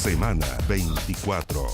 Semana 24.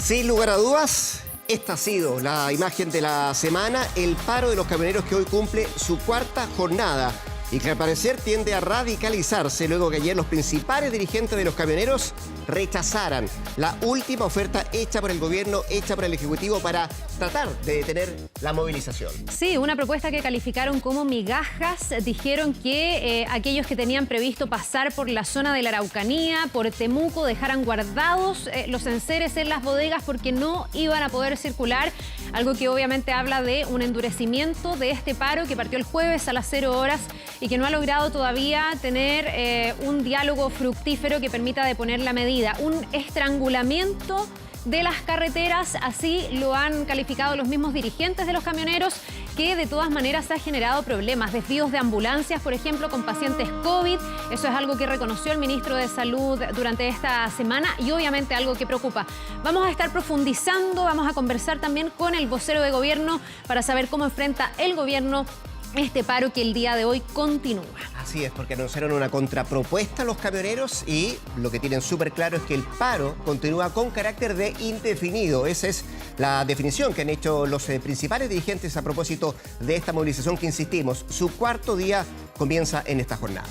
Sin lugar a dudas, esta ha sido la imagen de la semana, el paro de los camioneros que hoy cumple su cuarta jornada y que al parecer tiende a radicalizarse luego que ayer los principales dirigentes de los camioneros rechazaran la última oferta hecha por el gobierno, hecha por el Ejecutivo para tratar de detener la movilización. Sí, una propuesta que calificaron como migajas. Dijeron que aquellos que tenían previsto pasar por la zona de la Araucanía, por Temuco, dejaran guardados los enseres en las bodegas porque no iban a poder circular. Algo que obviamente habla de un endurecimiento de este paro que partió el jueves a las 0 horas y que no ha logrado todavía tener un diálogo fructífero que permita deponer la medida. Un estrangulamiento de las carreteras, así lo han calificado los mismos dirigentes de los camioneros, que de todas maneras ha generado problemas. Desvíos de ambulancias, por ejemplo, con pacientes COVID. Eso es algo que reconoció el ministro de Salud durante esta semana y obviamente algo que preocupa. Vamos a estar profundizando, vamos a conversar también con el vocero de gobierno para saber cómo enfrenta el gobierno este paro que el día de hoy continúa. Así es, porque anunciaron una contrapropuesta a los camioneros y lo que tienen súper claro es que el paro continúa con carácter de indefinido. Esa es la definición que han hecho los principales dirigentes a propósito de esta movilización que, insistimos, su cuarto día comienza en esta jornada.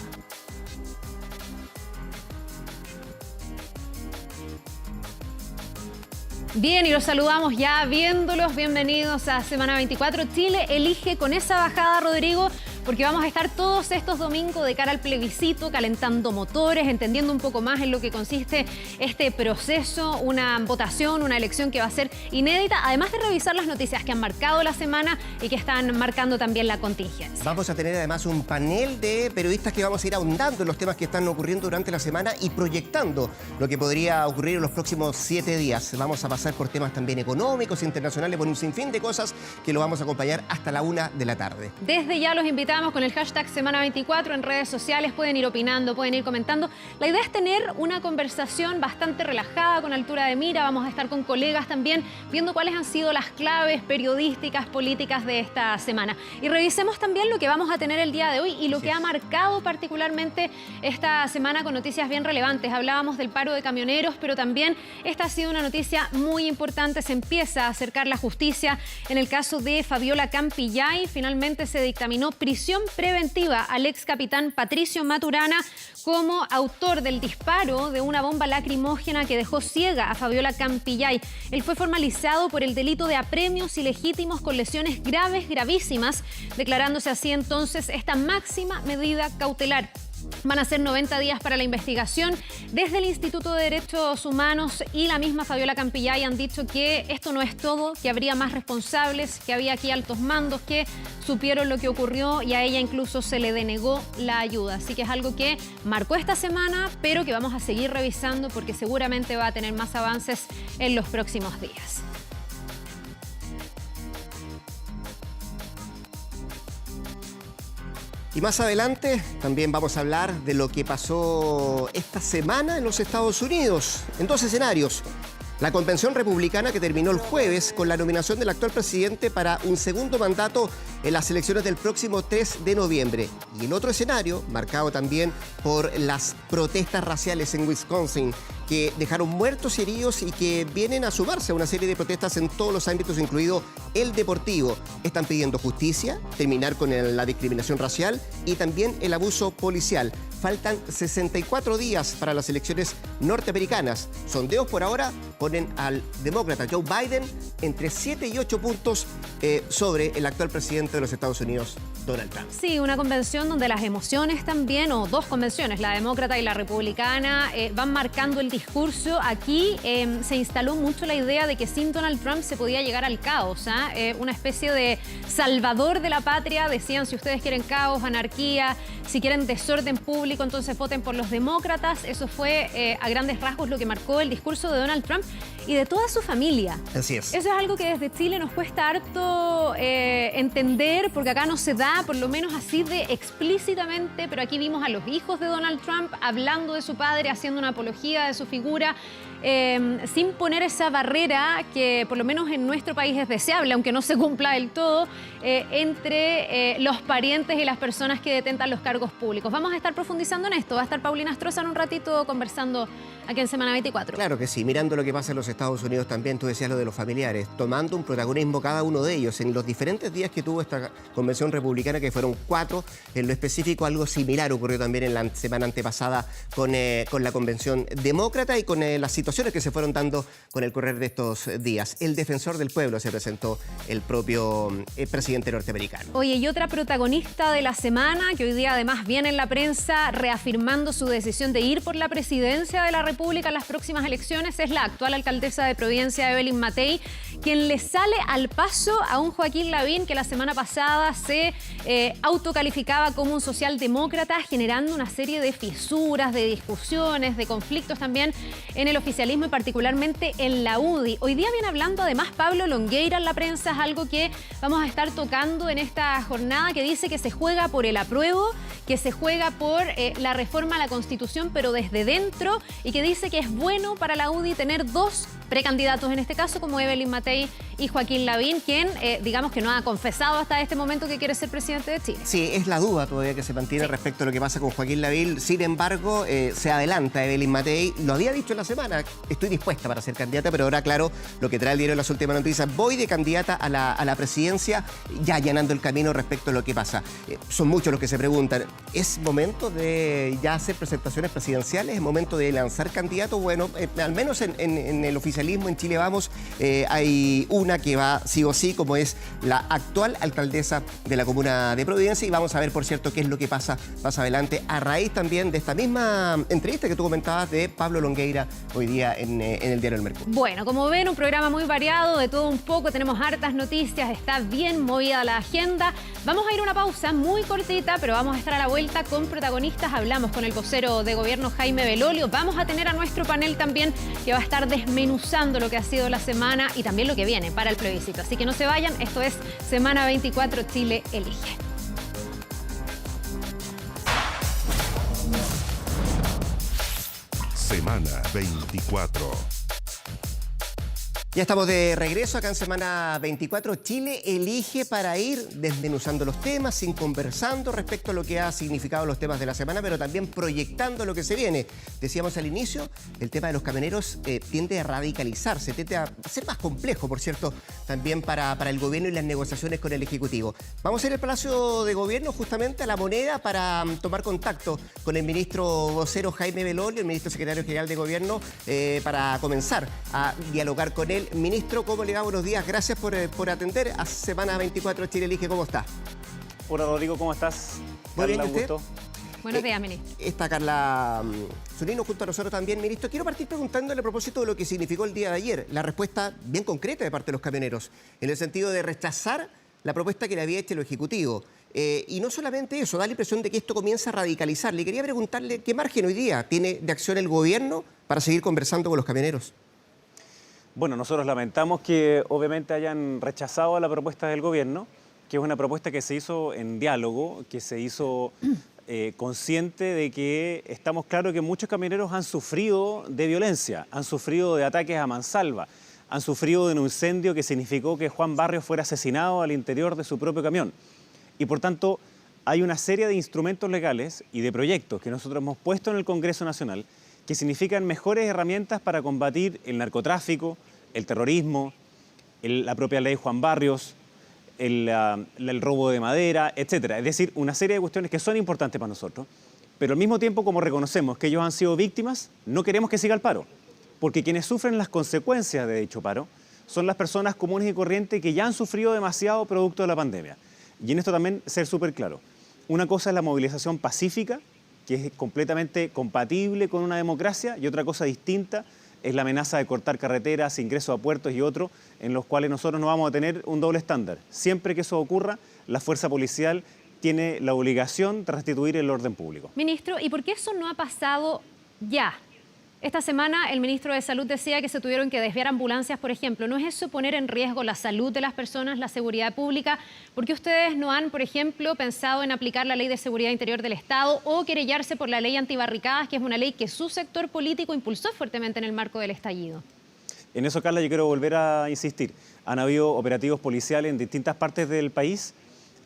Bien, y los saludamos ya viéndolos. Bienvenidos a Semana 24. Chile elige con esa bajada, Rodrigo, porque vamos a estar todos estos domingos de cara al plebiscito, calentando motores, entendiendo un poco más en lo que consiste este proceso, una votación, una elección que va a ser inédita, además de revisar las noticias que han marcado la semana y que están marcando también la contingencia. Vamos a tener además un panel de periodistas que vamos a ir ahondando en los temas que están ocurriendo durante la semana y proyectando lo que podría ocurrir en los próximos 7 días. Vamos a pasar por temas también económicos, internacionales, por un sinfín de cosas que lo vamos a acompañar hasta la 1 de la tarde. Desde ya los invitamos con el hashtag Semana 24 en redes sociales. Pueden ir opinando, pueden ir comentando. La idea es tener una conversación bastante relajada, con altura de mira. Vamos a estar con colegas también viendo cuáles han sido las claves periodísticas, políticas de esta semana. Y revisemos también lo que vamos a tener el día de hoy y lo que ha marcado particularmente esta semana con noticias bien relevantes. Hablábamos del paro de camioneros, pero también esta ha sido una noticia muy importante. Se empieza a acercar la justicia en el caso de Fabiola Campillay. Finalmente se dictaminó prisión preventiva al ex capitán Patricio Maturana como autor del disparo de una bomba lacrimógena que dejó ciega a Fabiola Campillay. Él fue formalizado por el delito de apremios ilegítimos con lesiones graves, gravísimas, declarándose así entonces esta máxima medida cautelar. Van a ser 90 días para la investigación. Desde el Instituto de Derechos Humanos y la misma Fabiola Campillay han dicho que esto no es todo, que habría más responsables, que había aquí altos mandos que supieron lo que ocurrió y a ella incluso se le denegó la ayuda. Así que es algo que marcó esta semana, pero que vamos a seguir revisando porque seguramente va a tener más avances en los próximos días. Y más adelante también vamos a hablar de lo que pasó esta semana en los Estados Unidos, en 2 escenarios. La convención republicana que terminó el jueves con la nominación del actual presidente para un segundo mandato en las elecciones del próximo 3 de noviembre. Y el otro escenario, marcado también por las protestas raciales en Wisconsin, que dejaron muertos y heridos y que vienen a sumarse a una serie de protestas en todos los ámbitos, incluido el deportivo. Están pidiendo justicia, terminar con la discriminación racial y también el abuso policial. Faltan 64 días para las elecciones norteamericanas. Sondeos por ahora ponen al demócrata Joe Biden entre 7 y 8 puntos sobre el actual presidente de los Estados Unidos, Donald Trump. Sí, una convención donde las emociones también, o 2 convenciones, la demócrata y la republicana, van marcando el discurso. Aquí se instaló mucho la idea de que sin Donald Trump se podía llegar al caos, una especie de salvador de la patria. Decían, si ustedes quieren caos, anarquía, si quieren desorden público, entonces voten por los demócratas. Eso fue a grandes rasgos lo que marcó el discurso de Donald Trump y de toda su familia. Así es. Eso es algo que desde Chile nos cuesta harto entender, porque acá no se da ya, por lo menos así de explícitamente, pero aquí vimos a los hijos de Donald Trump hablando de su padre, haciendo una apología de su figura, sin poner esa barrera que por lo menos en nuestro país es deseable, aunque no se cumpla del todo, entre los parientes y las personas que detentan los cargos públicos. Vamos a estar profundizando en esto. Va a estar Paulina Astroza en un ratito conversando aquí en Semana 24. Claro que sí, mirando lo que pasa en los Estados Unidos también, tú decías lo de los familiares, tomando un protagonismo cada uno de ellos. En los diferentes días que tuvo esta convención republicana, que fueron 4, en lo específico algo similar ocurrió también en la semana antepasada con la convención demócrata y con las situaciones que se fueron dando con el correr de estos días. El defensor del pueblo se presentó el propio presidente norteamericano. Oye, y otra protagonista de la semana, que hoy día además viene en la prensa reafirmando su decisión de ir por la presidencia de la República en las próximas elecciones, es la actual alcaldesa de Providencia, Evelyn Matei, quien le sale al paso a un Joaquín Lavín que la semana pasada se autocalificaba como un socialdemócrata, generando una serie de fisuras, de discusiones, de conflictos también en el oficialismo y particularmente en la UDI. Hoy día viene hablando además Pablo Longueira en la prensa, es algo que vamos a estar tocando en esta jornada, que dice que se juega por el apruebo, que se juega por la reforma a la Constitución, pero desde dentro, y que dice que es bueno para la UDI tener 2 precandidatos, en este caso como Evelyn Matei y Joaquín Lavín, quien digamos que no ha confesado hasta este momento que quiere ser presidente de Chile. Sí, es la duda todavía que se mantiene respecto a lo que pasa con Joaquín Lavín. Sin embargo, se adelanta Evelyn Matei. Lo había dicho en la semana, estoy dispuesta para ser candidata, pero ahora claro, lo que trae el diario en las últimas noticias, voy de candidata a la presidencia, ya allanando el camino respecto a lo que pasa. Son muchos los que se preguntan, ¿es momento de ya hacer presentaciones presidenciales? ¿Es momento de lanzar candidatos? Bueno, al menos en el oficialismo en Chile Vamos, hay una que va sí o sí, como es la actual alcaldesa de la comuna de Providencia, y vamos a ver, por cierto, qué es lo que pasa más adelante a raíz también de esta misma entrevista que tú comentabas de Pablo Longueira hoy día en el diario El Mercurio. Bueno, como ven, un programa muy variado, de todo un poco, tenemos hartas noticias, está bien movida la agenda. Vamos a ir a una pausa muy cortita, pero vamos a estar a la vuelta con protagonistas. Hablamos con el vocero de gobierno Jaime Belolio, vamos a tener a nuestro panel también que va a estar desmenuzando lo que ha sido la semana y también lo que viene para el plebiscito. Así que no se vayan, esto es Semana 24, Chile Elige. Semana 24. Ya estamos de regreso acá en Semana 24. Chile elige para ir desmenuzando los temas, sin conversando respecto a lo que ha significado los temas de la semana, pero también proyectando lo que se viene. Decíamos al inicio, el tema de los camioneros tiende a radicalizarse, tiende a ser más complejo, por cierto, también para el gobierno y las negociaciones con el Ejecutivo. Vamos a ir al Palacio de Gobierno, justamente a La Moneda, para tomar contacto con el ministro vocero Jaime Belolio, el ministro secretario general de Gobierno, para comenzar a dialogar con él. Ministro, ¿cómo le va? Buenos días. Gracias por atender a Semana 24 Chile Elige. ¿Cómo está? Hola, Rodrigo, ¿cómo estás? Muy bien, ¿y usted? Gusto. Buenos días, ministro. Está Carla Zunino junto a nosotros también, ministro. Quiero partir preguntándole a propósito de lo que significó el día de ayer, la respuesta bien concreta de parte de los camioneros, en el sentido de rechazar la propuesta que le había hecho el Ejecutivo. Y no solamente eso, da la impresión de que esto comienza a radicalizar. Le quería preguntarle qué margen hoy día tiene de acción el gobierno para seguir conversando con los camioneros. Bueno, nosotros lamentamos que obviamente hayan rechazado la propuesta del gobierno, que es una propuesta que se hizo en diálogo, que se hizo consciente de que estamos claros que muchos camioneros han sufrido de violencia, han sufrido de ataques a mansalva, han sufrido de un incendio que significó que Juan Barrios fuera asesinado al interior de su propio camión. Y por tanto, hay una serie de instrumentos legales y de proyectos que nosotros hemos puesto en el Congreso Nacional que significan mejores herramientas para combatir el narcotráfico, el terrorismo, la propia ley Juan Barrios, el robo de madera, etc. Es decir, una serie de cuestiones que son importantes para nosotros, pero al mismo tiempo, como reconocemos que ellos han sido víctimas, no queremos que siga el paro, porque quienes sufren las consecuencias de dicho paro son las personas comunes y corrientes que ya han sufrido demasiado producto de la pandemia. Y en esto también ser súper claro. Una cosa es la movilización pacífica, que es completamente compatible con una democracia, y otra cosa distinta es la amenaza de cortar carreteras, ingreso a puertos y otros, en los cuales nosotros no vamos a tener un doble estándar. Siempre que eso ocurra, la fuerza policial tiene la obligación de restituir el orden público. Ministro, ¿y por qué eso no ha pasado ya? Esta semana el ministro de Salud decía que se tuvieron que desviar ambulancias, por ejemplo. ¿No es eso poner en riesgo la salud de las personas, la seguridad pública? ¿Por qué ustedes no han, por ejemplo, pensado en aplicar la Ley de Seguridad Interior del Estado o querellarse por la ley antibarricadas, que es una ley que su sector político impulsó fuertemente en el marco del estallido? En eso, Carla, yo quiero volver a insistir. Han habido operativos policiales en distintas partes del país.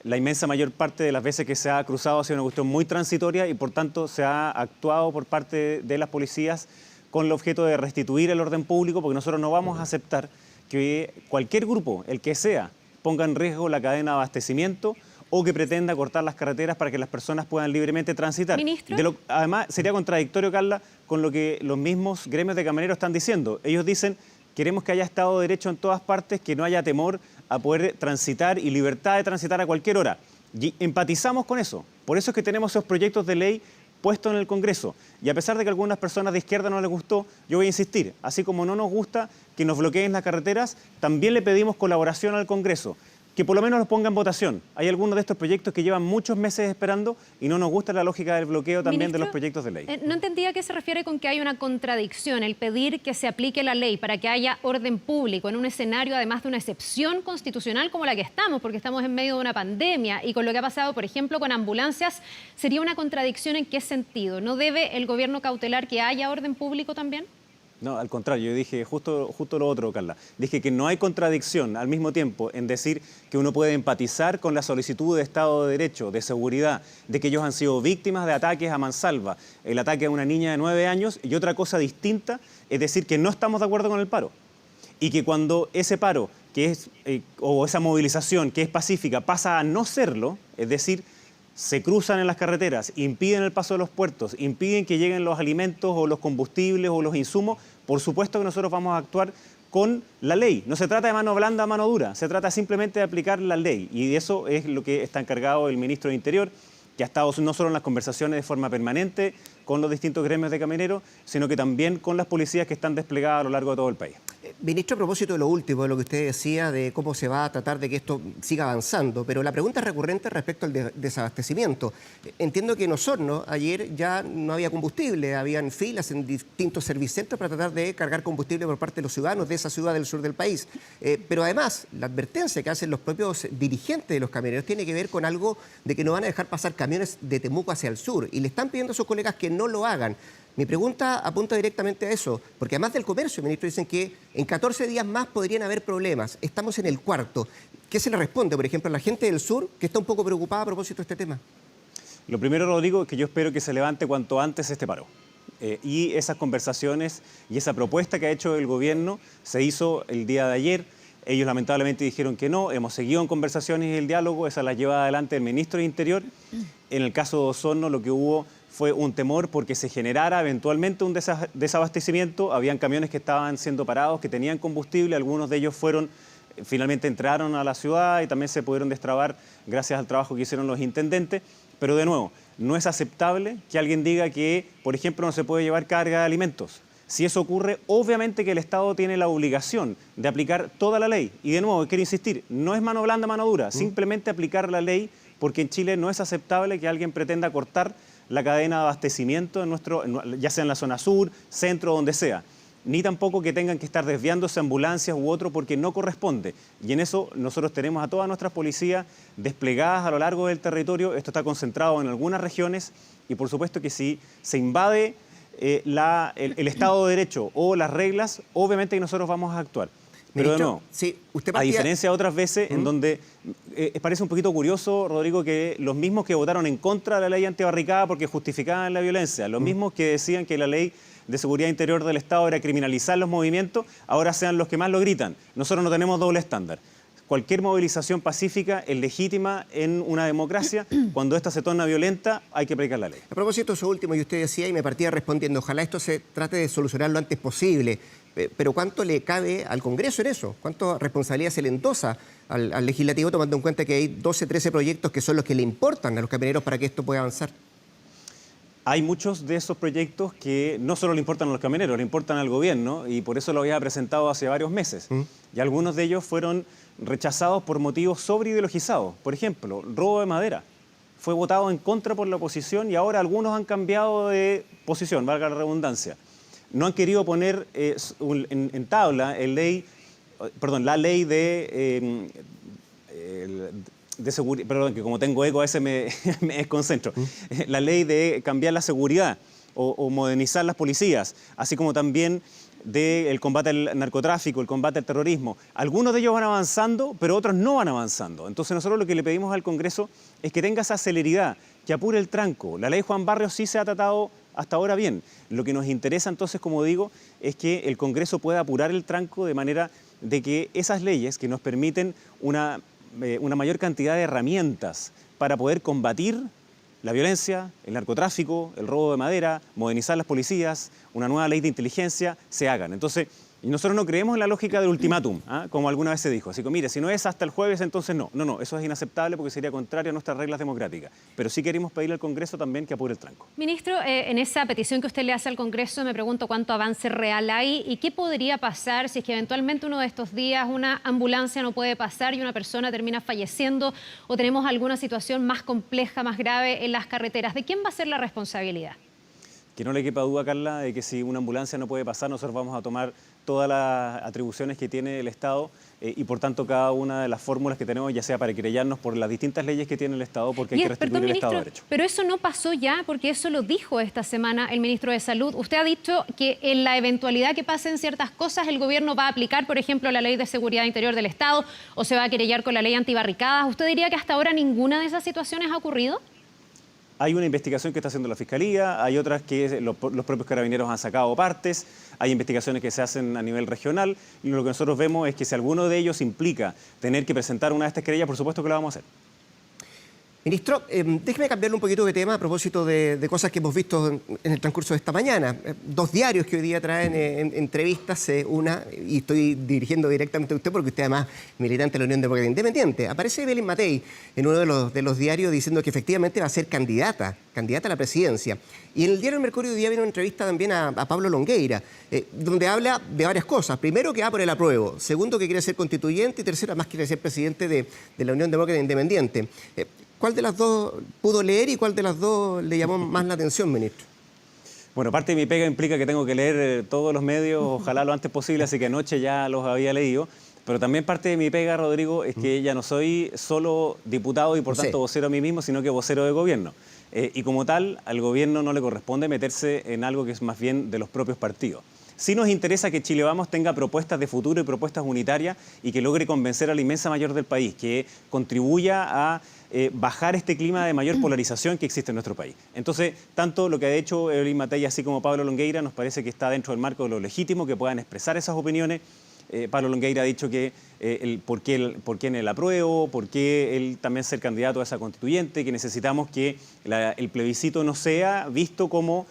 La inmensa mayor parte de las veces que se ha cruzado ha sido una cuestión muy transitoria y, por tanto, se ha actuado por parte de las policías con el objeto de restituir el orden público, porque nosotros no vamos a aceptar que cualquier grupo, el que sea, ponga en riesgo la cadena de abastecimiento o que pretenda cortar las carreteras para que las personas puedan libremente transitar. ¿Ministro? Además, sería contradictorio, Carla, con lo que los mismos gremios de camioneros están diciendo. Ellos dicen: queremos que haya Estado de Derecho en todas partes, que no haya temor a poder transitar y libertad de transitar a cualquier hora. Y empatizamos con eso. Por eso es que tenemos esos proyectos de ley puestos en el Congreso. Y a pesar de que a algunas personas de izquierda no les gustó, yo voy a insistir. Así como no nos gusta que nos bloqueen las carreteras, también le pedimos colaboración al Congreso, que por lo menos los ponga en votación. Hay algunos de estos proyectos que llevan muchos meses esperando y no nos gusta la lógica del bloqueo también, Ministro, de los proyectos de ley. No entendía a qué se refiere con que hay una contradicción, el pedir que se aplique la ley para que haya orden público en un escenario, además de una excepción constitucional como la que estamos, porque estamos en medio de una pandemia y con lo que ha pasado, por ejemplo, con ambulancias. ¿Sería una contradicción en qué sentido? ¿No debe el gobierno cautelar que haya orden público también? No, al contrario, yo dije justo lo otro, Carla. Dije que no hay contradicción al mismo tiempo en decir que uno puede empatizar con la solicitud de Estado de Derecho, de seguridad, de que ellos han sido víctimas de ataques a mansalva, el ataque a una niña de 9 años, y otra cosa distinta es decir que no estamos de acuerdo con el paro. Y que cuando ese paro, que es, o esa movilización que es pacífica, pasa a no serlo, es decir, se cruzan en las carreteras, impiden el paso de los puertos, impiden que lleguen los alimentos o los combustibles o los insumos, por supuesto que nosotros vamos a actuar con la ley. No se trata de mano blanda a mano dura, se trata simplemente de aplicar la ley. Y de eso es lo que está encargado el ministro de Interior, que ha estado no solo en las conversaciones de forma permanente con los distintos gremios de camioneros, sino que también con las policías que están desplegadas a lo largo de todo el país. Ministro, a propósito de lo último, de lo que usted decía, de cómo se va a tratar de que esto siga avanzando, pero la pregunta es recurrente respecto al desabastecimiento. Entiendo que en Osorno ayer ya no había combustible, habían filas en distintos servicentros para tratar de cargar combustible por parte de los ciudadanos de esa ciudad del sur del país. Pero además, la advertencia que hacen los propios dirigentes de los camioneros tiene que ver con algo de que no van a dejar pasar camiones de Temuco hacia el sur, y le están pidiendo a sus colegas que no lo hagan. Mi pregunta apunta directamente a eso, porque además del comercio, ministro, dicen que en 14 días más podrían haber problemas. Estamos en el cuarto. ¿Qué se le responde, por ejemplo, a la gente del sur que está un poco preocupada a propósito de este tema? Lo primero, Rodrigo, es que yo espero que se levante cuanto antes este paro. Y esas conversaciones y esa propuesta que ha hecho el gobierno se hizo el día de ayer. Ellos lamentablemente dijeron que no, hemos seguido en conversaciones y el diálogo, esa la lleva adelante el ministro de Interior. En el caso de Osorno lo que hubo fue un temor porque se generara eventualmente un desabastecimiento. Habían camiones que estaban siendo parados, que tenían combustible, algunos de ellos finalmente entraron a la ciudad y también se pudieron destrabar gracias al trabajo que hicieron los intendentes. Pero de nuevo, no es aceptable que alguien diga que, por ejemplo, no se puede llevar carga de alimentos. Si eso ocurre, obviamente que el Estado tiene la obligación de aplicar toda la ley. Y de nuevo, quiero insistir, no es mano blanda, mano dura, simplemente aplicar la ley, porque en Chile no es aceptable que alguien pretenda cortar la cadena de abastecimiento ya sea en la zona sur, centro, donde sea. Ni tampoco que tengan que estar desviándose ambulancias u otro, porque no corresponde. Y en eso nosotros tenemos a todas nuestras policías desplegadas a lo largo del territorio. Esto está concentrado en algunas regiones y por supuesto que si se invade el Estado de Derecho o las reglas, obviamente que nosotros vamos a actuar. Pero de nuevo, sí, a diferencia de otras veces en donde parece un poquito curioso, Rodrigo, que los mismos que votaron en contra de la ley antibarricada porque justificaban la violencia, los mismos que decían que la ley de seguridad interior del Estado era criminalizar los movimientos, ahora sean los que más lo gritan. Nosotros no tenemos doble estándar. Cualquier movilización pacífica es legítima en una democracia. Cuando esta se torna violenta, hay que aplicar la ley. A propósito de eso último, y usted decía, y me partía respondiendo, ojalá esto se trate de solucionar lo antes posible. Pero ¿cuánto le cabe al Congreso en eso? ¿Cuánta responsabilidad se le endosa al Legislativo, tomando en cuenta que hay 12, 13 proyectos que son los que le importan a los camioneros para que esto pueda avanzar? Hay muchos de esos proyectos que no solo le importan a los camioneros, le importan al gobierno, y por eso lo había presentado hace varios meses. Y algunos de ellos fueron rechazados por motivos sobreideologizados. Por ejemplo, robo de madera. Fue votado en contra por la oposición y ahora algunos han cambiado de posición, valga la redundancia. no han querido poner en tabla la ley de seguridad, perdón, que como tengo eco a veces me desconcentro, la ley de cambiar la seguridad o modernizar las policías, así como también del combate al narcotráfico, el combate al terrorismo. Algunos de ellos van avanzando, pero otros no van avanzando. Entonces nosotros lo que le pedimos al Congreso es que tenga esa celeridad, que apure el tranco. La ley Juan Barrios sí se ha tratado hasta ahora bien. Lo que nos interesa entonces, como digo, es que el Congreso pueda apurar el tranco de manera de que esas leyes que nos permiten una mayor cantidad de herramientas para poder combatir la violencia, el narcotráfico, el robo de madera, modernizar las policías, una nueva ley de inteligencia, se hagan. Entonces, y nosotros no creemos en la lógica del ultimátum, como alguna vez se dijo. Así que, mire, si no es hasta el jueves, entonces no. No, eso es inaceptable porque sería contrario a nuestras reglas democráticas. Pero sí queremos pedirle al Congreso también que apure el tranco. Ministro, en esa petición que usted le hace al Congreso, me pregunto cuánto avance real hay y qué podría pasar si es que eventualmente uno de estos días una ambulancia no puede pasar y una persona termina falleciendo o tenemos alguna situación más compleja, más grave en las carreteras. ¿De quién va a ser la responsabilidad? Que no le quepa duda, Carla, de que si una ambulancia no puede pasar, nosotros vamos a tomar todas las atribuciones que tiene el Estado y por tanto cada una de las fórmulas que tenemos, ya sea para querellarnos por las distintas leyes que tiene el Estado, porque hay que restituir el Estado de Derecho. Pero eso no pasó ya, porque eso lo dijo esta semana el ministro de Salud. Usted ha dicho que en la eventualidad que pasen ciertas cosas, el gobierno va a aplicar, por ejemplo, la Ley de Seguridad Interior del Estado o se va a querellar con la ley antibarricadas. ¿Usted diría que hasta ahora ninguna de esas situaciones ha ocurrido? Hay una investigación que está haciendo la Fiscalía, hay otras que los propios carabineros han sacado partes, hay investigaciones que se hacen a nivel regional y lo que nosotros vemos es que si alguno de ellos implica tener que presentar una de estas querellas, por supuesto que lo vamos a hacer. Ministro, déjeme cambiarle un poquito de tema a propósito de cosas que hemos visto en el transcurso de esta mañana. Dos diarios que hoy día traen entrevistas, una, y estoy dirigiendo directamente a usted porque usted además es militante de la Unión Demócrata Independiente. Aparece Evelyn Matei en uno de los diarios diciendo que efectivamente va a ser candidata a la presidencia. Y en el diario El Mercurio hoy día viene una entrevista también a Pablo Longueira, donde habla de varias cosas. Primero, que va por el apruebo. Segundo, que quiere ser constituyente. Y tercero, además quiere ser presidente de la Unión Demócrata Independiente. ¿Cuál de las dos pudo leer y cuál de las dos le llamó más la atención, ministro? Bueno, parte de mi pega implica que tengo que leer todos los medios, ojalá lo antes posible, así que anoche ya los había leído. Pero también parte de mi pega, Rodrigo, es que ya no soy solo diputado y por tanto vocero a mí mismo, sino que vocero de gobierno. Y como tal, al gobierno no le corresponde meterse en algo que es más bien de los propios partidos. Sí nos interesa que Chile Vamos tenga propuestas de futuro y propuestas unitarias y que logre convencer a la inmensa mayoría del país, que contribuya a bajar este clima de mayor polarización que existe en nuestro país. Entonces, tanto lo que ha hecho Evelyn Matei así como Pablo Longueira nos parece que está dentro del marco de lo legítimo, que puedan expresar esas opiniones. Pablo Longueira ha dicho que por qué en el apruebo, por qué él también ser candidato a esa constituyente, que necesitamos que el plebiscito no sea visto como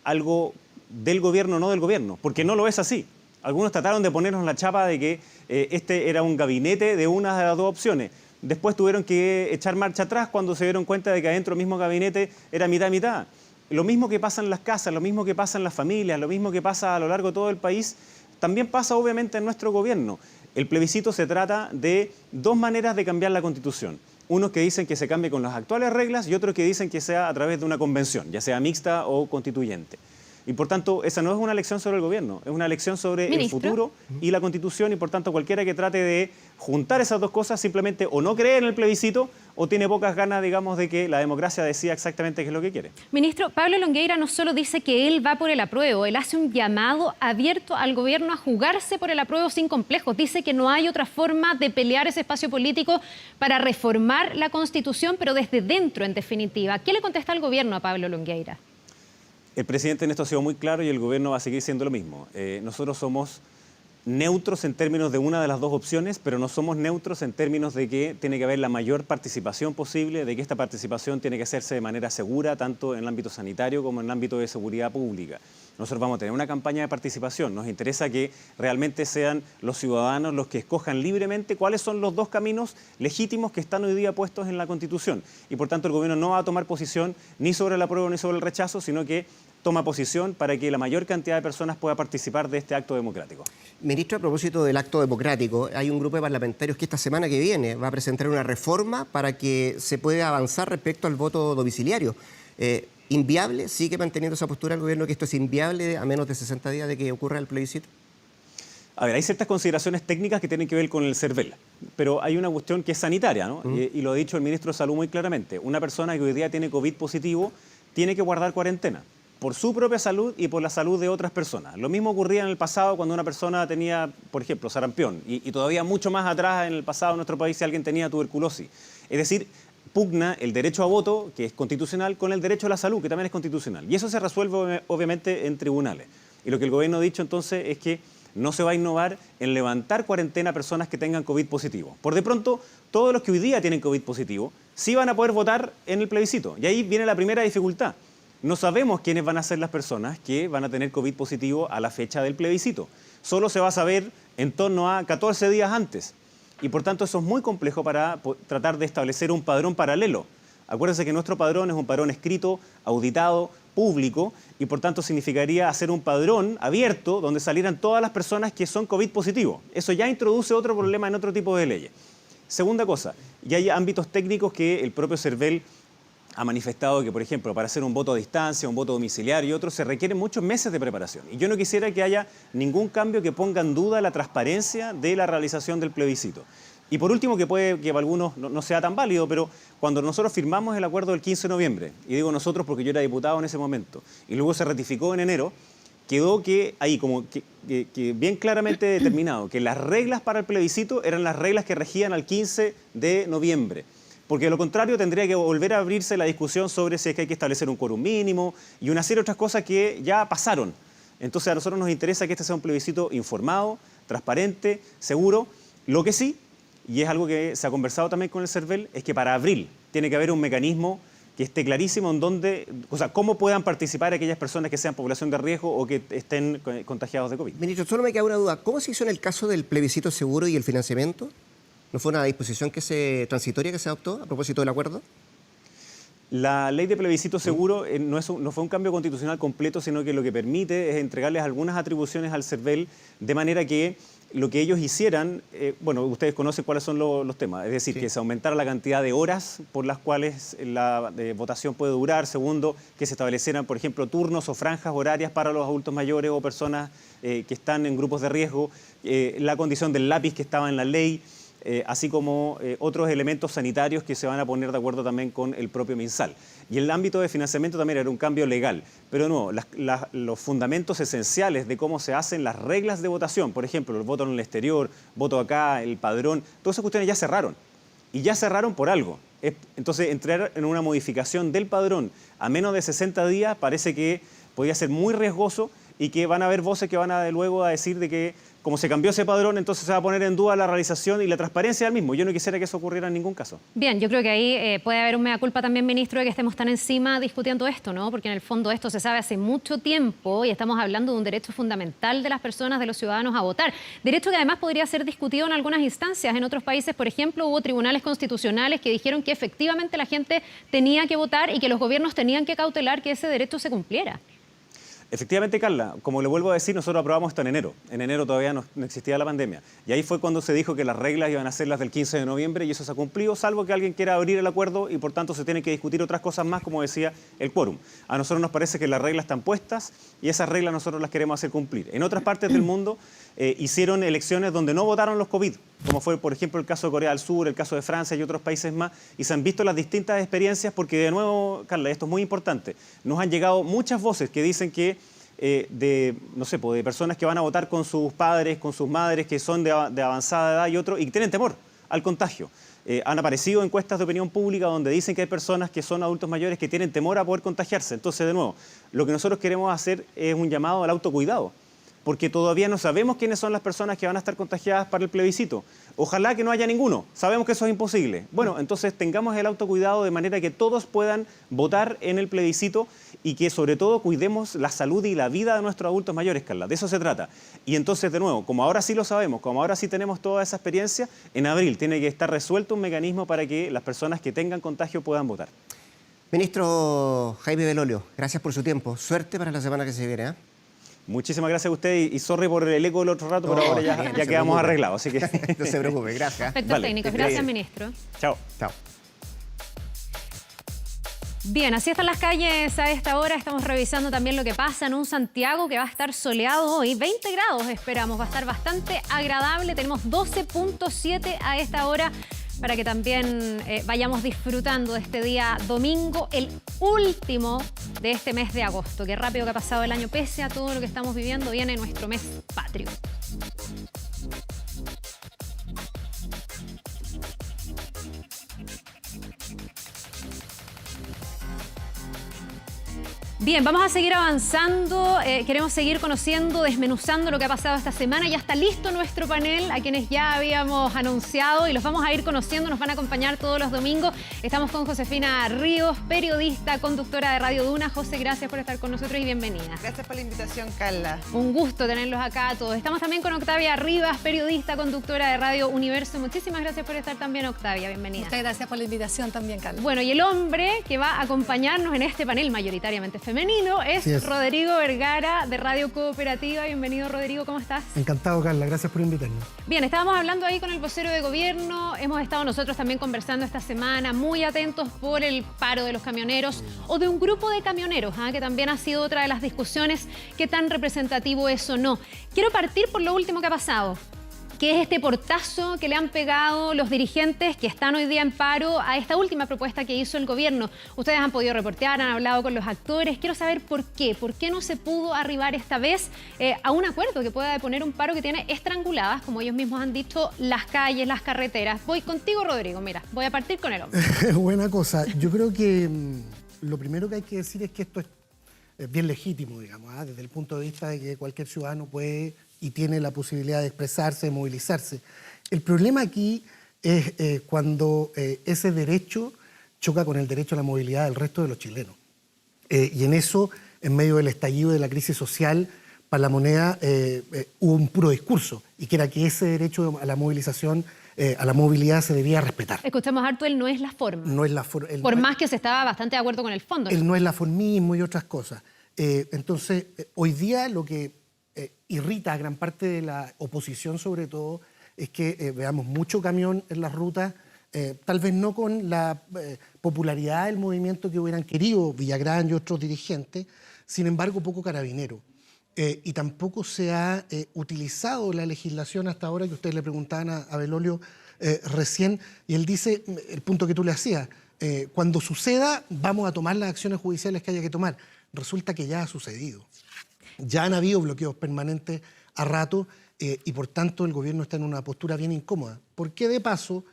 algo del gobierno, no del gobierno, porque no lo es así. Algunos trataron de ponernos la chapa de que este era un gabinete de una de las dos opciones. Después tuvieron que echar marcha atrás cuando se dieron cuenta de que adentro del mismo gabinete era mitad-mitad. Lo mismo que pasa en las casas, lo mismo que pasa en las familias, lo mismo que pasa a lo largo de todo el país, también pasa obviamente en nuestro gobierno. El plebiscito se trata de dos maneras de cambiar la Constitución. Unos que dicen que se cambie con las actuales reglas y otros que dicen que sea a través de una convención, ya sea mixta o constituyente. Y por tanto, esa no es una elección sobre el gobierno, es una elección sobre el futuro y la Constitución y por tanto cualquiera que trate de juntar esas dos cosas simplemente o no cree en el plebiscito o tiene pocas ganas, digamos, de que la democracia decida exactamente qué es lo que quiere. Ministro, Pablo Longueira no solo dice que él va por el apruebo, él hace un llamado abierto al gobierno a jugarse por el apruebo sin complejos. Dice que no hay otra forma de pelear ese espacio político para reformar la Constitución, pero desde dentro, en definitiva. ¿Qué le contesta el gobierno a Pablo Longueira? El presidente en esto ha sido muy claro y el gobierno va a seguir siendo lo mismo. Nosotros somos neutros en términos de una de las dos opciones, pero no somos neutros en términos de que tiene que haber la mayor participación posible, de que esta participación tiene que hacerse de manera segura, tanto en el ámbito sanitario como en el ámbito de seguridad pública. Nosotros vamos a tener una campaña de participación. Nos interesa que realmente sean los ciudadanos los que escojan libremente cuáles son los dos caminos legítimos que están hoy día puestos en la Constitución. Y por tanto el gobierno no va a tomar posición ni sobre el apruebo ni sobre el rechazo, sino que toma posición para que la mayor cantidad de personas pueda participar de este acto democrático. Ministro, a propósito del acto democrático, hay un grupo de parlamentarios que esta semana que viene va a presentar una reforma para que se pueda avanzar respecto al voto domiciliario. ¿Inviable? ¿Sigue manteniendo esa postura el gobierno que esto es inviable a menos de 60 días de que ocurra el plebiscito? A ver, hay ciertas consideraciones técnicas que tienen que ver con el CERVEL, pero hay una cuestión que es sanitaria, ¿no? Y lo ha dicho el ministro de Salud muy claramente. Una persona que hoy día tiene COVID positivo tiene que guardar cuarentena por su propia salud y por la salud de otras personas. Lo mismo ocurría en el pasado cuando una persona tenía, por ejemplo, sarampión, y todavía mucho más atrás en el pasado en nuestro país si alguien tenía tuberculosis. Es decir, pugna el derecho a voto, que es constitucional, con el derecho a la salud, que también es constitucional. Y eso se resuelve obviamente en tribunales. Y lo que el gobierno ha dicho entonces es que no se va a innovar en levantar cuarentena a personas que tengan COVID positivo. Por de pronto, todos los que hoy día tienen COVID positivo sí van a poder votar en el plebiscito. Y ahí viene la primera dificultad. No sabemos quiénes van a ser las personas que van a tener COVID positivo a la fecha del plebiscito. Solo se va a saber en torno a 14 días antes. Y por tanto eso es muy complejo para tratar de establecer un padrón paralelo. Acuérdense que nuestro padrón es un padrón escrito, auditado, público, y por tanto significaría hacer un padrón abierto donde salieran todas las personas que son COVID positivo. Eso ya introduce otro problema en otro tipo de leyes. Segunda cosa, ya hay ámbitos técnicos que el propio CERVEL ha manifestado que, por ejemplo, para hacer un voto a distancia, un voto domiciliario y otros, se requieren muchos meses de preparación. Y yo no quisiera que haya ningún cambio que ponga en duda la transparencia de la realización del plebiscito. Y por último, que puede que para algunos no sea tan válido, pero cuando nosotros firmamos el acuerdo del 15 de noviembre, y digo nosotros porque yo era diputado en ese momento, y luego se ratificó en enero, quedó que ahí como que bien claramente determinado que las reglas para el plebiscito eran las reglas que regían al 15 de noviembre. Porque de lo contrario tendría que volver a abrirse la discusión sobre si es que hay que establecer un quórum mínimo y una serie de otras cosas que ya pasaron. Entonces a nosotros nos interesa que este sea un plebiscito informado, transparente, seguro. Lo que sí, y es algo que se ha conversado también con el CERVEL, es que para abril tiene que haber un mecanismo que esté clarísimo en dónde, o sea, cómo puedan participar aquellas personas que sean población de riesgo o que estén contagiados de COVID. Ministro, solo me queda una duda. ¿Cómo se hizo en el caso del plebiscito seguro y el financiamiento? ¿No fue una disposición transitoria que se adoptó a propósito del acuerdo? La ley de plebiscito seguro no fue un cambio constitucional completo, sino que lo que permite es entregarles algunas atribuciones al CERVEL de manera que lo que ellos hicieran, bueno, ustedes conocen cuáles son los temas, es decir, que se aumentara la cantidad de horas por las cuales la votación puede durar. Segundo, que se establecieran, por ejemplo, turnos o franjas horarias para los adultos mayores o personas que están en grupos de riesgo, la condición del lápiz que estaba en la ley, así como otros elementos sanitarios que se van a poner de acuerdo también con el propio MinSal. Y el ámbito de financiamiento también era un cambio legal, pero no, los fundamentos esenciales de cómo se hacen las reglas de votación, por ejemplo, el voto en el exterior, voto acá, el padrón, todas esas cuestiones ya cerraron. Y ya cerraron por algo. Entonces, entrar en una modificación del padrón a menos de 60 días parece que podría ser muy riesgoso y que van a haber voces que van a luego a decir de que como se cambió ese padrón, entonces se va a poner en duda la realización y la transparencia del mismo. Yo no quisiera que eso ocurriera en ningún caso. Bien, yo creo que ahí puede haber un mea culpa también, ministro, de que estemos tan encima discutiendo esto, ¿no? Porque en el fondo esto se sabe hace mucho tiempo y estamos hablando de un derecho fundamental de las personas, de los ciudadanos a votar. Derecho que además podría ser discutido en algunas instancias. En otros países, por ejemplo, hubo tribunales constitucionales que dijeron que efectivamente la gente tenía que votar y que los gobiernos tenían que cautelar que ese derecho se cumpliera. Efectivamente, Carla, como le vuelvo a decir, nosotros aprobamos esto en enero. En enero todavía no existía la pandemia. Y ahí fue cuando se dijo que las reglas iban a ser las del 15 de noviembre y eso se ha cumplido, salvo que alguien quiera abrir el acuerdo y por tanto se tienen que discutir otras cosas más, como decía el quórum. A nosotros nos parece que las reglas están puestas y esas reglas nosotros las queremos hacer cumplir. En otras partes del mundo hicieron elecciones donde no votaron los COVID, como fue, por ejemplo, el caso de Corea del Sur, el caso de Francia y otros países más, y se han visto las distintas experiencias porque, de nuevo, Carla, esto es muy importante, nos han llegado muchas voces que dicen que no sé, de personas que van a votar con sus padres, con sus madres, que son de avanzada edad y otros, y que tienen temor al contagio. Han aparecido encuestas de opinión pública donde dicen que hay personas que son adultos mayores que tienen temor a poder contagiarse. Entonces, de nuevo, lo que nosotros queremos hacer es un llamado al autocuidado, porque todavía no sabemos quiénes son las personas que van a estar contagiadas para el plebiscito. Ojalá que no haya ninguno. Sabemos que eso es imposible. Bueno, entonces tengamos el autocuidado de manera que todos puedan votar en el plebiscito y que sobre todo cuidemos la salud y la vida de nuestros adultos mayores, Carla. De eso se trata. Y entonces, de nuevo, como ahora sí lo sabemos, como ahora sí tenemos toda esa experiencia, en abril tiene que estar resuelto un mecanismo para que las personas que tengan contagio puedan votar. Ministro Jaime Belolio, gracias por su tiempo. Suerte para la semana que se viene, ¿eh? Muchísimas gracias a usted y sorry por el eco del otro rato, pero ahora bien, ya no se quedamos preocupe. arreglados. Así que No se preocupe, gracias. Aspectos Vale, técnicos. que Gracias, esté bien. ministro. chao. Chao. Bien, así están las calles a esta hora. Estamos revisando también lo que pasa en un Santiago que va a estar soleado hoy. 20 grados esperamos, va a estar bastante agradable. Tenemos 12.7 a esta hora para que también vayamos disfrutando de este día domingo, el último de este mes de agosto. Qué rápido que ha pasado el año, pese a todo lo que estamos viviendo, viene nuestro mes patrio. Bien, vamos a seguir avanzando, queremos seguir conociendo, desmenuzando lo que ha pasado esta semana. Ya está listo nuestro panel, a quienes ya habíamos anunciado y los vamos a ir conociendo, nos van a acompañar todos los domingos. Estamos con Josefina Ríos, periodista, conductora de Radio Duna. José, gracias por estar con nosotros y bienvenida. Gracias por la invitación, Carla. Un gusto tenerlos acá a todos. Estamos también con Octavia Rivas, periodista, conductora de Radio Universo. Muchísimas gracias por estar también, Octavia, bienvenida. Muchas gracias por la invitación también, Carla. Bueno, y el hombre que va a acompañarnos en este panel mayoritariamente femenino es Rodrigo Vergara de Radio Cooperativa. Bienvenido, Rodrigo, ¿cómo estás? Encantado, Carla, gracias por invitarnos. Bien, estábamos hablando ahí con el vocero de gobierno, hemos estado nosotros también conversando esta semana, muy atentos por el paro de los camioneros o de un grupo de camioneros, que también ha sido otra de las discusiones, qué tan representativo es o no. Quiero partir por lo último que ha pasado, que es este portazo que le han pegado los dirigentes que están hoy día en paro a esta última propuesta que hizo el gobierno. Ustedes han podido reportear, han hablado con los actores. Quiero saber por qué no se pudo arribar esta vez a un acuerdo que pueda deponer un paro que tiene estranguladas, como ellos mismos han dicho, las calles, las carreteras. Voy contigo, Rodrigo, mira, voy a partir con el hombre. Buena cosa. Yo creo que lo primero que hay que decir es que esto es bien legítimo, digamos, desde el punto de vista de que cualquier ciudadano puede y tiene la posibilidad de expresarse, de movilizarse. El problema aquí es cuando ese derecho choca con el derecho a la movilidad del resto de los chilenos. Y en eso, en medio del estallido de la crisis social, para la moneda hubo un puro discurso, y que era que ese derecho a la movilización, a la movilidad, se debía respetar. Escuchamos harto, él no es la forma. No es la forma. Por más que se estaba bastante de acuerdo con el fondo. Él no es la formismo y otras cosas. Entonces, hoy día lo que irrita a gran parte de la oposición, sobre todo, es que veamos mucho camión en las rutas, tal vez no con la popularidad del movimiento que hubieran querido Villagrán y otros dirigentes, sin embargo poco carabinero. Y tampoco se ha utilizado la legislación hasta ahora, que ustedes le preguntaban a Belolio recién, y él dice, el punto que tú le hacías, cuando suceda vamos a tomar las acciones judiciales que haya que tomar. Resulta que ya ha sucedido. Ya han habido bloqueos permanentes a rato y por tanto el gobierno está en una postura bien incómoda. Porque de paso,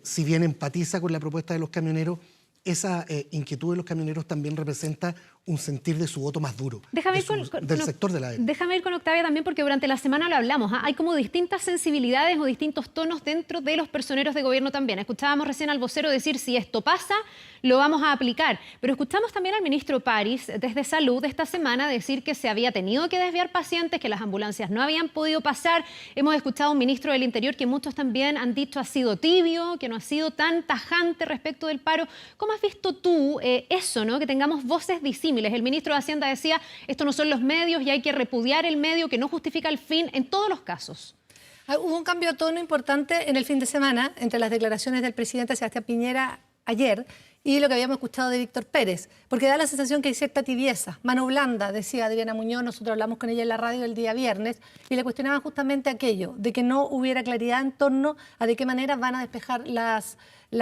si bien empatiza con la propuesta de los camioneros, esa inquietud de los camioneros también representa un sentir de su voto más duro, del sector de la derecha. Déjame ir con Octavia también, porque durante la semana lo hablamos. Hay como distintas sensibilidades o distintos tonos dentro de los personeros de gobierno también. Escuchábamos recién al vocero decir, si esto pasa, lo vamos a aplicar. Pero escuchamos también al ministro París, desde Salud, esta semana, decir que se había tenido que desviar pacientes, que las ambulancias no habían podido pasar. Hemos escuchado a un ministro del Interior que muchos también han dicho ha sido tibio, que no ha sido tan tajante respecto del paro. ¿Cómo has visto tú eso, ¿no? Que tengamos voces disímiles? El ministro de Hacienda decía, estos no son los medios y hay que repudiar el medio que no justifica el fin en todos los casos. Hubo un cambio de tono importante en el fin de semana entre las declaraciones del presidente Sebastián Piñera ayer y lo que habíamos escuchado de Víctor Pérez, porque da la sensación que hay cierta tibieza, mano blanda, decía Adriana Muñoz. Nosotros hablamos con ella en la radio el día viernes y le cuestionaban justamente aquello, de que no hubiera claridad en torno a de qué manera van a despejar las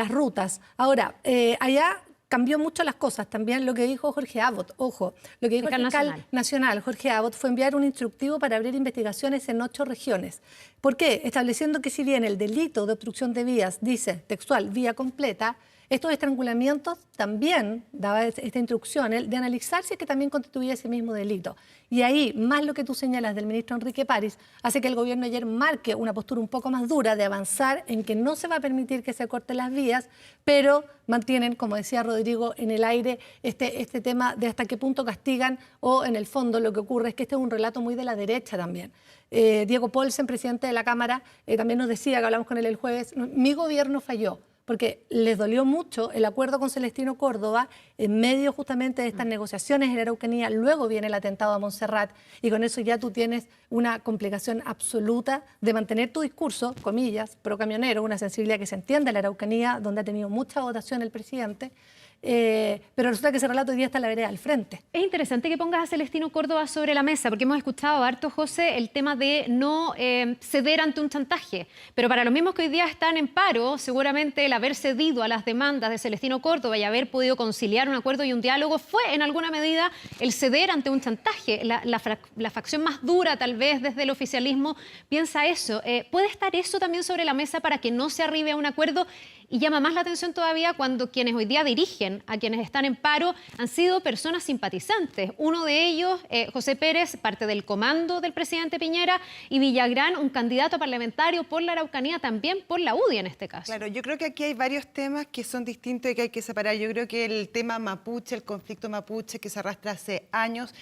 rutas. Ahora, allá cambió mucho las cosas. También lo que dijo Jorge Abbott, ojo, lo que dijo el fiscal nacional, Jorge Abbott, fue enviar un instructivo para abrir investigaciones en 8 regiones. ¿Por qué? Estableciendo que si bien el delito de obstrucción de vías dice textual vía completa, estos estrangulamientos también, daba esta instrucción, de analizar si es que también constituía ese mismo delito. Y ahí, más lo que tú señalas del ministro Enrique París, hace que el gobierno ayer marque una postura un poco más dura de avanzar en que no se va a permitir que se corten las vías, pero mantienen, como decía Rodrigo, en el aire este tema de hasta qué punto castigan, o en el fondo lo que ocurre es que este es un relato muy de la derecha también. Diego Paulsen, presidente de la Cámara, también nos decía, que hablamos con él el jueves, mi gobierno falló, porque les dolió mucho el acuerdo con Celestino Córdoba en medio justamente de estas negociaciones en la Araucanía. Luego viene el atentado a Montserrat y con eso ya tú tienes una complicación absoluta de mantener tu discurso, comillas, pro camionero, una sensibilidad que se entiende en la Araucanía, donde ha tenido mucha votación el presidente. Pero resulta que ese relato hoy día está a la vereda al frente. Es interesante que pongas a Celestino Córdoba sobre la mesa, porque hemos escuchado harto, José, el tema de no ceder ante un chantaje. Pero para los mismos que hoy día están en paro, seguramente el haber cedido a las demandas de Celestino Córdoba y haber podido conciliar un acuerdo y un diálogo fue en alguna medida el ceder ante un chantaje. La facción más dura, tal vez, desde el oficialismo, piensa eso. ¿Puede estar eso también sobre la mesa para que no se arribe a un acuerdo? Y llama más la atención todavía cuando quienes hoy día dirigen a quienes están en paro han sido personas simpatizantes. Uno de ellos, José Pérez, parte del comando del presidente Piñera, y Villagrán, un candidato parlamentario por la Araucanía, también por la UDI en este caso. Claro, yo creo que aquí hay varios temas que son distintos y que hay que separar. Yo creo que el tema mapuche, el conflicto mapuche que se arrastra hace años,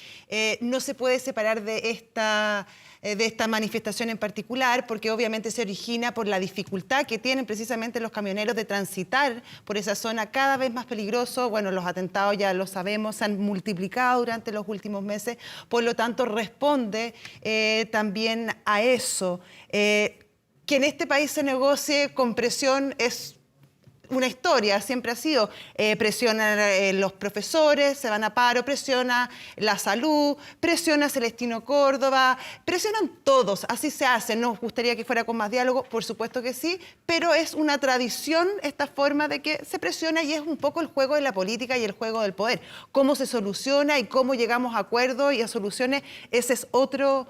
no se puede separar de esta manifestación en particular, porque obviamente se origina por la dificultad que tienen precisamente los camioneros de transitar por esa zona cada vez más peligroso. Bueno, los atentados ya lo sabemos, se han multiplicado durante los últimos meses, por lo tanto responde también a eso. Que en este país se negocie con presión es una historia, siempre ha sido. Presionan los profesores, se van a paro, presiona la salud, presiona Celestino Córdoba, presionan todos, así se hace. ¿Nos gustaría que fuera con más diálogo? Por supuesto que sí, pero es una tradición esta forma de que se presiona y es un poco el juego de la política y el juego del poder. Cómo se soluciona y cómo llegamos a acuerdos y a soluciones, ese es otro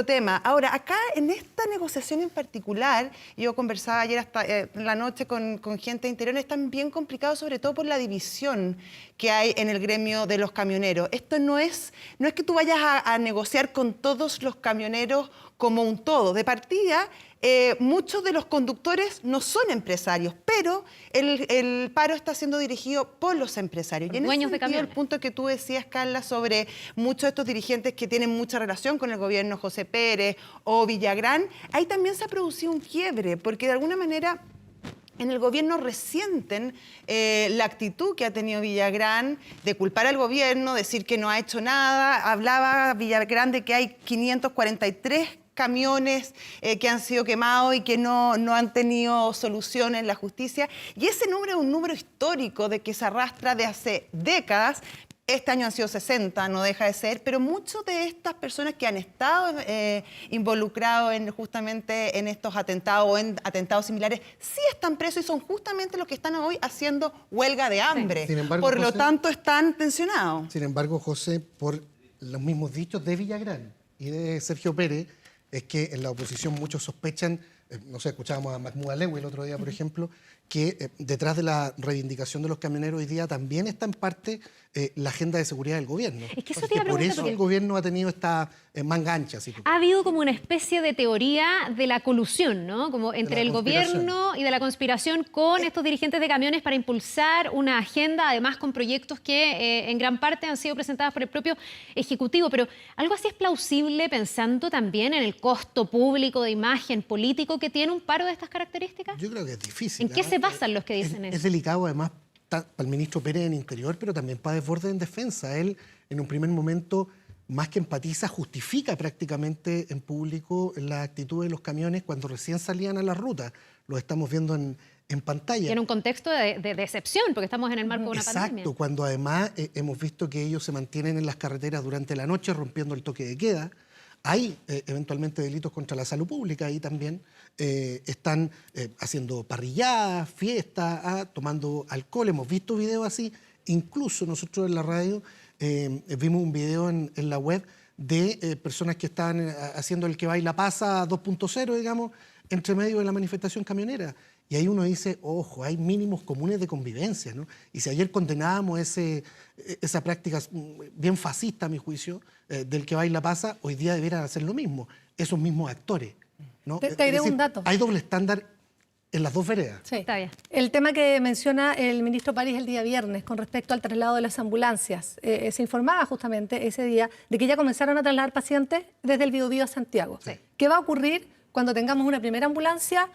tema. Ahora, acá en esta negociación en particular, yo conversaba ayer hasta la noche con gente de Interior, es también complicado, sobre todo por la división que hay en el gremio de los camioneros. Esto no es que tú vayas a negociar con todos los camioneros como un todo. De partida, muchos de los conductores no son empresarios, pero el paro está siendo dirigido por los empresarios. Y en dueños ese de sentido, camiones. el punto que tú decías, Carla, sobre muchos de estos dirigentes que tienen mucha relación con el gobierno, José Pérez o Villagrán, ahí también se ha producido un quiebre, porque de alguna manera en el gobierno resienten la actitud que ha tenido Villagrán de culpar al gobierno, decir que no ha hecho nada. Hablaba Villagrán de que hay 543 camiones que han sido quemados y que no han tenido solución en la justicia. Y ese número es un número histórico de que se arrastra de hace décadas. Este año han sido 60, no deja de ser, pero muchas de estas personas que han estado involucrados justamente en estos atentados o en atentados similares, sí están presos y son justamente los que están hoy haciendo huelga de hambre. Sin embargo, por lo José, tanto, están tensionados. Sin embargo, José, por los mismos dichos de Villagrán y de Sergio Pérez, es que en la oposición muchos sospechan, no sé, escuchábamos a Mahmoud Alewi el otro día, por ejemplo, que detrás de la reivindicación de los camioneros hoy día también está en parte la agenda de seguridad del gobierno. Es que eso Así te iba a por preguntar, eso porque el gobierno ha tenido esta manga ancha. Así que, ha habido como una especie de teoría de la colusión, ¿no? Como entre la el gobierno y de la conspiración con estos dirigentes de camiones para impulsar una agenda, además con proyectos que en gran parte han sido presentados por el propio Ejecutivo. Pero algo así es plausible pensando también en el costo público de imagen político que tiene un paro de estas características. yo creo que es difícil. ¿En qué se basan los que dicen eso? Es delicado además para el ministro Pérez en Interior, pero también para Desbordes en Defensa. Él en un primer momento, más que empatiza, justifica prácticamente en público la actitud de los camiones cuando recién salían a la ruta. Lo estamos viendo en pantalla. Y en un contexto de decepción, porque estamos en el marco de una pandemia. Exacto, cuando además hemos visto que ellos se mantienen en las carreteras durante la noche rompiendo el toque de queda. Hay eventualmente delitos contra la salud pública ahí también. Están haciendo parrilladas, fiestas, tomando alcohol. Hemos visto videos así. Incluso nosotros en la radio vimos un video en la web de personas que estaban haciendo el que baila pasa 2.0, digamos, entre medio de la manifestación camionera. Y ahí uno dice, ojo, hay mínimos comunes de convivencia, ¿no? Y si ayer condenábamos esa práctica bien fascista, a mi juicio, del que baila pasa, hoy día debieran hacer lo mismo, esos mismos actores, ¿no? Te agrego un dato. Hay doble estándar en las dos veredas. Sí. Está bien. El tema que menciona el ministro París el día viernes con respecto al traslado de las ambulancias. Se informaba justamente ese día de que ya comenzaron a trasladar pacientes desde el Biobío a Santiago. Sí. ¿Qué va a ocurrir cuando tengamos una primera ambulancia?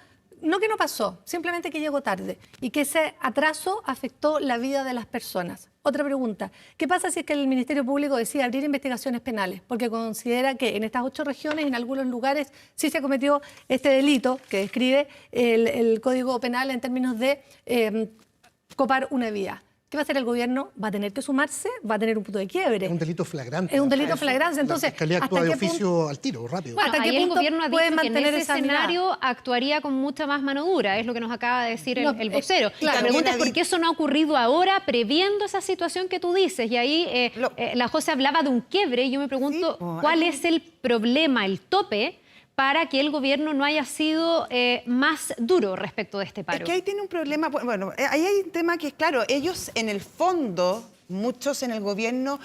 No que no pasó, simplemente que llegó tarde y que ese atraso afectó la vida de las personas. Otra pregunta, ¿qué pasa si es que el Ministerio Público decide abrir investigaciones penales? Porque considera que en estas 8 regiones, en algunos lugares, sí se cometió este delito que describe el Código Penal en términos de copar una vía. ¿Qué va a hacer el gobierno? Va a tener que sumarse, va a tener un punto de quiebre. Es un delito flagrante. Es un delito flagrante, entonces... La Fiscalía actúa de oficio al tiro, rápido. Bueno, ¿Hasta qué ahí el punto gobierno ha pueden dicho que en mantener ese esa mirada? escenario actuaría con mucha más mano dura, es lo que nos acaba de decir No, el vocero. claro. La pregunta es También por qué eso no ha ocurrido ahora, previendo esa situación que tú dices. Y ahí la José hablaba de un quiebre y yo me pregunto Sí, pues, cuál es el problema, el tope, para que el gobierno no haya sido más duro respecto de este paro. Es que ahí tiene un problema, bueno, ahí hay un tema que es claro, ellos en el fondo, muchos en el gobierno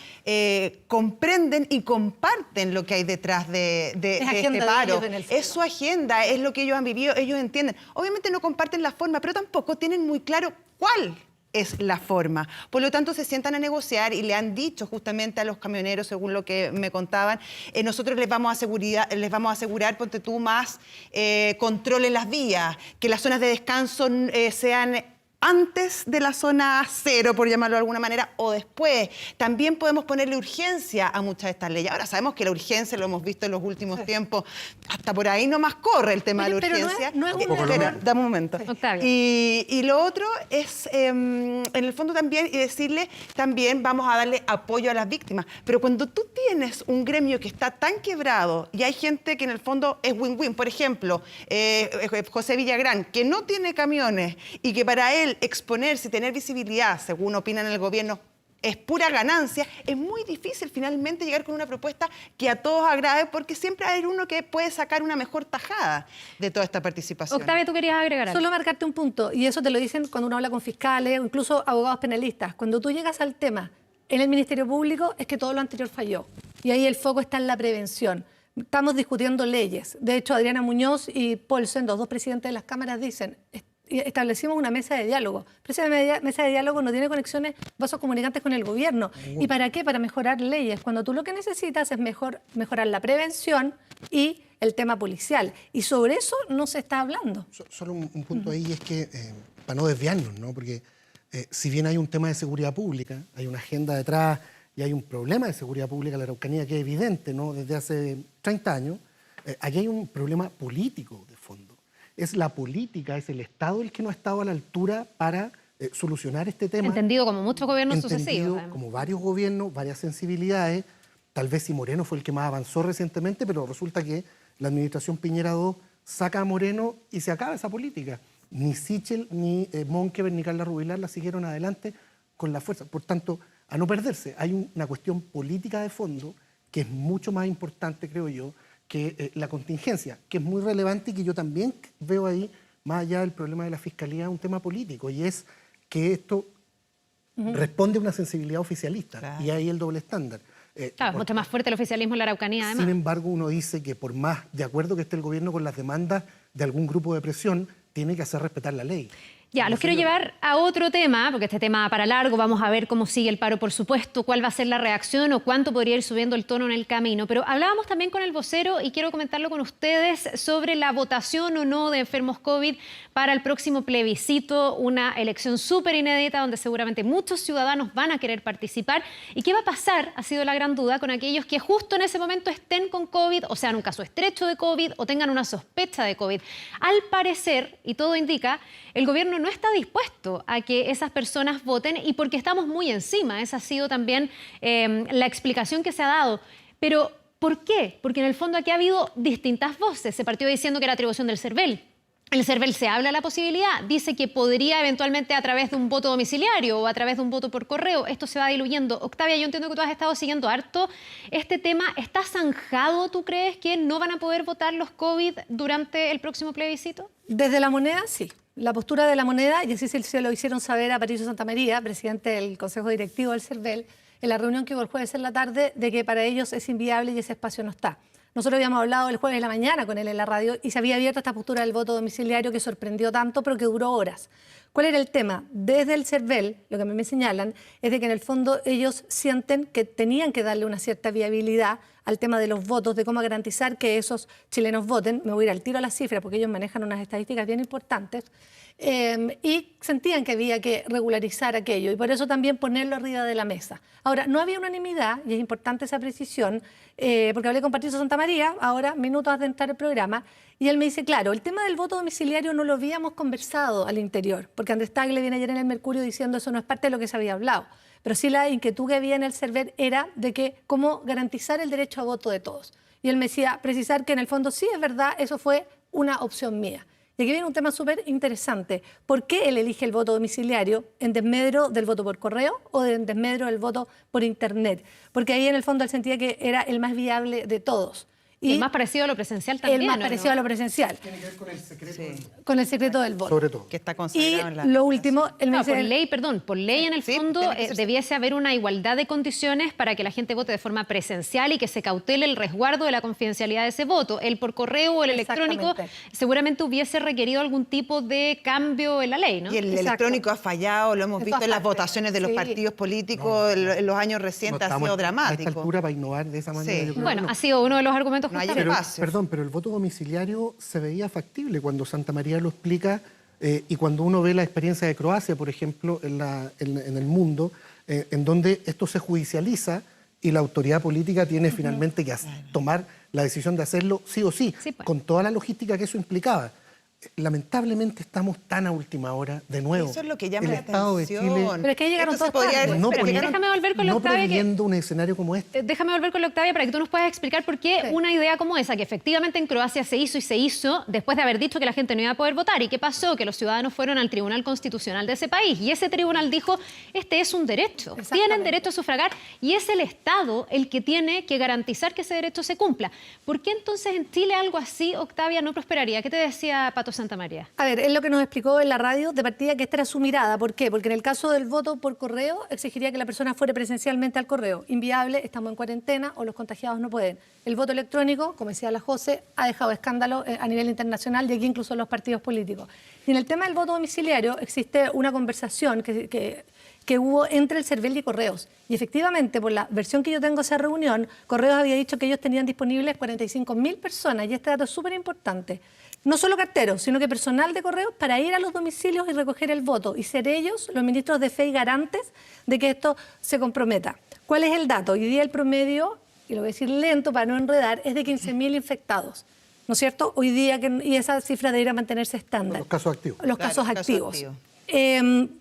comprenden y comparten lo que hay detrás de agenda este de paro. ellos en el fondo. Es su agenda, es lo que ellos han vivido, ellos entienden. Obviamente no comparten la forma, pero tampoco tienen muy claro cuál es la forma. Por lo tanto, se sientan a negociar y le han dicho justamente a los camioneros, según lo que me contaban, nosotros les vamos a asegurar, ponte tú, más control en las vías, que las zonas de descanso sean antes de la zona cero, por llamarlo de alguna manera, o después. También podemos ponerle urgencia a muchas de estas leyes. Ahora sabemos que la urgencia, lo hemos visto en los últimos tiempos, hasta por ahí nomás corre el tema Oye, de la pero urgencia. no es una- Espera, dame un momento. Octavio. Y lo otro es, en el fondo también, y decirle, también vamos a darle apoyo a las víctimas. Pero cuando tú tienes un gremio que está tan quebrado y hay gente que en el fondo es win-win, por ejemplo, José Villagrán, que no tiene camiones y que para él exponerse y tener visibilidad, según opinan en el gobierno, es pura ganancia, es muy difícil finalmente llegar con una propuesta que a todos agrade, porque siempre hay uno que puede sacar una mejor tajada de toda esta participación. Octavia, tú querías agregar algo. Solo marcarte un punto, y eso te lo dicen cuando uno habla con fiscales o incluso abogados penalistas. Cuando tú llegas al tema en el Ministerio Público es que todo lo anterior falló. Y ahí el foco está en la prevención. Estamos discutiendo leyes. De hecho, Adriana Muñoz y Paulsen, los dos presidentes de las cámaras, dicen... establecimos una mesa de diálogo. Pero esa mesa de diálogo no tiene conexiones, vasos comunicantes con el gobierno. ¿Y para qué? Para mejorar leyes. Cuando tú lo que necesitas es mejorar la prevención y el tema policial. Y sobre eso no se está hablando. Solo un punto ahí es que, para no desviarnos, ¿no? Porque si bien hay un tema de seguridad pública, hay una agenda detrás y hay un problema de seguridad pública en la Araucanía que es evidente, ¿no? Desde hace 30 años, aquí hay un problema político de fondo. Es la política, es el Estado el que no ha estado a la altura para solucionar este tema. Entendido como muchos gobiernos Entendido sucesivos. además. como varios gobiernos, varias sensibilidades. Tal vez si Moreno fue el que más avanzó recientemente, pero resulta que la administración Piñera II saca a Moreno y se acaba esa política. Ni Sichel, ni Monkever, ni Carla Rubilar la siguieron adelante con la fuerza. Por tanto, a no perderse, hay una cuestión política de fondo que es mucho más importante, creo yo, que la contingencia, que es muy relevante y que yo también veo ahí, más allá del problema de la Fiscalía, un tema político, y es que esto responde a una sensibilidad oficialista, Claro. y ahí el doble estándar. Claro, es mucho más fuerte el oficialismo en la Araucanía, además. Sin embargo, uno dice que por más de acuerdo que esté el gobierno con las demandas de algún grupo de presión, tiene que hacer respetar la ley. Ya, los quiero llevar a otro tema, porque este tema va para largo, vamos a ver cómo sigue el paro, por supuesto, cuál va a ser la reacción o cuánto podría ir subiendo el tono en el camino. Pero hablábamos también con el vocero y quiero comentarlo con ustedes sobre la votación o no de enfermos COVID para el próximo plebiscito, una elección súper inédita donde seguramente muchos ciudadanos van a querer participar. ¿Y qué va a pasar? Ha sido la gran duda con aquellos que justo en ese momento estén con COVID, o sean un caso estrecho de COVID o tengan una sospecha de COVID. Al parecer, y todo indica, el gobierno no está dispuesto a que esas personas voten y porque estamos muy encima. Esa ha sido también la explicación que se ha dado. Pero, ¿por qué? Porque en el fondo aquí ha habido distintas voces. Se partió diciendo que era atribución del CERVEL. El CERVEL se habla de la posibilidad, dice que podría eventualmente a través de un voto domiciliario o a través de un voto por correo. Esto se va diluyendo. Octavia, yo entiendo que tú has estado siguiendo harto este tema. ¿Está zanjado, tú crees, que no van a poder votar los COVID durante el próximo plebiscito? Desde La Moneda, sí. La postura de La Moneda, y así se lo hicieron saber a Patricio Santamaría, presidente del Consejo Directivo del CERVEL, en la reunión que hubo el jueves en la tarde, de que para ellos es inviable y ese espacio no está. Nosotros habíamos hablado el jueves en la mañana con él en la radio y se había abierto esta postura del voto domiciliario que sorprendió tanto, pero que duró horas. ¿Cuál era el tema? Desde el CERVEL, lo que me señalan, es de que en el fondo ellos sienten que tenían que darle una cierta viabilidad al tema de los votos, de cómo garantizar que esos chilenos voten. Me voy a ir al tiro a las cifras porque ellos manejan unas estadísticas bien importantes. Y sentían que había que regularizar aquello y por eso también ponerlo arriba de la mesa. Ahora, no había unanimidad, y es importante esa precisión, porque hablé con Patricio Santamaría, ahora, minutos antes de entrar al programa, y él me dice, claro, el tema del voto domiciliario no lo habíamos conversado al interior, porque Andrés Tagle viene ayer en el Mercurio diciendo eso no es parte de lo que se había hablado, pero sí la inquietud que había en el CERVEL era de que cómo garantizar el derecho a voto de todos. Y él me decía, precisar que en el fondo sí es verdad, eso fue una opción mía. Y aquí viene un tema súper interesante. ¿Por qué él elige el voto domiciliario en desmedro del voto por correo o en desmedro del voto por Internet? Porque ahí en el fondo él sentía que era el más viable de todos. Y el más parecido a lo presencial también. El más ¿no? parecido a lo presencial. Tiene que ver con el secreto. Sí. Con el secreto del voto. Sobre todo. Que está Y consagrado en la lo último, él me No, dice... por ley, perdón, por ley en el Sí, fondo tiene que ser- debiese haber una igualdad de condiciones para que la gente vote de forma presencial y que se cautele el resguardo de la confidencialidad de ese voto. El por correo o el electrónico Exactamente. seguramente hubiese requerido algún tipo de cambio en la ley, ¿no? Y el Exacto. electrónico ha fallado, lo hemos De visto todas en las partes. votaciones de los Sí. partidos políticos en los años No recientes, ha estamos sido a esta dramático. altura para innovar de esa manera. Sí. yo creo Bueno, que no. ha sido uno de los argumentos No hay justamente. espacio. Perdón, pero el voto domiciliario se veía factible cuando Santa María lo explica y cuando uno ve la experiencia de Croacia, por ejemplo, en el mundo, en donde esto se judicializa y la autoridad política tiene finalmente que tomar la decisión de hacerlo sí o sí, Sí, pues. con toda la logística que eso implicaba. Lamentablemente estamos tan a última hora, de nuevo. Eso es lo que llama el la Estado de atención. Chile Pero es que llegaron Esto se todos podría tarde. haber no Espérate, poniendo- déjame volver con la no Octavia que- previendo un escenario como este. Déjame volver con la Octavia para que tú nos puedas explicar por qué Sí. una idea como esa, que efectivamente en Croacia se hizo después de haber dicho que la gente no iba a poder votar. ¿Y qué pasó? Que los ciudadanos fueron al Tribunal Constitucional de ese país y ese tribunal dijo, este es un derecho, Exactamente. tienen derecho a sufragar y es el Estado el que tiene que garantizar que ese derecho se cumpla. ¿Por qué entonces en Chile algo así, Octavia, no prosperaría? ¿Qué te decía Pato Santamaría? A ver, es lo que nos explicó en la radio de partida que esta era su mirada. ¿Por qué? Porque en el caso del voto por correo exigiría que la persona fuera presencialmente al correo. Inviable, estamos en cuarentena o los contagiados no pueden. El voto electrónico, como decía la José, ha dejado escándalo a nivel internacional y aquí incluso en los partidos políticos. Y en el tema del voto domiciliario existe una conversación que hubo entre el CERVEL y Correos. Y efectivamente, por la versión que yo tengo de esa reunión, Correos había dicho que ellos tenían disponibles 45.000 personas, y este dato es súper importante. No solo carteros, sino que personal de Correos para ir a los domicilios y recoger el voto y ser ellos los ministros de fe y garantes de que esto se comprometa. ¿Cuál es el dato? Hoy día el promedio, y lo voy a decir lento para no enredar, es de 15.000 infectados. ¿No es cierto? Hoy día, y esa cifra debería mantenerse estándar. Los casos activos. Los Claro, casos casos activos. activos.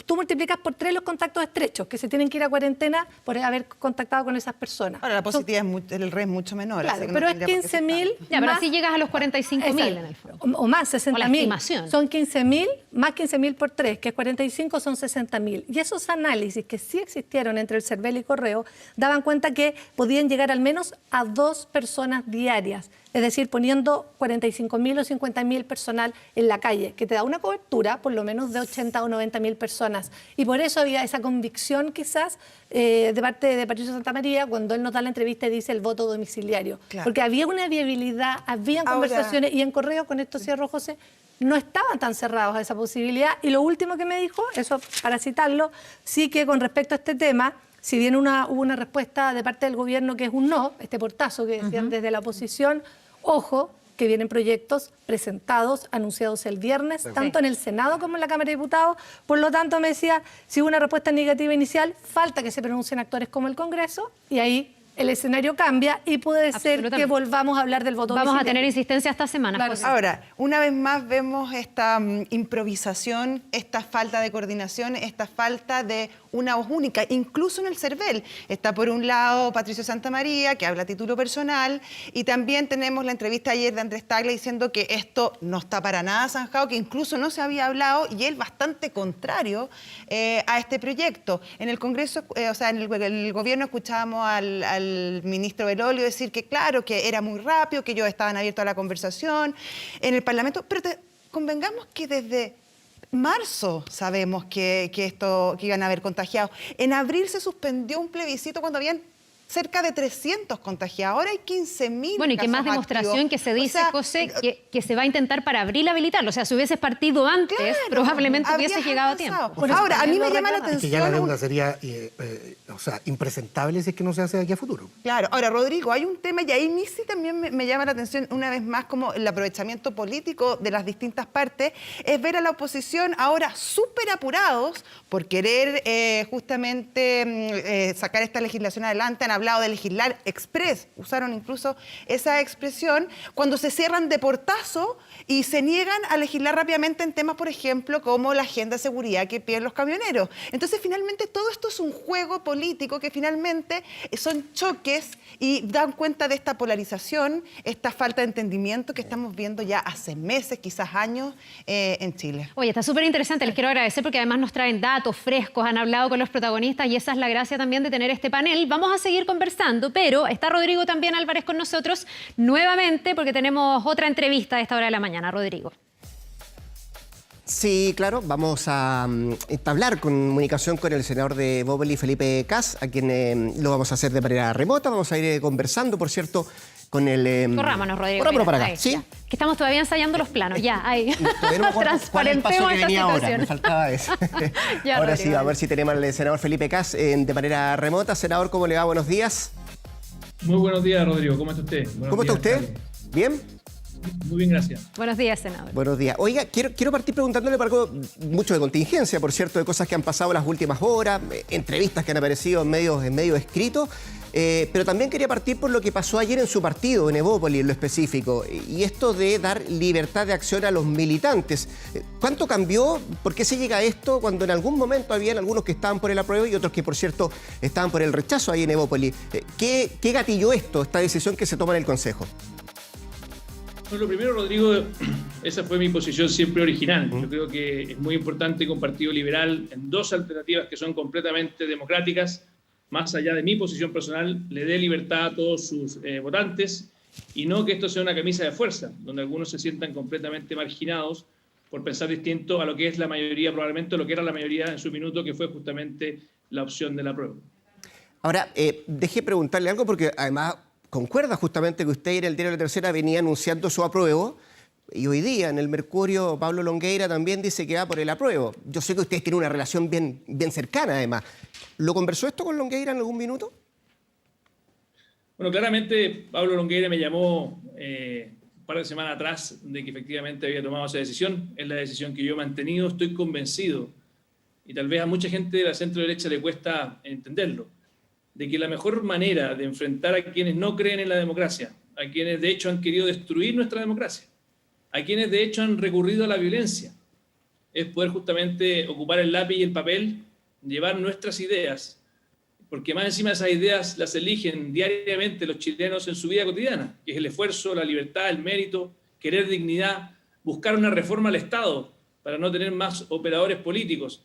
Tú multiplicas por 3 los contactos estrechos que se tienen que ir a cuarentena por haber contactado con esas personas. Ahora, la Son- positividad el RE es mucho menor. Claro, así que no pero es tendría por qué ser 15.000 tanto. Ya, pero más- así llegas a los 45.000 en el Exacto. fondo. O más, 60.000. estimación. Son 15.000 más 15.000 por 3, que es 45, son 60.000. Y esos análisis que sí existieron entre el CERVEL y Correo daban cuenta que podían llegar al menos a 2 personas diarias. Es decir, poniendo 45.000 o 50.000 personal en la calle, que te da una cobertura por lo menos de 80 o 90.000 personas. Y por eso había esa convicción quizás de parte de Patricio Santamaría cuando él nos da la entrevista y dice el voto domiciliario. Claro. Porque había una viabilidad, había Ahora- conversaciones y en Correo, con esto cierro, José, no estaban tan cerrados a esa posibilidad. Y lo último que me dijo, eso para citarlo, sí que con respecto a este tema, si bien hubo una respuesta de parte del gobierno que es un no, este portazo que decían desde la oposición, ojo, que vienen proyectos presentados, anunciados el viernes, tanto en el Senado como en la Cámara de Diputados. Por lo tanto, me decía, si hubo una respuesta negativa inicial, falta que se pronuncien actores como el Congreso, y ahí el escenario cambia y puede ser que Absolutamente. volvamos a hablar del voto Vamos a domiciliario. tener insistencia esta semana, Claro. José. Ahora, una vez más vemos esta improvisación, esta falta de coordinación, esta falta de una voz única, incluso en el CERVEL. Está por un lado Patricio Santamaría, que habla a título personal, y también tenemos la entrevista ayer de Andrés Tagle diciendo que esto no está para nada zanjado, que incluso no se había hablado, y él bastante contrario a este proyecto. En el Congreso, o sea, en el gobierno escuchábamos al ministro Belolio decir que claro, que era muy rápido, que ellos estaban abiertos a la conversación en el Parlamento, pero convengamos que desde marzo sabemos que iban a haber contagiados. En abril se suspendió un plebiscito cuando habían cerca de 300 contagiados, ahora hay 15.000 Bueno, y que más demostración activos. que se dice, O sea, José, que se va a intentar para abril habilitarlo. O sea, si hubieses partido antes, claro, probablemente hubieses habrías llegado a avanzado. tiempo. Bueno, Ahora, a mí me lo llama la reclaman. Es que ya la atención... deuda sería impresentable si es que no se hace de aquí a futuro. Claro, ahora Rodrigo, hay un tema y ahí mí sí también me llama la atención una vez más como el aprovechamiento político de las distintas partes, es ver a la oposición ahora súper apurados por querer justamente sacar esta legislación adelante. Han hablado de legislar express, usaron incluso esa expresión, cuando se cierran de portazo y se niegan a legislar rápidamente en temas, por ejemplo, como la agenda de seguridad que piden los camioneros. Entonces, finalmente, todo esto es un juego político que finalmente son choques y dan cuenta de esta polarización, esta falta de entendimiento que estamos viendo ya hace meses, quizás años, en Chile. Oye, está súper interesante, les quiero agradecer porque además nos traen datos frescos, han hablado con los protagonistas y esa es la gracia también de tener este panel. Vamos a seguir conversando, pero está Rodrigo también Álvarez con nosotros nuevamente porque tenemos otra entrevista a esta hora de la mañana. Rodrigo. Sí, claro, vamos a entablar comunicación con el senador de Evópoli, Felipe Cas, a quien lo vamos a hacer de manera remota. Vamos a ir conversando, por cierto, con el... Corrámonos, Rodrigo. Corrámonos para acá, Ahí, ¿sí? ya. Que estamos todavía ensayando los planos, ya, ahí. Todavía no me acuerdo cuál es el paso Transparentemos que esta venía ahora, situación. me faltaba eso. Ya, Ahora Rodrigo, sí, a ver si tenemos al senador Felipe Cas de manera remota. Senador, ¿cómo le va? Buenos días. Muy buenos días, Rodrigo. ¿Cómo está usted? Buenos ¿Cómo está días, usted? Carlos. ¿Bien? Muy bien, gracias. Buenos días, senador. Buenos días. Oiga, quiero partir preguntándole por algo mucho de contingencia, por cierto, de cosas que han pasado las últimas horas, entrevistas que han aparecido en medios escritos, pero también quería partir por lo que pasó ayer en su partido, en Evópoli en lo específico, y esto de dar libertad de acción a los militantes. ¿Cuánto cambió? ¿Por qué se llega a esto cuando en algún momento habían algunos que estaban por el apruebo y otros que, por cierto, estaban por el rechazo ahí en Evópoli? ¿Qué gatilló esta decisión que se toma en el Consejo? Bueno, lo primero, Rodrigo, esa fue mi posición siempre original. Yo creo que es muy importante que un partido liberal, en dos alternativas que son completamente democráticas, más allá de mi posición personal, le dé libertad a todos sus votantes y no que esto sea una camisa de fuerza, donde algunos se sientan completamente marginados por pensar distinto a lo que es la mayoría, probablemente lo que era la mayoría en su minuto, que fue justamente la opción de la prueba. Ahora, deje preguntarle algo porque además concuerda justamente que usted en el diario La Tercera venía anunciando su apruebo y hoy día en el Mercurio Pablo Longueira también dice que va por el apruebo. Yo sé que ustedes tienen una relación bien cercana además. ¿Lo conversó esto con Longueira en algún minuto? Bueno, claramente Pablo Longueira me llamó un par de semanas atrás de que efectivamente había tomado esa decisión. Es la decisión que yo he mantenido. Estoy convencido, y tal vez a mucha gente de la centro derecha le cuesta entenderlo, de que la mejor manera de enfrentar a quienes no creen en la democracia, a quienes de hecho han querido destruir nuestra democracia, a quienes de hecho han recurrido a la violencia, es poder justamente ocupar el lápiz y el papel, llevar nuestras ideas, porque más encima esas ideas las eligen diariamente los chilenos en su vida cotidiana, que es el esfuerzo, la libertad, el mérito, querer dignidad, buscar una reforma al Estado para no tener más operadores políticos.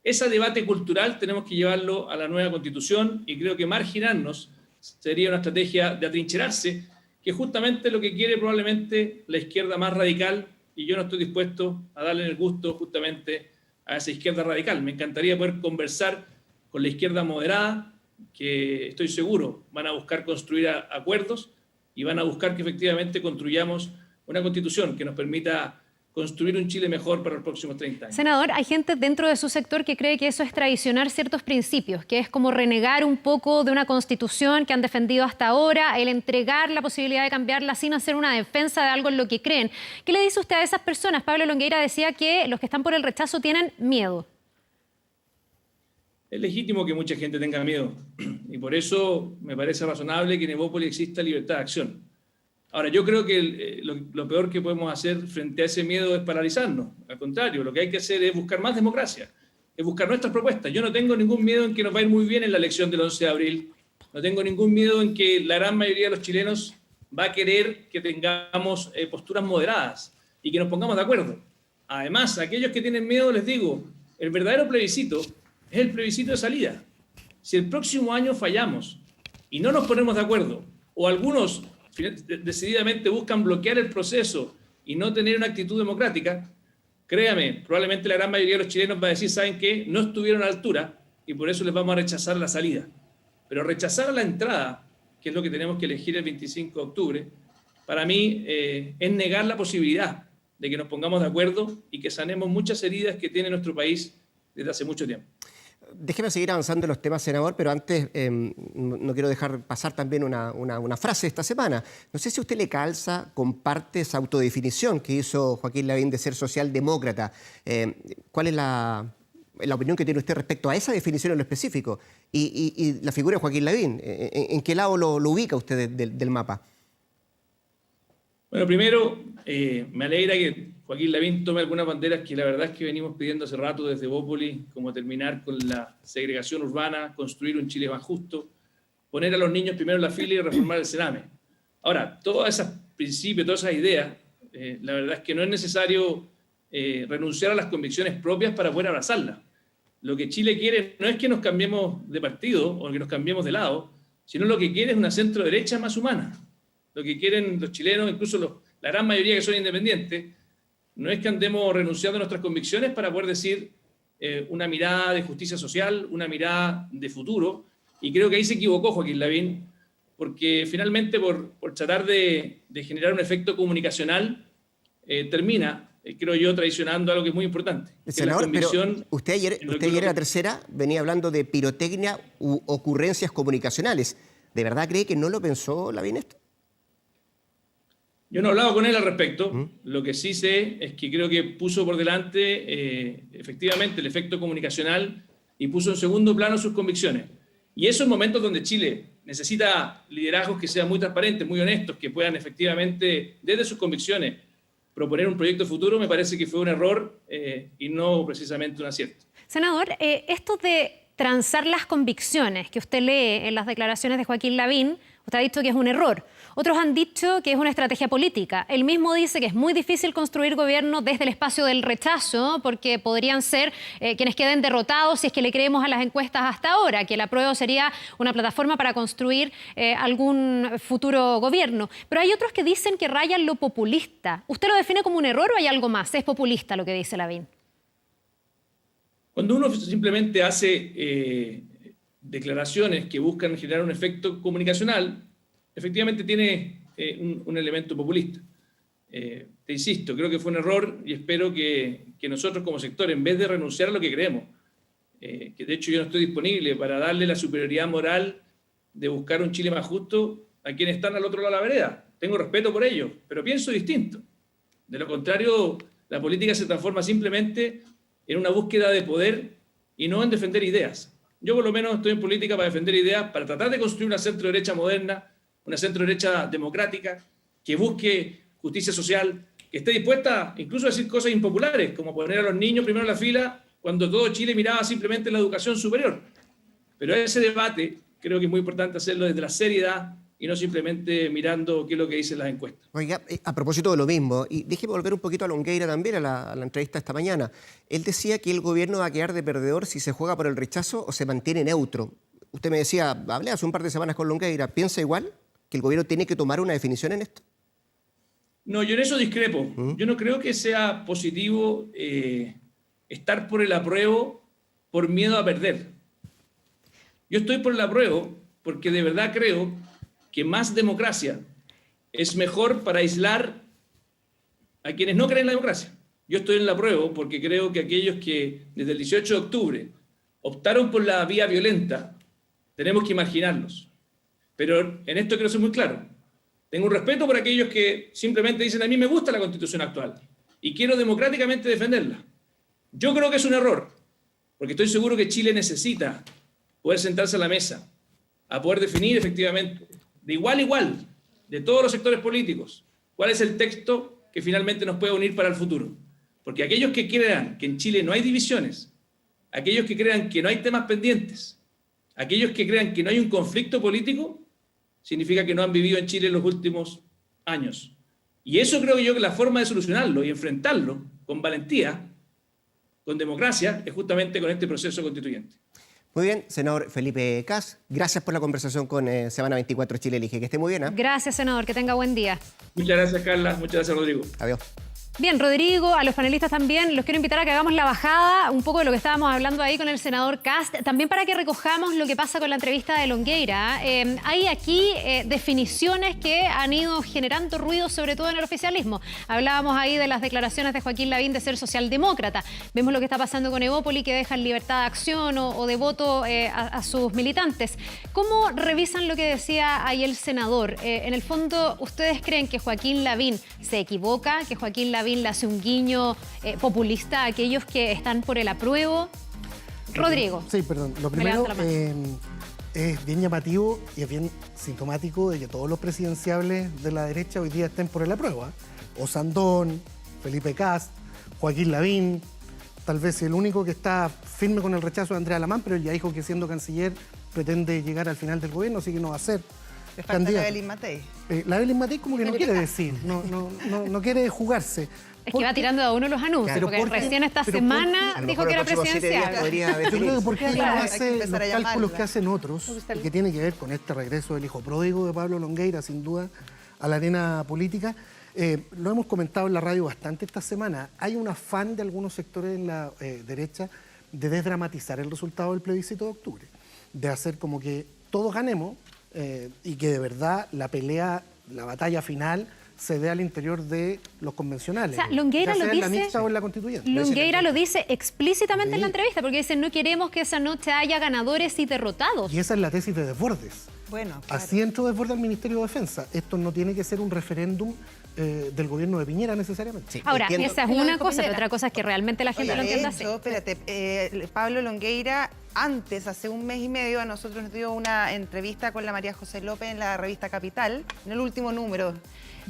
Ese debate cultural tenemos que llevarlo a la nueva Constitución y creo que marginarnos sería una estrategia de atrincherarse, que es justamente lo que quiere probablemente la izquierda más radical, y yo no estoy dispuesto a darle el gusto justamente a esa izquierda radical. Me encantaría poder conversar con la izquierda moderada, que estoy seguro van a buscar construir acuerdos y van a buscar que efectivamente construyamos una Constitución que nos permita construir un Chile mejor para los próximos 30 años. Senador, hay gente dentro de su sector que cree que eso es traicionar ciertos principios, que es como renegar un poco de una constitución que han defendido hasta ahora, el entregar la posibilidad de cambiarla sin hacer una defensa de algo en lo que creen. ¿Qué le dice usted a esas personas? Pablo Longueira decía que los que están por el rechazo tienen miedo. Es legítimo que mucha gente tenga miedo y por eso me parece razonable que en Evópoli exista libertad de acción. Ahora, yo creo que lo peor que podemos hacer frente a ese miedo es paralizarnos. Al contrario, lo que hay que hacer es buscar más democracia, es buscar nuestras propuestas. Yo no tengo ningún miedo en que nos va a ir muy bien en la elección del 11 de abril. No tengo ningún miedo en que la gran mayoría de los chilenos va a querer que tengamos posturas moderadas y que nos pongamos de acuerdo. Además, a aquellos que tienen miedo les digo, el verdadero plebiscito es el plebiscito de salida. Si el próximo año fallamos y no nos ponemos de acuerdo, o algunos decididamente buscan bloquear el proceso y no tener una actitud democrática, créame, probablemente la gran mayoría de los chilenos va a decir, ¿saben qué? No estuvieron a la altura y por eso les vamos a rechazar la salida. Pero rechazar la entrada, que es lo que tenemos que elegir el 25 de octubre, para mí es negar la posibilidad de que nos pongamos de acuerdo y que sanemos muchas heridas que tiene nuestro país desde hace mucho tiempo. Déjeme seguir avanzando en los temas, senador, pero antes no quiero dejar pasar también una frase de esta semana. No sé si a usted le calza, comparte esa autodefinición que hizo Joaquín Lavín de ser socialdemócrata. ¿Cuál es la opinión que tiene usted respecto a esa definición en lo específico? Y la figura de Joaquín Lavín, ¿en qué lado lo ubica usted del mapa? Bueno, primero, me alegra que Joaquín Lavín tome algunas banderas que la verdad es que venimos pidiendo hace rato desde Bópoli, como terminar con la segregación urbana, construir un Chile más justo, poner a los niños primero en la fila y reformar el Sename. Ahora, todos esos principios, todas esas ideas, la verdad es que no es necesario renunciar a las convicciones propias para poder abrazarlas. Lo que Chile quiere no es que nos cambiemos de partido o que nos cambiemos de lado, sino lo que quiere es una centro derecha más humana. Lo que quieren los chilenos, incluso la gran mayoría que son independientes, no es que andemos renunciando a nuestras convicciones para poder decir una mirada de justicia social, una mirada de futuro, y creo que ahí se equivocó Joaquín Lavín, porque finalmente por tratar de generar un efecto comunicacional termina, creo yo, traicionando algo que es muy importante. Senador, pero usted ayer en la tercera venía hablando de pirotecnia u ocurrencias comunicacionales. ¿De verdad cree que no lo pensó Lavín esto? Yo no he hablado con él al respecto. Lo que sí sé es que creo que puso por delante efectivamente el efecto comunicacional y puso en segundo plano sus convicciones. Y eso en momentos donde Chile necesita liderazgos que sean muy transparentes, muy honestos, que puedan efectivamente, desde sus convicciones, proponer un proyecto futuro, me parece que fue un error y no precisamente un acierto. Senador, esto de transar las convicciones que usted lee en las declaraciones de Joaquín Lavín, usted ha dicho que es un error. Otros han dicho que es una estrategia política. Él mismo dice que es muy difícil construir gobierno desde el espacio del rechazo porque podrían ser quienes queden derrotados si es que le creemos a las encuestas hasta ahora, que el apruebo sería una plataforma para construir algún futuro gobierno. Pero hay otros que dicen que rayan lo populista. ¿Usted lo define como un error o hay algo más? ¿Es populista lo que dice Lavín? Cuando uno simplemente hace declaraciones que buscan generar un efecto comunicacional, efectivamente tiene un elemento populista. Te insisto, creo que fue un error y espero que nosotros como sector, en vez de renunciar a lo que creemos, que de hecho yo no estoy disponible para darle la superioridad moral de buscar un Chile más justo a quienes están al otro lado de la vereda. Tengo respeto por ellos, pero pienso distinto. De lo contrario, la política se transforma simplemente en una búsqueda de poder y no en defender ideas. Yo por lo menos estoy en política para defender ideas, para tratar de construir una centro derecha moderna, una centro derecha democrática, que busque justicia social, que esté dispuesta incluso a decir cosas impopulares, como poner a los niños primero en la fila cuando todo Chile miraba simplemente la educación superior. Pero ese debate creo que es muy importante hacerlo desde la seriedad y no simplemente mirando qué es lo que dicen las encuestas. Oiga, a propósito de lo mismo, y déjeme volver un poquito a Longueira también, a la entrevista esta mañana. Él decía que el gobierno va a quedar de perdedor si se juega por el rechazo o se mantiene neutro. Usted me decía, hablé hace un par de semanas con Longueira, ¿piensa igual? ¿Que el gobierno tiene que tomar una definición en esto? No, yo en eso discrepo. Yo no creo que sea positivo estar por el apruebo por miedo a perder. Yo estoy por el apruebo porque de verdad creo que más democracia es mejor para aislar a quienes no creen en la democracia. Yo estoy en el apruebo porque creo que aquellos que desde el 18 de octubre optaron por la vía violenta, tenemos que marginarlos. Pero en esto quiero ser muy claro. Tengo un respeto por aquellos que simplemente dicen a mí me gusta la Constitución actual y quiero democráticamente defenderla. Yo creo que es un error, porque estoy seguro que Chile necesita poder sentarse a la mesa, a poder definir efectivamente, de igual a igual, de todos los sectores políticos, cuál es el texto que finalmente nos puede unir para el futuro. Porque aquellos que crean que en Chile no hay divisiones, aquellos que crean que no hay temas pendientes, aquellos que crean que no hay un conflicto político, significa que no han vivido en Chile en los últimos años. Y eso creo yo que la forma de solucionarlo y enfrentarlo con valentía, con democracia, es justamente con este proceso constituyente. Muy bien, senador Felipe Kast, gracias por la conversación con Semana 24 Chile Elige. Que esté muy bien. Gracias, senador, que tenga buen día. Muchas gracias, Carla. Muchas gracias, Rodrigo. Adiós. Bien, Rodrigo, a los panelistas también, los quiero invitar a que hagamos la bajada, un poco de lo que estábamos hablando ahí con el senador Kast, también para que recojamos lo que pasa con la entrevista de Longueira. Hay aquí definiciones que han ido generando ruido, sobre todo en el oficialismo. Hablábamos ahí de las declaraciones de Joaquín Lavín de ser socialdemócrata. Vemos lo que está pasando con Evópoli, que dejan libertad de acción o de voto a sus militantes. ¿Cómo revisan lo que decía ahí el senador? En el fondo, ¿ustedes creen que Joaquín Lavín se equivoca, que Joaquín Lavín le hace un guiño populista a aquellos que están por el apruebo? Rodrigo. Sí, perdón. Lo primero es bien llamativo y es bien sintomático de que todos los presidenciables de la derecha hoy día estén por el apruebo. Osandón, Felipe Kast, Joaquín Lavín. Tal vez el único que está firme con el rechazo de Andrea Lamán, pero él ya dijo que siendo canciller pretende llegar al final del gobierno, así que no va a ser. Le falta la Evelyn Matei. La Evelyn Matei como que no quiere decir, no quiere jugarse. Es que va tirando a uno los anuncios, porque recién esta semana dijo que era presidencial. Yo creo que porque ella no hace los empezar a cálculos llamarla. que hacen otros, y que tiene que ver con este regreso del hijo pródigo de Pablo Longueira, sin duda, a la arena política. Lo hemos comentado en la radio bastante esta semana. Hay un afán de algunos sectores en la derecha de desdramatizar el resultado del plebiscito de octubre, de hacer como que todos ganemos y que de verdad la pelea, la batalla final se dé al interior de los convencionales. O sea, Longueira ya sea lo en la dice, mixta o en la constituyente. Longueira lo dice explícitamente en la Sí. entrevista, porque dice no queremos que esa noche haya ganadores y derrotados. Y esa es la tesis de Desbordes. Bueno, claro. Así entró Desbordes al Ministerio de Defensa. Esto no tiene que ser un referéndum del gobierno de Piñera necesariamente. Sí, Ahora, entiendo. esa es una cosa, pero otra cosa es que realmente la gente Oye, lo de entienda así. hecho, espérate, Pablo Longueira, antes, hace un mes y medio, a nosotros nos dio una entrevista con la María José López en la revista Capital, en el último número.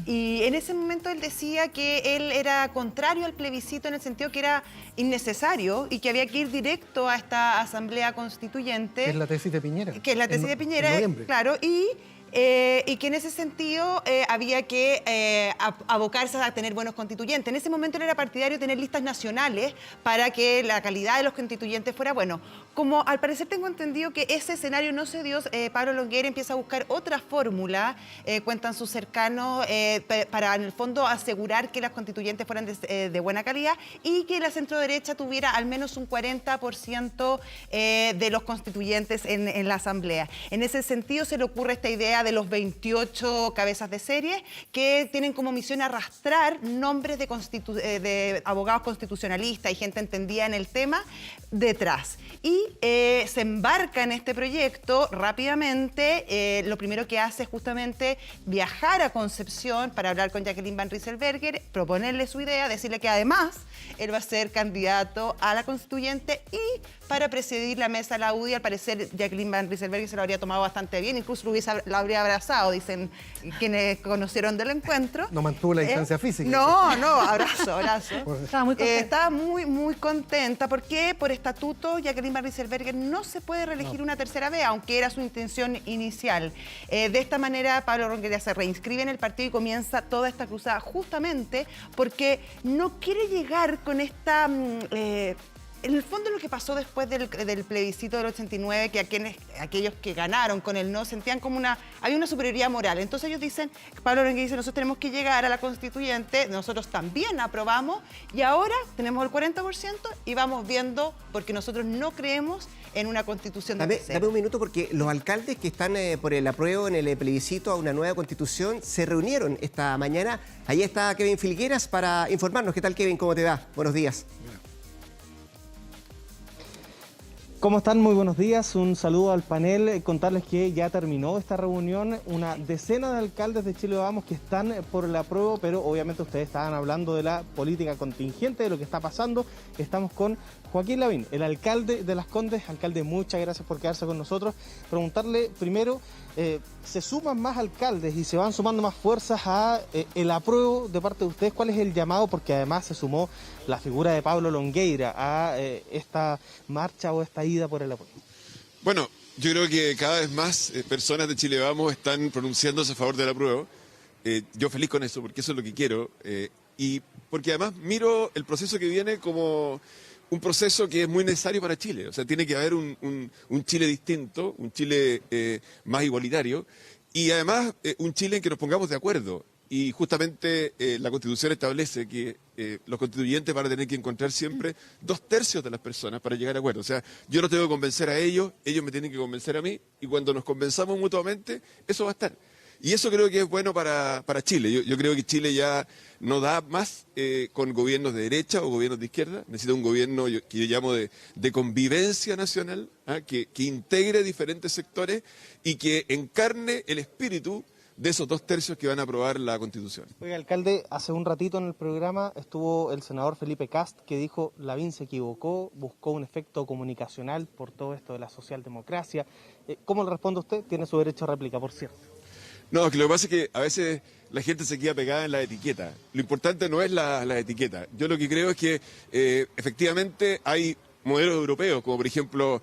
Y en ese momento él decía que él era contrario al plebiscito en el sentido que era innecesario y que había que ir directo a esta asamblea constituyente. Que es la tesis de Piñera. Que es la tesis de en Piñera, noviembre. claro, y que en ese sentido había que abocarse a tener buenos constituyentes. En ese momento él era partidario de tener listas nacionales para que la calidad de los constituyentes fuera bueno. Como al parecer tengo entendido que ese escenario no se dio, Pablo Longueira empieza a buscar otra fórmula, cuentan sus cercanos, para en el fondo asegurar que las constituyentes fueran de buena calidad y que la centroderecha tuviera al menos un 40% de los constituyentes en la asamblea. En ese sentido se le ocurre esta idea de los 28 cabezas de serie que tienen como misión arrastrar nombres de abogados constitucionalistas y gente entendida en el tema detrás. Y se embarca en este proyecto rápidamente. Lo primero que hace es justamente viajar a Concepción para hablar con Jacqueline Van Rieselbergher, proponerle su idea, decirle que además él va a ser candidato a la constituyente y para presidir la mesa de la UDI. Al parecer Jacqueline Van Rieselbergher se lo habría tomado bastante bien, incluso lo habría abrazado, dicen quienes conocieron del encuentro. No mantuvo la distancia física. No, abrazo. Estaba muy contenta. Estaba muy contenta porque por estatuto Jacqueline Van Rieselbergher no se puede reelegir una tercera vez, aunque era su intención inicial. De esta manera Pablo Longueira se reinscribe en el partido y comienza toda esta cruzada justamente porque no quiere llegar con esta... En el fondo lo que pasó después del plebiscito del 89, que aquellos que ganaron con el no sentían como había una superioridad moral. Entonces ellos dicen, Pablo Longueira dice, nosotros tenemos que llegar a la constituyente, nosotros también aprobamos y ahora tenemos el 40% y vamos viendo, porque nosotros no creemos en una constitución de tercero. Dame un minuto porque los alcaldes que están por el apruebo en el plebiscito a una nueva constitución se reunieron esta mañana. Ahí está Kevin Filgueras para informarnos. ¿Qué tal, Kevin? ¿Cómo te va? Buenos días. ¿Cómo están? Muy buenos días. Un saludo al panel. Contarles que ya terminó esta reunión. Una decena de alcaldes de Chile Vamos que están por el apruebo, pero obviamente ustedes estaban hablando de la política contingente, de lo que está pasando. Estamos con Joaquín Lavín, el alcalde de Las Condes. Alcalde, muchas gracias por quedarse con nosotros. Preguntarle primero, ¿se suman más alcaldes y se van sumando más fuerzas a el apruebo de parte de ustedes? ¿Cuál es el llamado? Porque además se sumó la figura de Pablo Longueira a esta marcha o esta ida por el apruebo. Bueno, yo creo que cada vez más personas de Chile Vamos están pronunciándose a favor del apruebo. Yo feliz con eso, porque eso es lo que quiero. Y porque además miro el proceso que viene como un proceso que es muy necesario para Chile. O sea, tiene que haber un Chile distinto, un Chile más igualitario y además un Chile en que nos pongamos de acuerdo. y justamente la Constitución establece que los constituyentes van a tener que encontrar siempre 2/3 de las personas para llegar a acuerdos. O sea, yo no tengo que convencer a ellos me tienen que convencer a mí, y cuando nos convenzamos mutuamente, eso va a estar. Y eso creo que es bueno para Chile. Yo creo que Chile ya no da más con gobiernos de derecha o gobiernos de izquierda. Necesita un gobierno que yo llamo de convivencia nacional, que integre diferentes sectores y que encarne el espíritu de esos 2/3 que van a aprobar la Constitución. Oiga, alcalde, hace un ratito en el programa estuvo el senador Felipe Kast, que dijo Lavín se equivocó, buscó un efecto comunicacional por todo esto de la socialdemocracia. ¿Cómo le responde usted? Tiene su derecho a réplica, por cierto. No, que lo que pasa es que a veces la gente se queda pegada en la etiqueta. Lo importante no es la etiqueta. Yo lo que creo es que efectivamente hay modelos europeos, como por ejemplo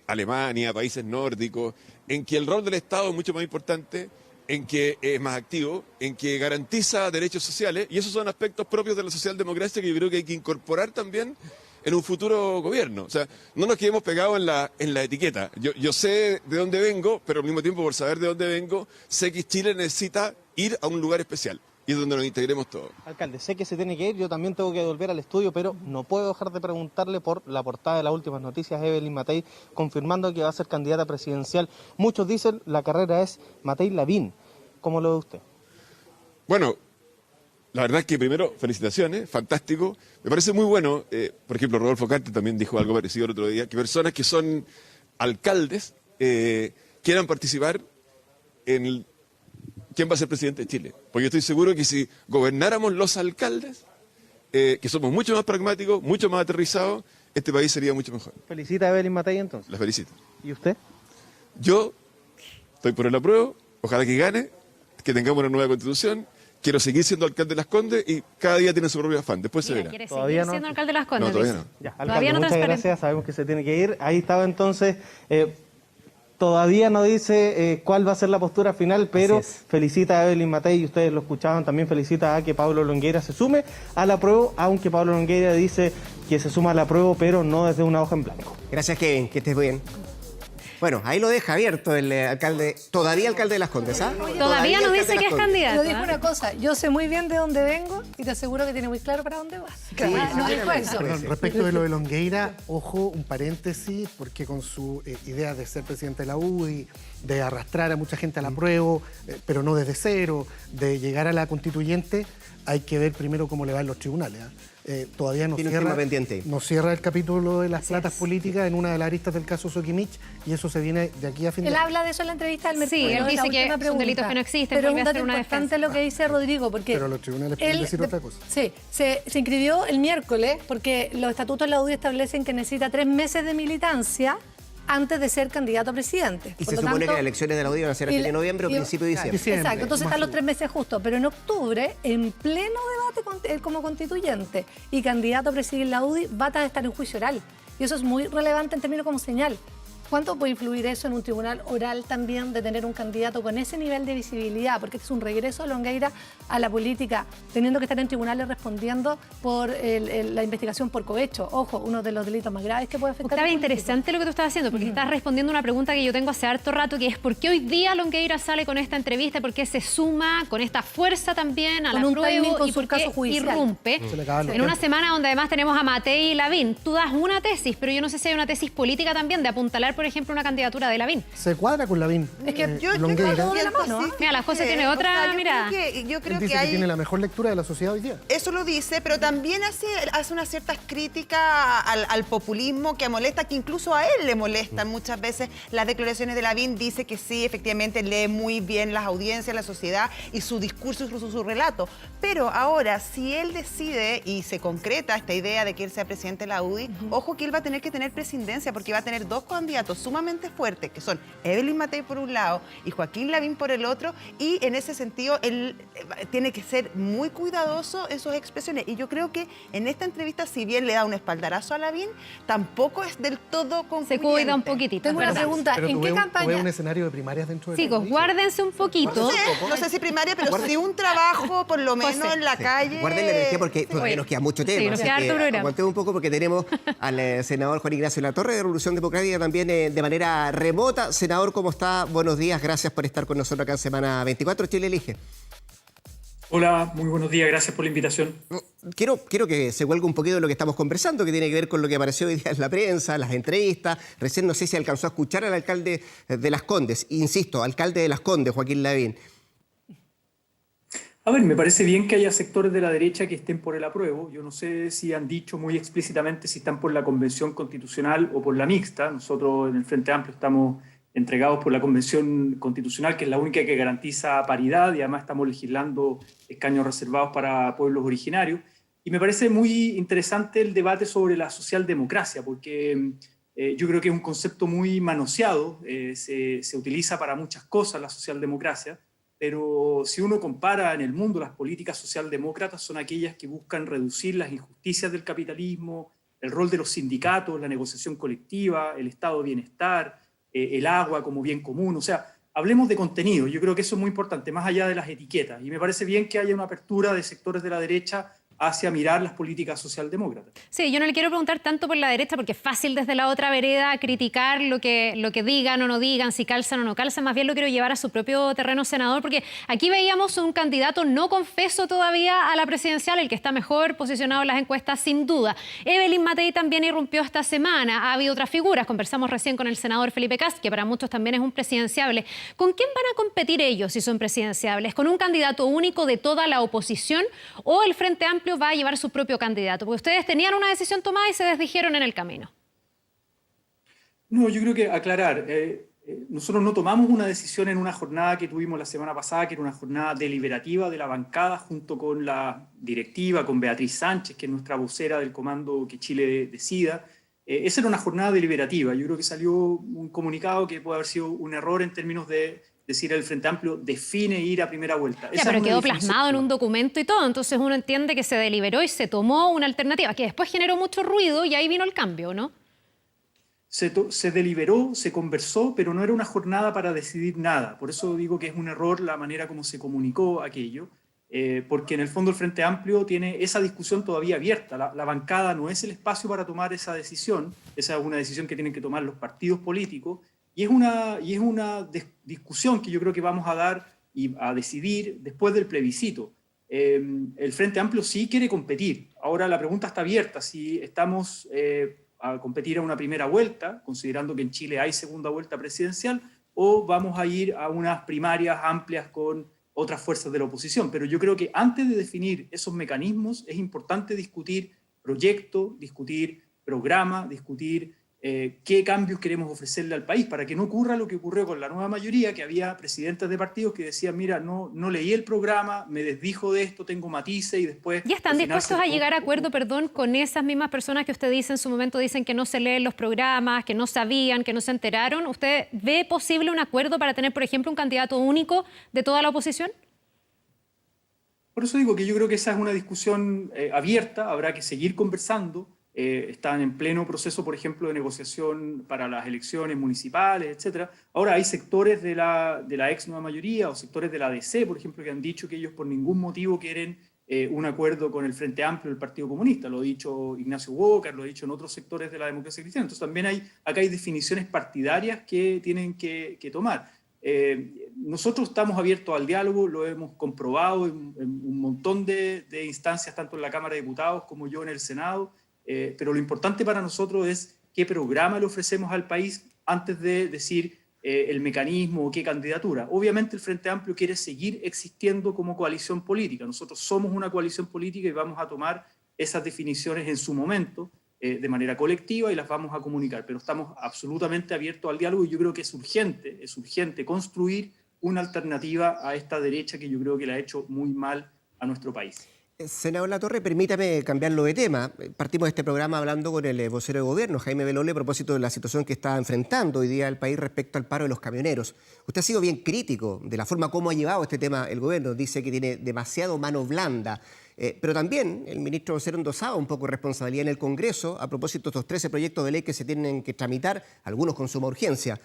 Alemania, países nórdicos, en que el rol del Estado es mucho más importante, en que es más activo, en que garantiza derechos sociales, y esos son aspectos propios de la socialdemocracia que yo creo que hay que incorporar también en un futuro gobierno. O sea, no nos quedemos pegados en la etiqueta. Yo sé de dónde vengo, pero al mismo tiempo, por saber de dónde vengo, sé que Chile necesita ir a un lugar especial, y es donde nos integremos todos. Alcalde, sé que se tiene que ir, yo también tengo que volver al estudio, pero no puedo dejar de preguntarle por la portada de las últimas noticias, Evelyn Matei confirmando que va a ser candidata presidencial. Muchos dicen la carrera es Matei Lavín. ¿Cómo lo ve usted? Bueno, la verdad es que primero, felicitaciones, fantástico. Me parece muy bueno, por ejemplo, Rodolfo Carte también dijo algo parecido el otro día, que personas que son alcaldes quieran participar en quién va a ser presidente de Chile. Porque yo estoy seguro que si gobernáramos los alcaldes, que somos mucho más pragmáticos, mucho más aterrizados, este país sería mucho mejor. ¿Felicita a Evelyn Matei entonces? La felicito. ¿Y usted? Yo estoy por el apruebo, ojalá que gane, que tengamos una nueva constitución. Quiero seguir siendo alcalde de Las Condes y cada día tiene su propio afán. Después se verá. ¿Quiere Todavía seguir no. siendo alcalde de Las Condes? No, todavía no. Ya, alcalde, Todavía no muchas transparente. gracias, sabemos que se tiene que ir. Ahí estaba entonces, todavía no dice cuál va a ser la postura final, pero felicita a Evelyn Matei, y ustedes lo escuchaban, también felicita a que Pablo Longueira se sume a la prueba, aunque Pablo Longueira dice que se suma a la prueba, pero no desde una hoja en blanco. Gracias, Kevin, que estés bien. Bueno, ahí lo deja abierto el alcalde, todavía alcalde de Las Condes, ¿ah? Todavía no alcalde dice de que es Las Condes. candidato. Pero dijo una cosa, yo sé muy bien de dónde vengo y te aseguro que tiene muy claro para dónde vas. No dijo eso. Perdón, respecto de lo de Longueira, ojo, un paréntesis, porque con su idea de ser presidente de la UDI, de arrastrar a mucha gente a la prueba, pero no desde cero, de llegar a la constituyente, hay que ver primero cómo le va en los tribunales. Todavía no Tiene un tema pendiente. cierra el capítulo de las platas políticas en una de las aristas del caso Sokimich, y eso se viene de aquí a fin de Él año. habla de eso en la entrevista del Mercurio. Sí, él la dice que última son pregunta. delitos que no existen, Pero vuelve un a dato hacer una importante defensa. lo que dice Rodrigo, porque Pero los tribunales pueden decir otra cosa. Sí, se inscribió el miércoles porque los estatutos de la UDI establecen que necesita 3 meses de militancia antes de ser candidato a presidente. Y Por se lo supone tanto, que las elecciones de la UDI van a ser a fin de noviembre o principio de diciembre. Exacto, entonces están los Más 3 meses justos, pero en octubre, en pleno debate él como constituyente y candidato a presidir la UDI, va a estar en juicio oral. Y eso es muy relevante en términos como señal. ¿Cuánto puede influir eso en un tribunal oral también de tener un candidato con ese nivel de visibilidad? Porque este es un regreso de Longueira a la política, teniendo que estar en tribunales respondiendo por la investigación por cohecho. Ojo, uno de los delitos más graves que puede afectar. Octavia, a un político. interesante lo que tú estás haciendo, porque estás respondiendo una pregunta que yo tengo hace harto rato, que es ¿por qué hoy día Longueira sale con esta entrevista? ¿Por qué se suma con esta fuerza también a Con la un prueba? timing con ¿Y su por qué caso judicial? irrumpe? Se le acaban los En una tiempos. semana donde además tenemos a Matei y Lavín. Tú das una tesis, pero yo no sé si hay una tesis política también de apuntalar, por ejemplo, una candidatura de Lavín. Se cuadra con Lavín. Es que Longueira. creo de la mano, ¿eh? Mira, la José tiene otra mirada. Yo creo Él dice que que hay... tiene la mejor lectura de la sociedad hoy día. Eso lo dice, pero también hace unas ciertas críticas al populismo que molesta, que incluso a él le molestan muchas veces las declaraciones de Lavín. Dice que sí, efectivamente lee muy bien las audiencias, la sociedad y su discurso, incluso su relato. Pero ahora, si él decide y se concreta esta idea de que él sea presidente de la UDI, ojo que él va a tener que tener presidencia, porque va a tener 2 candidatos sumamente fuertes, que son Evelyn Matei por un lado y Joaquín Lavín por el otro, y en ese sentido él tiene que ser muy cuidadoso en sus expresiones. Y yo creo que en esta entrevista, si bien le da un espaldarazo a Lavín, tampoco es del todo concluyente. Se cuida un poquitito. Tengo una ¿verdad? pregunta, Pero ¿en tú qué ves un campaña? escenario de primarias dentro de Chicos, guárdense un poquito. No sé si primaria, pero sí un trabajo, por lo menos José. en la calle. Guarden la energía porque todavía nos queda mucho tiempo. Sí, nos así queda que harto programa. aguantemos un poco porque tenemos al senador Juan Ignacio Latorre de Revolución Democrática también de manera remota. Senador, ¿cómo está? Buenos días, gracias por estar con nosotros acá en Semana 24. Chile elige. Hola, muy buenos días, gracias por la invitación. Quiero que se cuelgue un poquito de lo que estamos conversando, que tiene que ver con lo que apareció hoy día en la prensa, las entrevistas. Recién no sé si alcanzó a escuchar al alcalde de Las Condes, insisto, alcalde de Las Condes, Joaquín Lavín. A ver, me parece bien que haya sectores de la derecha que estén por el apruebo. Yo no sé si han dicho muy explícitamente si están por la Convención Constitucional o por la mixta. Nosotros en el Frente Amplio estamos entregados por la Convención Constitucional, que es la única que garantiza paridad, y además estamos legislando escaños reservados para pueblos originarios. Y me parece muy interesante el debate sobre la socialdemocracia, porque yo creo que es un concepto muy manoseado, se utiliza para muchas cosas la socialdemocracia, pero si uno compara en el mundo, las políticas socialdemócratas son aquellas que buscan reducir las injusticias del capitalismo, el rol de los sindicatos, la negociación colectiva, el estado de bienestar, el agua como bien común. O sea, hablemos de contenido. Yo creo que eso es muy importante, más allá de las etiquetas. Y me parece bien que haya una apertura de sectores de la derecha hacia mirar las políticas socialdemócratas. Sí, yo no le quiero preguntar tanto por la derecha porque es fácil desde la otra vereda criticar lo que digan o no digan, si calzan o no calzan. Más bien lo quiero llevar a su propio terreno, senador, porque aquí veíamos un candidato no confeso todavía a la presidencial, el que está mejor posicionado en las encuestas sin duda. Evelyn Matei también irrumpió esta semana. Ha habido otras figuras. Conversamos recién con el senador Felipe Kast, que para muchos también es un presidenciable. ¿Con quién van a competir ellos si son presidenciables? ¿Con un candidato único de toda la oposición o el Frente Amplio va a llevar su propio candidato? Porque ustedes tenían una decisión tomada y se desdijeron en el camino. No, yo creo que aclarar. Nosotros no tomamos una decisión en una jornada que tuvimos la semana pasada, que era una jornada deliberativa de la bancada junto con la directiva, con Beatriz Sánchez, que es nuestra vocera del comando Que Chile Decida. Esa era una jornada deliberativa. Yo creo que salió un comunicado que puede haber sido un error en términos de decir el Frente Amplio define ir a primera vuelta. Ya, pero quedó plasmado en un documento y todo, entonces uno entiende que se deliberó y se tomó una alternativa, que después generó mucho ruido y ahí vino el cambio, ¿no? Se deliberó, se conversó, pero no era una jornada para decidir nada. Por eso digo que es un error la manera como se comunicó aquello, porque en el fondo el Frente Amplio tiene esa discusión todavía abierta. La bancada no es el espacio para tomar esa decisión, esa es una decisión que tienen que tomar los partidos políticos, y es una discusión que yo creo que vamos a dar y a decidir después del plebiscito. El Frente Amplio sí quiere competir. Ahora la pregunta está abierta, si estamos a competir a una primera vuelta, considerando que en Chile hay segunda vuelta presidencial, o vamos a ir a unas primarias amplias con otras fuerzas de la oposición. Pero yo creo que antes de definir esos mecanismos es importante discutir proyecto, discutir programa, discutir qué cambios queremos ofrecerle al país para que no ocurra lo que ocurrió con la nueva mayoría, que había presidentes de partidos que decían, mira, no leí el programa, me desdijo de esto, tengo matices y después... ¿Ya están dispuestos a llegar a acuerdo, con esas mismas personas que usted dice en su momento, dicen que no se leen los programas, que no sabían, que no se enteraron? ¿Usted ve posible un acuerdo para tener, por ejemplo, un candidato único de toda la oposición? Por eso digo que yo creo que esa es una discusión abierta, habrá que seguir conversando. Están en pleno proceso, por ejemplo, de negociación para las elecciones municipales, etc. Ahora hay sectores de la ex nueva mayoría o sectores de la DC, por ejemplo, que han dicho que ellos por ningún motivo quieren un acuerdo con el Frente Amplio del Partido Comunista. Lo ha dicho Ignacio Walker, lo ha dicho en otros sectores de la democracia cristiana. Entonces también acá hay definiciones partidarias que tienen que tomar. Nosotros estamos abiertos al diálogo, lo hemos comprobado en un montón de instancias, tanto en la Cámara de Diputados como yo en el Senado. Pero lo importante para nosotros es qué programa le ofrecemos al país antes de decir el mecanismo o qué candidatura. Obviamente el Frente Amplio quiere seguir existiendo como coalición política. Nosotros somos una coalición política y vamos a tomar esas definiciones en su momento de manera colectiva y las vamos a comunicar. Pero estamos absolutamente abiertos al diálogo y yo creo que es urgente construir una alternativa a esta derecha que yo creo que le ha hecho muy mal a nuestro país. Senador Latorre, permítame cambiarlo de tema. Partimos de este programa hablando con el vocero de gobierno, Jaime Belolli, a propósito de la situación que está enfrentando hoy día el país respecto al paro de los camioneros. Usted ha sido bien crítico de la forma como ha llevado este tema el gobierno. Dice que tiene demasiado mano blanda. Pero también el ministro vocero endosaba un poco de responsabilidad en el Congreso a propósito de estos 13 proyectos de ley que se tienen que tramitar, algunos con suma urgencia.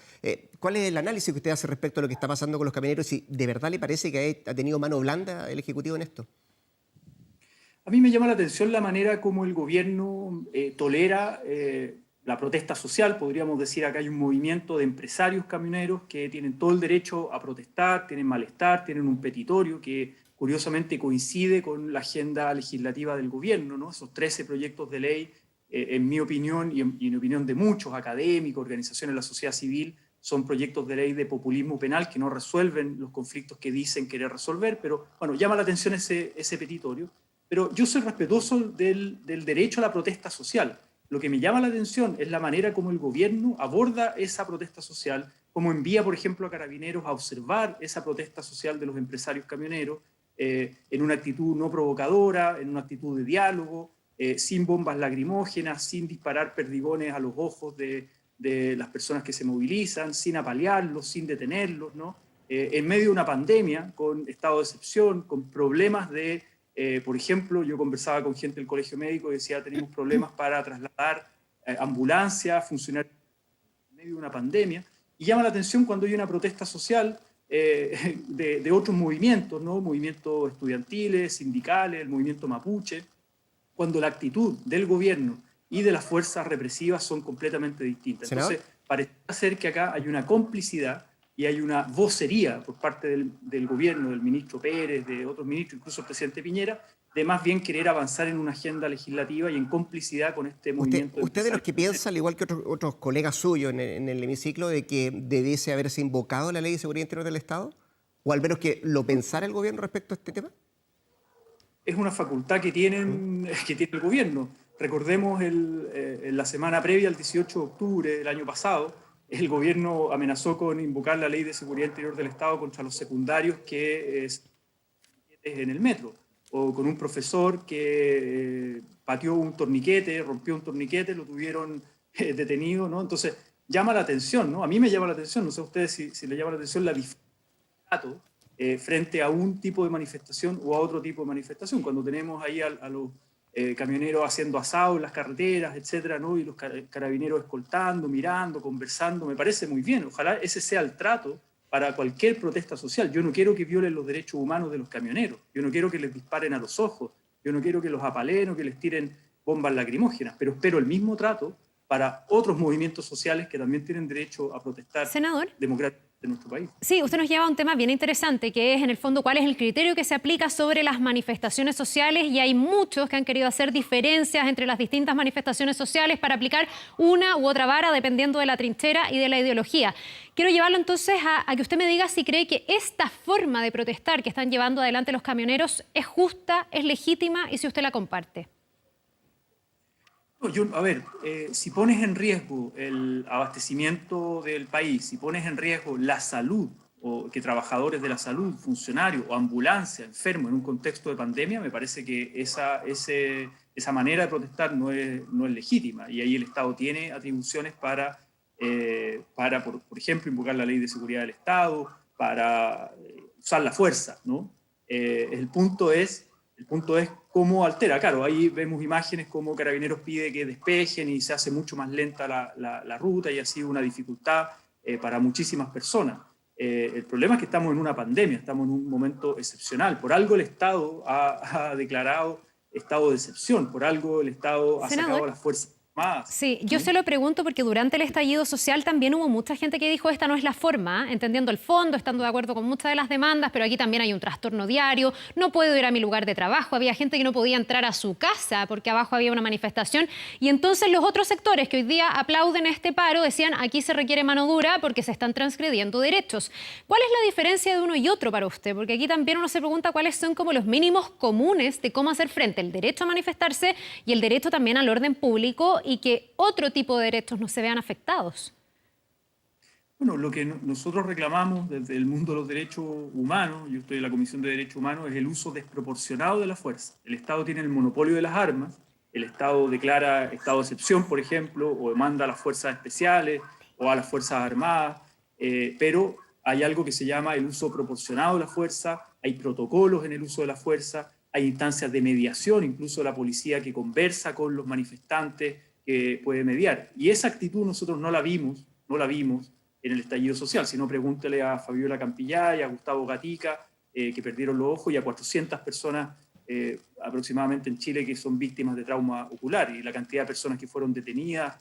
¿Cuál es el análisis que usted hace respecto a lo que está pasando con los camioneros? ¿Y de verdad le parece que ha tenido mano blanda el Ejecutivo en esto? A mí me llama la atención la manera como el gobierno tolera la protesta social, podríamos decir acá hay un movimiento de empresarios camioneros que tienen todo el derecho a protestar, tienen malestar, tienen un petitorio que curiosamente coincide con la agenda legislativa del gobierno, ¿no? Esos 13 proyectos de ley, en mi opinión y en opinión de muchos académicos, organizaciones de la sociedad civil, son proyectos de ley de populismo penal que no resuelven los conflictos que dicen querer resolver, pero bueno, llama la atención ese petitorio. Pero yo soy respetuoso del derecho a la protesta social. Lo que me llama la atención es la manera como el gobierno aborda esa protesta social, cómo envía, por ejemplo, a carabineros a observar esa protesta social de los empresarios camioneros, en una actitud no provocadora, en una actitud de diálogo, sin bombas lacrimógenas, sin disparar perdigones a los ojos de las personas que se movilizan, sin apalearlos, sin detenerlos, ¿no? En medio de una pandemia, con estado de excepción, con problemas de... por ejemplo, yo conversaba con gente del colegio médico y decía, tenemos problemas para trasladar ambulancias, funcionarios en medio de una pandemia, y llama la atención cuando hay una protesta social de otros movimientos, ¿no? Movimientos estudiantiles, sindicales, el movimiento mapuche, cuando la actitud del gobierno y de las fuerzas represivas son completamente distintas. ¿Senador? Entonces, parece ser que acá hay una complicidad y hay una vocería por parte del gobierno, del ministro Pérez, de otros ministros, incluso el presidente Piñera, de más bien querer avanzar en una agenda legislativa y en complicidad con este movimiento. ¿Usted de los que piensa, al igual que otros colegas suyos en el hemiciclo, de que debiese haberse invocado la Ley de Seguridad Interior del Estado? ¿O al menos que lo pensara el gobierno respecto a este tema? Es una facultad que tiene el gobierno. Recordemos en la semana previa al 18 de octubre del año pasado, el gobierno amenazó con invocar la Ley de Seguridad Interior del Estado contra los secundarios que en el metro, o con un profesor que pateó un torniquete, rompió un torniquete, lo tuvieron detenido, ¿no? Entonces, llama la atención, ¿no? A mí me llama la atención, no sé a ustedes si le llama la atención la diferencia frente a un tipo de manifestación o a otro tipo de manifestación, cuando tenemos ahí a los camioneros haciendo asado en las carreteras, etcétera, ¿no? Y los carabineros escoltando, mirando, conversando, me parece muy bien. Ojalá ese sea el trato para cualquier protesta social. Yo no quiero que violen los derechos humanos de los camioneros, yo no quiero que les disparen a los ojos, yo no quiero que los apalen o que les tiren bombas lacrimógenas, pero espero el mismo trato para otros movimientos sociales que también tienen derecho a protestar democráticamente en nuestro país. Sí, usted nos lleva a un tema bien interesante, que es en el fondo cuál es el criterio que se aplica sobre las manifestaciones sociales, y hay muchos que han querido hacer diferencias entre las distintas manifestaciones sociales para aplicar una u otra vara dependiendo de la trinchera y de la ideología. Quiero llevarlo entonces a que usted me diga si cree que esta forma de protestar que están llevando adelante los camioneros es justa, es legítima y si usted la comparte. Si pones en riesgo el abastecimiento del país, si pones en riesgo la salud, o que trabajadores de la salud, funcionarios o ambulancia, enfermos en un contexto de pandemia, me parece que esa manera de protestar no es legítima. Y ahí el Estado tiene atribuciones para por ejemplo, invocar la Ley de Seguridad del Estado, para usar la fuerza, ¿no? El punto es cómo altera. Claro, ahí vemos imágenes como Carabineros pide que despejen y se hace mucho más lenta la ruta y ha sido una dificultad para muchísimas personas. El problema es que estamos en una pandemia, estamos en un momento excepcional. Por algo el Estado ha declarado estado de excepción, por algo el Estado ha sacado a las fuerzas armadas. Sí, yo se lo pregunto porque durante el estallido social también hubo mucha gente que dijo esta no es la forma, entendiendo el fondo, estando de acuerdo con muchas de las demandas, pero aquí también hay un trastorno diario, no puedo ir a mi lugar de trabajo, había gente que no podía entrar a su casa porque abajo había una manifestación, y entonces los otros sectores que hoy día aplauden este paro decían aquí se requiere mano dura porque se están transgrediendo derechos. ¿Cuál es la diferencia de uno y otro para usted? Porque aquí también uno se pregunta cuáles son como los mínimos comunes de cómo hacer frente al derecho a manifestarse y el derecho también al orden público, y que otro tipo de derechos no se vean afectados. Bueno, lo que nosotros reclamamos desde el mundo de los derechos humanos, yo estoy en la Comisión de Derechos Humanos, es el uso desproporcionado de la fuerza. El Estado tiene el monopolio de las armas, el Estado declara estado de excepción, por ejemplo, o manda a las fuerzas especiales o a las fuerzas armadas, pero hay algo que se llama el uso proporcionado de la fuerza, hay protocolos en el uso de la fuerza, hay instancias de mediación, incluso la policía que conversa con los manifestantes, que puede mediar. Y esa actitud nosotros no la vimos en el estallido social, sino pregúntele a Fabiola Campillay, a Gustavo Gatica, que perdieron los ojos, y a 400 personas aproximadamente en Chile que son víctimas de trauma ocular, y la cantidad de personas que fueron detenidas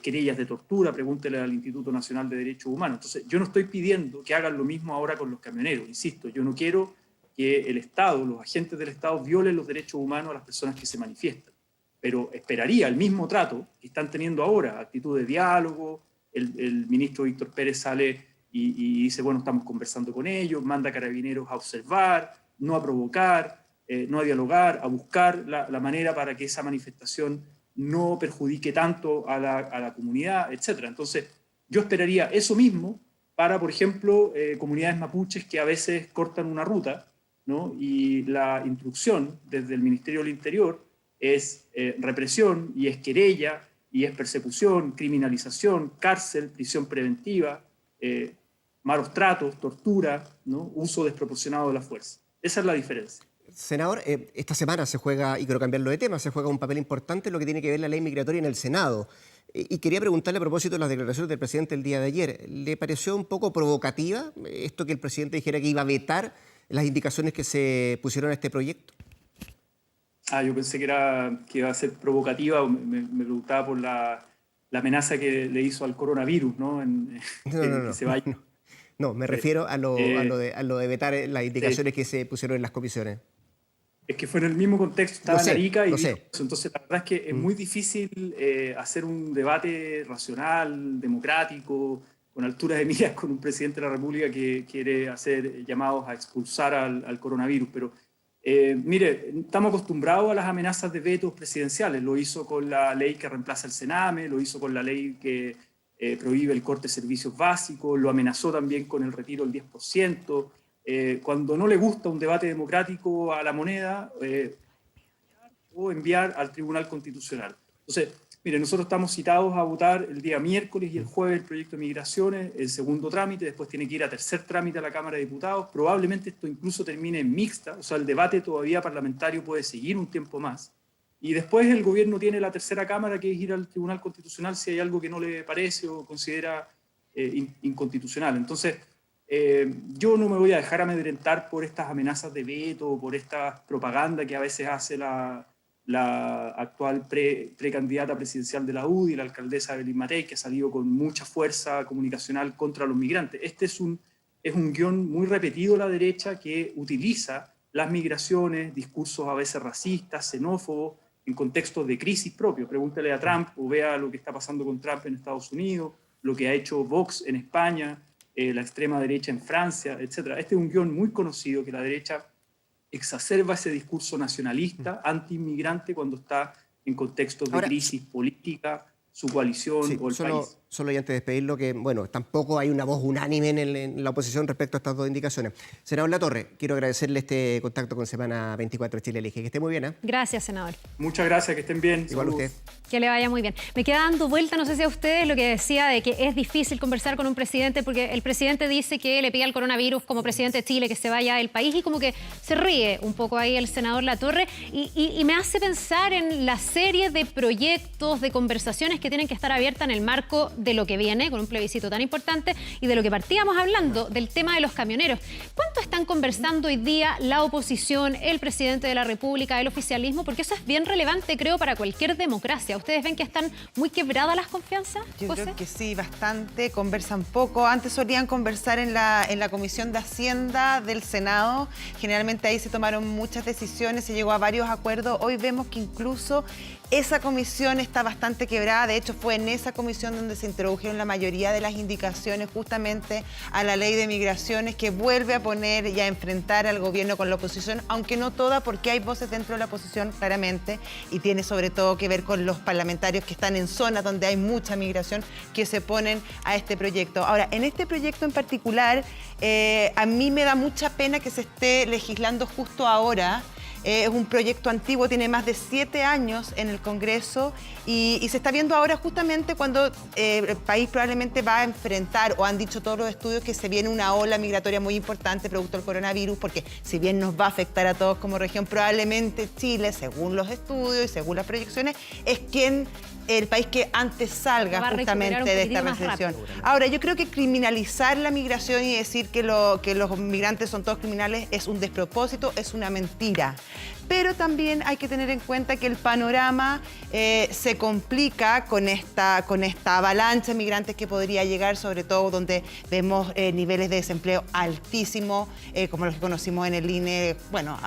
querellas de tortura, pregúntele al Instituto Nacional de Derechos Humanos. Entonces, yo no estoy pidiendo que hagan lo mismo ahora con los camioneros, insisto, yo no quiero que el Estado, los agentes del Estado violen los derechos humanos a las personas que se manifiestan, pero esperaría el mismo trato que están teniendo ahora, actitud de diálogo, el ministro Víctor Pérez sale y dice, bueno, estamos conversando con ellos, manda carabineros a observar, no a provocar, no a dialogar, a buscar la manera para que esa manifestación no perjudique tanto a la comunidad, etc. Entonces, yo esperaría eso mismo para, por ejemplo, comunidades mapuches que a veces cortan una ruta, ¿no? Y la instrucción desde el Ministerio del Interior es represión, y es querella, y es persecución, criminalización, cárcel, prisión preventiva, malos tratos, tortura, ¿no? Uso desproporcionado de la fuerza. Esa es la diferencia. Senador, esta semana se juega, y quiero cambiarlo de tema, se juega un papel importante en lo que tiene que ver la ley migratoria en el Senado. Y quería preguntarle a propósito de las declaraciones del presidente el día de ayer. ¿Le pareció un poco provocativa esto que el presidente dijera que iba a vetar las indicaciones que se pusieron a este proyecto? Yo pensé que iba a ser provocativa, me preguntaba por la amenaza que le hizo al coronavirus, ¿no? Que se vaya. No, me refiero a lo de vetar las indicaciones que se pusieron en las comisiones. Es que fue en el mismo contexto, estaba en Arica y entonces la verdad es que es muy difícil hacer un debate racional, democrático, con altura de miras con un presidente de la República que quiere hacer llamados a expulsar al coronavirus. Pero mire, estamos acostumbrados a las amenazas de vetos presidenciales. Lo hizo con la ley que reemplaza el Sename, lo hizo con la ley que prohíbe el corte de servicios básicos, lo amenazó también con el retiro del 10%. Cuando no le gusta un debate democrático a la moneda, o enviar al Tribunal Constitucional. Entonces, mire, nosotros estamos citados a votar el día miércoles y el jueves el proyecto de migraciones, el segundo trámite, después tiene que ir a tercer trámite a la Cámara de Diputados. Probablemente esto incluso termine en mixta, o sea, el debate todavía parlamentario puede seguir un tiempo más. Y después el gobierno tiene la tercera Cámara, que es ir al Tribunal Constitucional si hay algo que no le parece o considera inconstitucional. Entonces, yo no me voy a dejar amedrentar por estas amenazas de veto, por esta propaganda que a veces hace la actual precandidata presidencial de la UDI, la alcaldesa Evelyn Matei, que ha salido con mucha fuerza comunicacional contra los migrantes. Este es un guión muy repetido a la derecha que utiliza las migraciones, discursos a veces racistas, xenófobos, en contextos de crisis propios. Pregúntele a Trump o vea lo que está pasando con Trump en Estados Unidos, lo que ha hecho Vox en España, la extrema derecha en Francia, etc. Este es un guión muy conocido que la derecha exacerba ese discurso nacionalista, anti-inmigrante, cuando está en contextos de crisis política, su coalición o el país. Solo y antes de despedirlo, que bueno, tampoco hay una voz unánime en la oposición respecto a estas dos indicaciones. Senador Latorre, quiero agradecerle este contacto con Semana 24 Chile Elige. Que esté muy bien, ¿eh? Gracias, senador. Muchas gracias, que estén bien. Igual Saludos. usted. Que le vaya muy bien. Me queda dando vuelta, no sé si a ustedes, lo que decía de que es difícil conversar con un presidente porque el presidente dice que le pide al coronavirus como presidente de Chile que se vaya del país y como que se ríe un poco ahí el senador Latorre y me hace pensar en la serie de proyectos, de conversaciones que tienen que estar abiertas en el marco de lo que viene con un plebiscito tan importante y de lo que partíamos hablando, del tema de los camioneros. ¿Cuánto están conversando hoy día la oposición, el presidente de la República, el oficialismo? Porque eso es bien relevante, creo, para cualquier democracia. ¿Ustedes ven que están muy quebradas las confianzas, Yo José? creo que sí, bastante, conversan poco. Antes solían conversar en la Comisión de Hacienda del Senado. Generalmente ahí se tomaron muchas decisiones, se llegó a varios acuerdos. Hoy vemos que incluso esa comisión está bastante quebrada. De hecho, fue en esa comisión donde se introdujeron la mayoría de las indicaciones justamente a la ley de migraciones, que vuelve a poner y a enfrentar al gobierno con la oposición, aunque no toda, porque hay voces dentro de la oposición claramente, y tiene sobre todo que ver con los parlamentarios que están en zonas donde hay mucha migración, que se oponen a este proyecto. Ahora, en este proyecto en particular, a mí me da mucha pena que se esté legislando justo ahora. Es un proyecto antiguo, tiene más de 7 años en el Congreso y se está viendo ahora justamente cuando el país probablemente va a enfrentar, o han dicho todos los estudios, que se viene una ola migratoria muy importante producto del coronavirus, porque si bien nos va a afectar a todos como región, probablemente Chile, según los estudios y según las proyecciones, es el país que antes salga justamente de esta recesión. Ahora, yo creo que criminalizar la migración y decir que los migrantes son todos criminales es un despropósito, es una mentira. pero también hay que tener en cuenta que el panorama se complica con esta avalancha de migrantes que podría llegar, sobre todo donde vemos niveles de desempleo altísimos, como los que conocimos en el INE, bueno,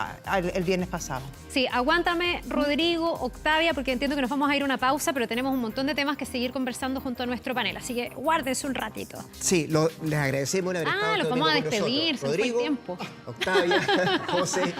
el viernes pasado. Sí, aguántame, Rodrigo, Octavia, porque entiendo que nos vamos a ir a una pausa, pero tenemos un montón de temas que seguir conversando junto a nuestro panel, así que guárdense un ratito. Sí, les agradecemos el haber estado los este vamos a domingo con despedir, nosotros. se nos fue el Rodrigo, tiempo. Octavia, José,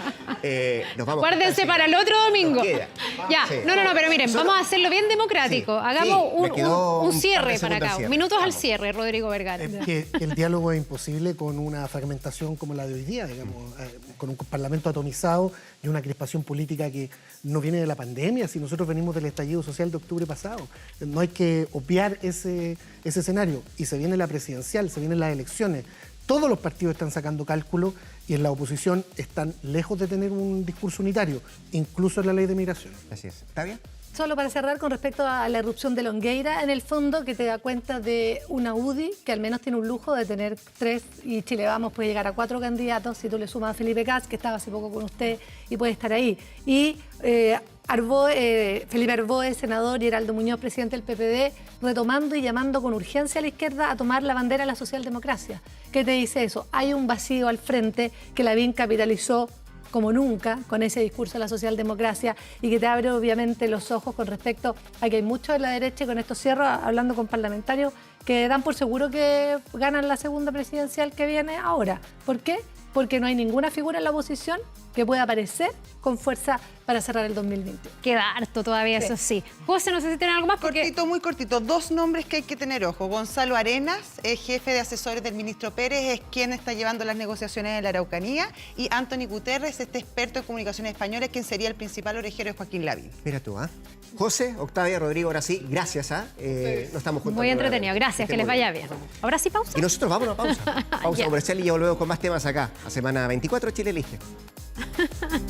nos vamos. Guárdense para el otro domingo. Nos queda. Ya, Sí. no, pero miren, vamos a hacerlo bien democrático. Sí, Hagamos sí, me quedó un un par cierre de para segundos acá. al cierre. Minutos al Vamos. cierre, Rodrigo Vergara. Que el diálogo es imposible con una fragmentación como la de hoy día, digamos, con un parlamento atomizado y una crispación política que no viene de la pandemia, si nosotros venimos del estallido social de octubre pasado. No hay que obviar ese escenario. Y se viene la presidencial, se vienen las elecciones. Todos los partidos están sacando cálculos y en la oposición están lejos de tener un discurso unitario, incluso en la ley de migración. Así es. ¿Está bien? Solo para cerrar con respecto a la erupción de Longueira, en el fondo que te da cuenta de una UDI que al menos tiene un lujo de tener 3 y Chile Vamos puede llegar a 4 candidatos si tú le sumas a Felipe Kast, que estaba hace poco con usted y puede estar ahí. Y Felipe Arboe, senador, y Heraldo Muñoz, presidente del PPD, retomando y llamando con urgencia a la izquierda a tomar la bandera de la socialdemocracia. ¿Qué te dice eso? Hay un vacío al frente que Lavín capitalizó como nunca con ese discurso de la socialdemocracia y que te abre obviamente los ojos con respecto a que hay muchos de la derecha, y con esto cierro hablando con parlamentarios, que dan por seguro que ganan la segunda presidencial que viene ahora. ¿Por qué? Porque no hay ninguna figura en la oposición que pueda aparecer con fuerza para cerrar el 2021. Queda harto todavía, Sí. eso sí. José, no sé si tienen algo más porque... Cortito, muy cortito. 2 nombres que hay que tener ojo. Gonzalo Arenas, jefe de asesores del ministro Pérez, es quien está llevando las negociaciones en la Araucanía. Y Anthony Guterres, experto en comunicaciones españolas, quien sería el principal orejero de Joaquín Lavín. Mira tú, ¿ah? José, Octavia, Rodrigo, ahora sí, gracias, ¿ah? No estamos juntos. Muy entretenido, gracias, que les vaya bien. Ahora sí, pausa. Y nosotros vamos a una pausa. Pausa Ya. comercial y ya volvemos con más temas acá. A semana 24, Chile Elige.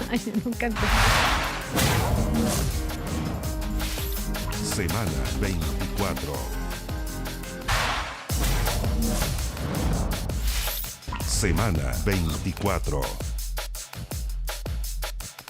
Ay, nunca entendí. Semana 24. Semana 24.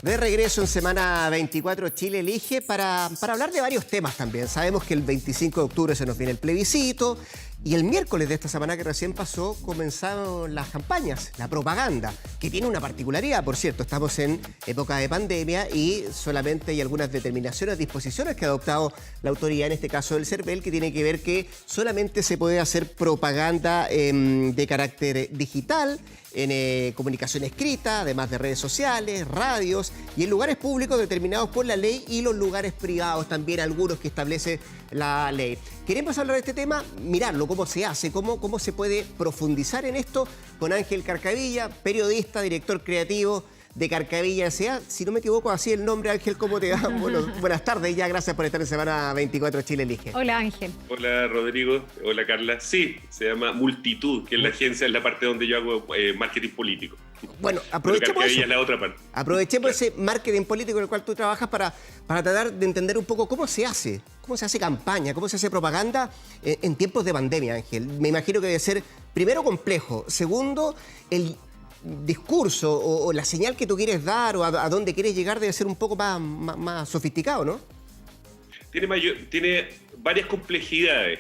De regreso en semana 24, Chile Elige para hablar de varios temas también. Sabemos que el 25 de octubre se nos viene el plebiscito y el miércoles de esta semana que recién pasó comenzaron las campañas, la propaganda, que tiene una particularidad, por cierto. Estamos en época de pandemia y solamente hay algunas determinaciones, disposiciones que ha adoptado la autoridad, en este caso el CERVEL, que tiene que ver que solamente se puede hacer propaganda de carácter digital, en comunicación escrita, además de redes sociales, radios y en lugares públicos determinados por la ley y los lugares privados también, algunos que establece la ley. Queremos hablar de este tema, mirarlo, cómo se hace, cómo se puede profundizar en esto con Ángel Carcavilla, periodista, director creativo de Carcavilla S.A. Si no me equivoco, así el nombre, Ángel, ¿cómo te va? Bueno, buenas tardes ya, gracias por estar en semana 24 Chile Elige. Hola, Ángel. Hola Rodrigo, hola Carla. Sí, se llama Multitud, que es la agencia, es la parte donde yo hago marketing político. Bueno, Pero aprovechemos Carcavilla eso. es la otra parte. Aprovechemos ese marketing político en el cual tú trabajas para tratar de entender un poco cómo se hace campaña, cómo se hace propaganda en tiempos de pandemia, Ángel. Me imagino que debe ser, primero, complejo. Segundo, el discurso o la señal que tú quieres dar o a dónde quieres llegar debe ser un poco más sofisticado, ¿no? Tiene varias complejidades.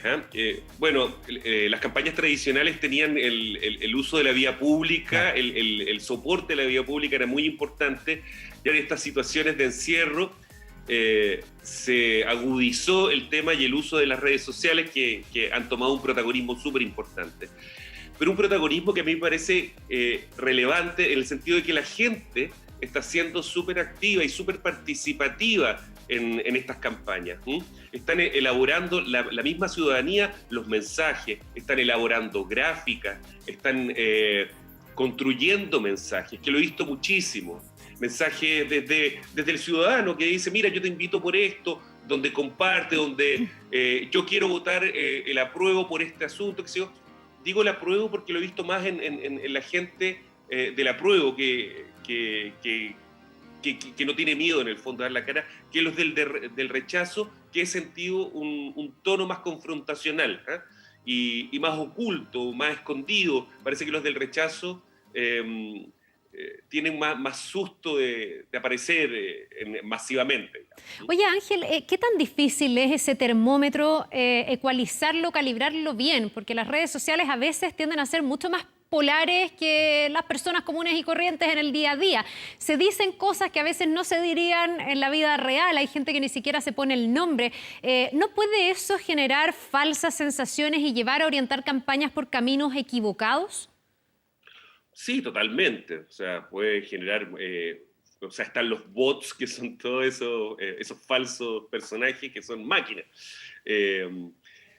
Las campañas tradicionales tenían el uso de la vía pública, el soporte de la vía pública era muy importante. Ya en estas situaciones de encierro se agudizó el tema y el uso de las redes sociales que han tomado un protagonismo súper importante. Pero un protagonismo que a mí me parece relevante en el sentido de que la gente está siendo súper activa y súper participativa en estas campañas. Están elaborando la misma ciudadanía los mensajes, están elaborando gráficas, están construyendo mensajes, que lo he visto muchísimo. Mensajes desde el ciudadano que dice, mira, yo te invito por esto, donde comparte, donde yo quiero votar el apruebo por este asunto, que sé yo. Digo el apruebo porque lo he visto más en la gente del apruebo que no tiene miedo en el fondo de dar la cara, que los del rechazo, que he sentido un tono más confrontacional y más oculto, más escondido. Parece que los del rechazo tienen más susto de aparecer masivamente. Oye, Ángel, ¿qué tan difícil es ese termómetro ecualizarlo, calibrarlo bien? Porque las redes sociales a veces tienden a ser mucho más polares que las personas comunes y corrientes en el día a día. Se dicen cosas que a veces no se dirían en la vida real, hay gente que ni siquiera se pone el nombre. ¿No puede eso generar falsas sensaciones y llevar a orientar campañas por caminos equivocados? Sí, totalmente. O sea, puede generar... o sea, están los bots, que son todos esos falsos personajes que son máquinas.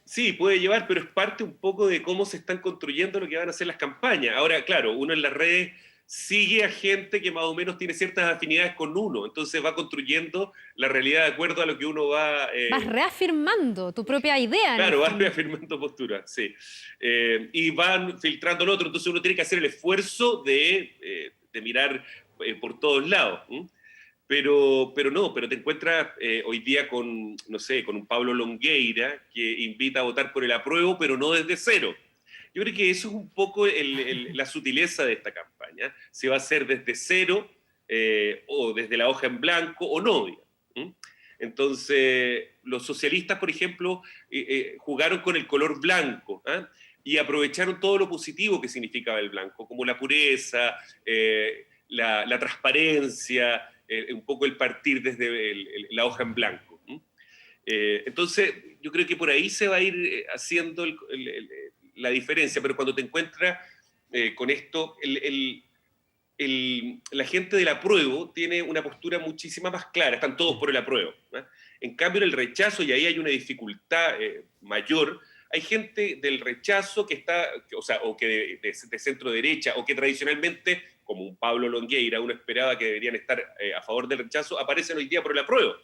Sí, puede llevar, pero es parte un poco de cómo se están construyendo lo que van a ser las campañas. Ahora, claro, uno en las redes sigue a gente que más o menos tiene ciertas afinidades con uno, entonces va construyendo la realidad de acuerdo a lo que uno va... Vas reafirmando tu propia idea. Claro, vas reafirmando posturas, sí. Y van filtrando lo otro, entonces uno tiene que hacer el esfuerzo de mirar por todos lados. Pero te encuentras hoy día con, no sé, con un Pablo Longueira que invita a votar por el apruebo, pero no desde cero. Yo creo que eso es un poco la sutileza de esta campaña. Si va a ser desde cero o desde la hoja en blanco o no. Entonces, los socialistas, por ejemplo, jugaron con el color blanco y aprovecharon todo lo positivo que significaba el blanco, como la pureza, la transparencia, un poco el partir desde la hoja en blanco. Entonces, yo creo que por ahí se va a ir haciendo la diferencia, pero cuando te encuentras con esto, la gente del apruebo tiene una postura muchísima más clara, están todos por el apruebo. En cambio, en el rechazo, y ahí hay una dificultad mayor, hay gente del rechazo que está, o que de centro derecha, o que tradicionalmente, como un Pablo Longueira, uno esperaba que deberían estar a favor del rechazo, aparecen hoy día por el apruebo.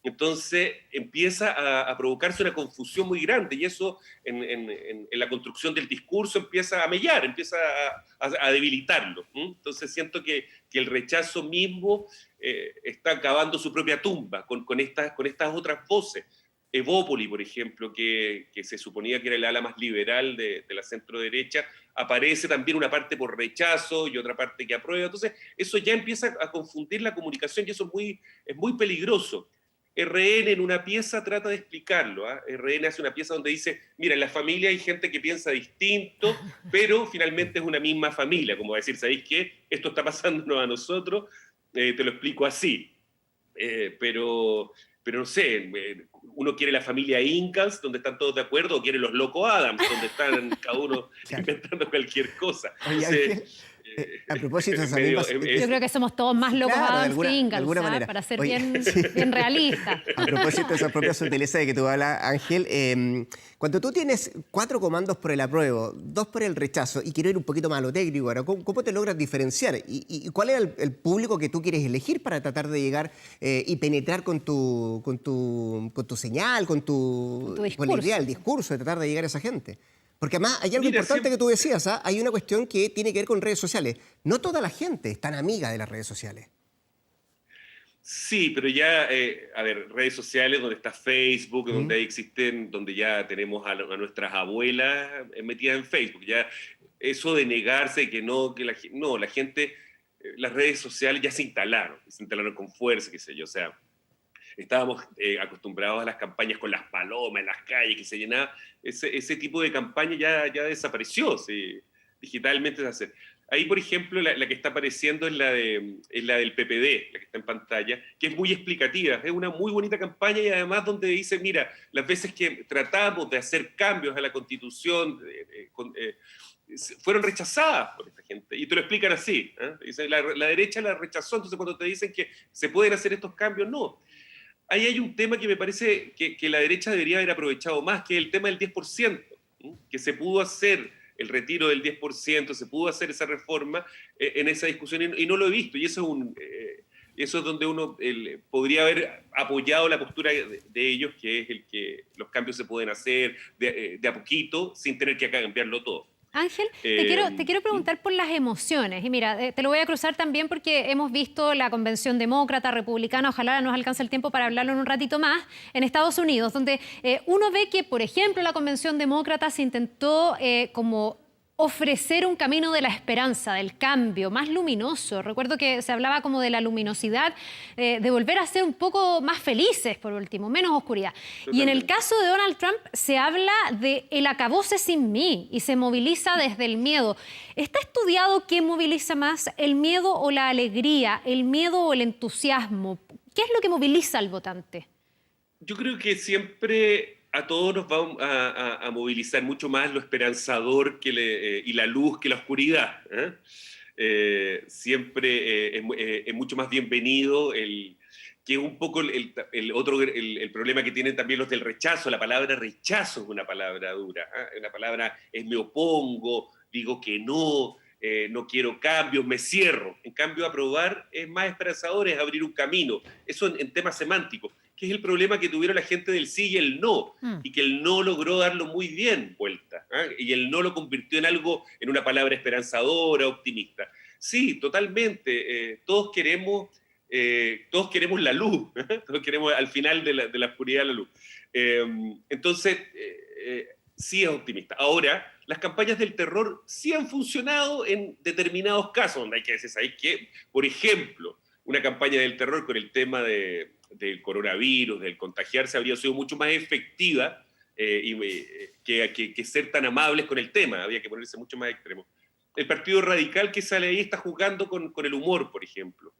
Entonces empieza a provocarse una confusión muy grande, y eso en la construcción del discurso empieza a mellar, empieza a debilitarlo. Entonces siento que el rechazo mismo está cavando su propia tumba con estas otras voces. Evópoli, por ejemplo, que se suponía que era el ala más liberal de la centro-derecha, aparece también una parte por rechazo y otra parte que aprueba. Entonces eso ya empieza a confundir la comunicación, y eso es muy peligroso. RN en una pieza trata de explicarlo. RN hace una pieza donde dice, mira, en la familia hay gente que piensa distinto, pero finalmente es una misma familia, como decir, ¿sabéis qué? Esto está pasándonos a nosotros, te lo explico así. Pero no sé, uno quiere la familia Ingalls, donde están todos de acuerdo, o quiere los Loco Adams, donde están cada uno inventando cualquier cosa. Oye, a propósito de esa misma... Yo creo que somos todos más locos Adams que Ingalls, para ser bien realistas. A propósito de esa propia sutileza de que tú hablas, Ángel, cuando tú tienes 4 comandos por el apruebo, 2 por el rechazo, y quiero ir un poquito más a lo técnico ahora, ¿cómo te logras diferenciar? ¿Y cuál es el público que tú quieres elegir para tratar de llegar y penetrar con tu señal, con la idea, el discurso, de tratar de llegar a esa gente? Porque además hay algo importante que tú decías, hay una cuestión que tiene que ver con redes sociales. No toda la gente es tan amiga de las redes sociales. Sí, pero ya, redes sociales donde está Facebook, donde ya tenemos a nuestras abuelas metidas en Facebook. Ya eso de negarse la gente, las redes sociales ya se instalaron con fuerza, qué sé yo, o sea, estábamos acostumbrados a las campañas con las palomas en las calles que se llenaba. Ese tipo de campaña ya desapareció, digitalmente se hace. Ahí, por ejemplo, la que está apareciendo es la del PPD, la que está en pantalla, que es muy explicativa. Es una muy bonita campaña, y además donde dice, mira, las veces que tratamos de hacer cambios a la Constitución fueron rechazadas por esta gente. Y te lo explican así. Dice, la derecha la rechazó, entonces cuando te dicen que se pueden hacer estos cambios, no. Ahí hay un tema que me parece que la derecha debería haber aprovechado más, que es el tema del 10%, que se pudo hacer el retiro del 10%, se pudo hacer esa reforma en esa discusión, y no lo he visto, y eso es donde uno podría haber apoyado la postura de ellos, que es el que los cambios se pueden hacer de a poquito, sin tener que cambiarlo todo. Ángel, te quiero preguntar por las emociones. Y mira, te lo voy a cruzar también porque hemos visto la convención demócrata, republicana, ojalá nos alcance el tiempo para hablarlo en un ratito más, en Estados Unidos, donde uno ve que, por ejemplo, la convención demócrata se intentó como ofrecer un camino de la esperanza, del cambio, más luminoso. Recuerdo que se hablaba como de la luminosidad, de volver a ser un poco más felices, por último, menos oscuridad. Y en el caso de Donald Trump se habla de el acabose sin mí y se moviliza desde el miedo. ¿Está estudiado qué moviliza más, el miedo o la alegría, el miedo o el entusiasmo? ¿Qué es lo que moviliza al votante? Yo creo que siempre a todos nos va a movilizar mucho más lo esperanzador y la luz que la oscuridad. Siempre es mucho más bienvenido que es un poco el problema que tienen también los del rechazo. La palabra rechazo es una palabra dura, una palabra me opongo, digo que no, no quiero cambios, me cierro. En cambio, aprobar es más esperanzador, es abrir un camino. Eso en temas semánticos, que es el problema que tuvieron la gente del sí y el no, y que el no logró darlo muy bien vuelta, y el no lo convirtió en algo, en una palabra esperanzadora, optimista. Sí, totalmente, todos queremos la luz, todos queremos al final de la oscuridad la luz. Entonces, sí es optimista. Ahora, las campañas del terror sí han funcionado en determinados casos, donde hay que decir, ¿sabes qué? Por ejemplo, una campaña del terror con el tema del coronavirus, del contagiarse, habría sido mucho más efectiva que ser tan amables con el tema. Había que ponerse mucho más extremo. El Partido Radical que sale ahí está jugando con el humor, por ejemplo.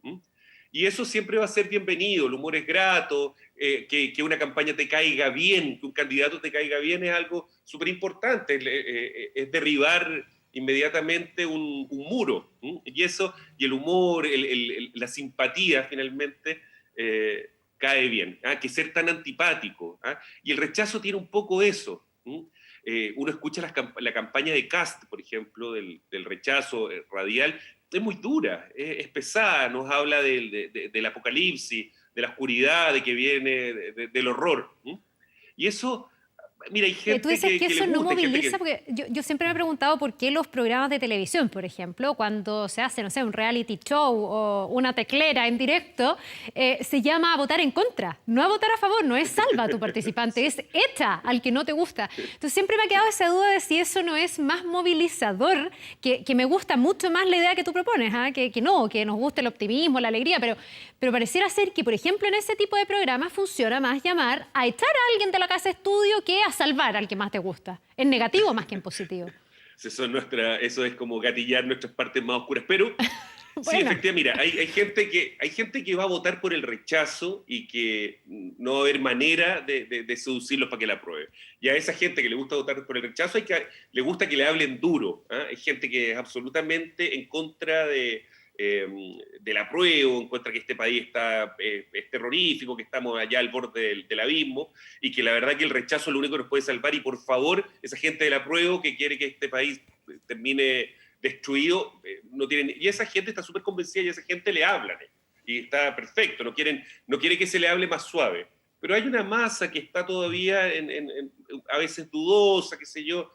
Y eso siempre va a ser bienvenido. El humor es grato, que una campaña te caiga bien, que un candidato te caiga bien es algo súper importante. Es derribar inmediatamente un muro. Y eso, y el humor, la simpatía finalmente cae bien. Que ser tan antipático. Y el rechazo tiene un poco eso. Uno escucha la campaña de Kast, por ejemplo, del rechazo radial, es muy dura, es pesada, nos habla del apocalipsis, de la oscuridad, de que viene, del horror. Y eso, mira, hay gente tú dices que eso le no gusta, moviliza, porque yo siempre me he preguntado por qué los programas de televisión, por ejemplo, cuando se hace, no sé, un reality show o una teclera en directo, se llama a votar en contra, no a votar a favor, no es salva a tu participante, es echa al que no te gusta. Entonces siempre me ha quedado esa duda de si eso no es más movilizador, que me gusta mucho más la idea que tú propones, que nos gusta el optimismo, la alegría, pero pareciera ser que, por ejemplo, en ese tipo de programas funciona más llamar a echar a alguien de la casa de estudio que a salvar al que más te gusta. En negativo más que en positivo. Eso es como gatillar nuestras partes más oscuras. Pero Bueno. sí, efectivamente, mira, hay gente que va a votar por el rechazo y que no va a haber manera de seducirlos para que la apruebe. Y a esa gente que le gusta votar por el rechazo, le gusta que le hablen duro. Hay gente que es absolutamente en contra del apruebo, encuentra que este país es terrorífico, que estamos allá al borde del abismo, y que la verdad que el rechazo es lo único que nos puede salvar, y por favor, esa gente del apruebo que quiere que este país termine destruido, y esa gente está súper convencida y a esa gente le hablan, y está perfecto, no quiere que se le hable más suave. Pero hay una masa que está todavía a veces dudosa, qué sé yo,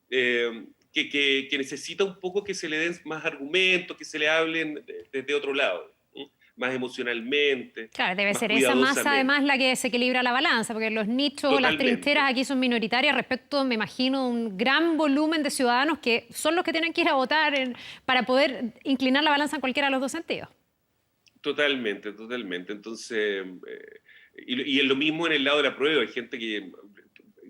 que necesita un poco que se le den más argumentos, que se le hablen desde otro lado, más emocionalmente. Claro, debe más ser esa masa cuidadosamente. además la que desequilibra la balanza, porque los nichos, las Totalmente. trincheras aquí son minoritarias respecto, me imagino, un gran volumen de ciudadanos que son los que tienen que ir a votar para poder inclinar la balanza en cualquiera de los dos sentidos. Totalmente. Entonces, y es lo mismo en el lado de la prueba. Hay gente que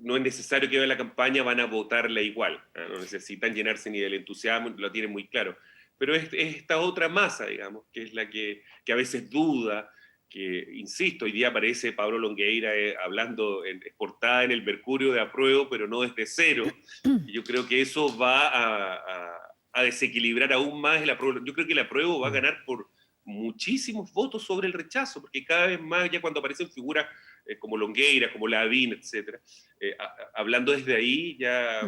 no es necesario que vea la campaña, van a votarla igual. No necesitan llenarse ni del entusiasmo, lo tienen muy claro. Pero es esta otra masa, digamos, que es la que a veces duda, que, insisto, hoy día aparece Pablo Longueira hablando portada en el Mercurio de apruebo, pero no desde cero. Y yo creo que eso va a desequilibrar aún más el apruebo. Yo creo que el apruebo va a ganar por muchísimos votos sobre el rechazo, porque cada vez más, ya cuando aparecen figuras como Longueira, como Lavín, etc., hablando desde ahí, ya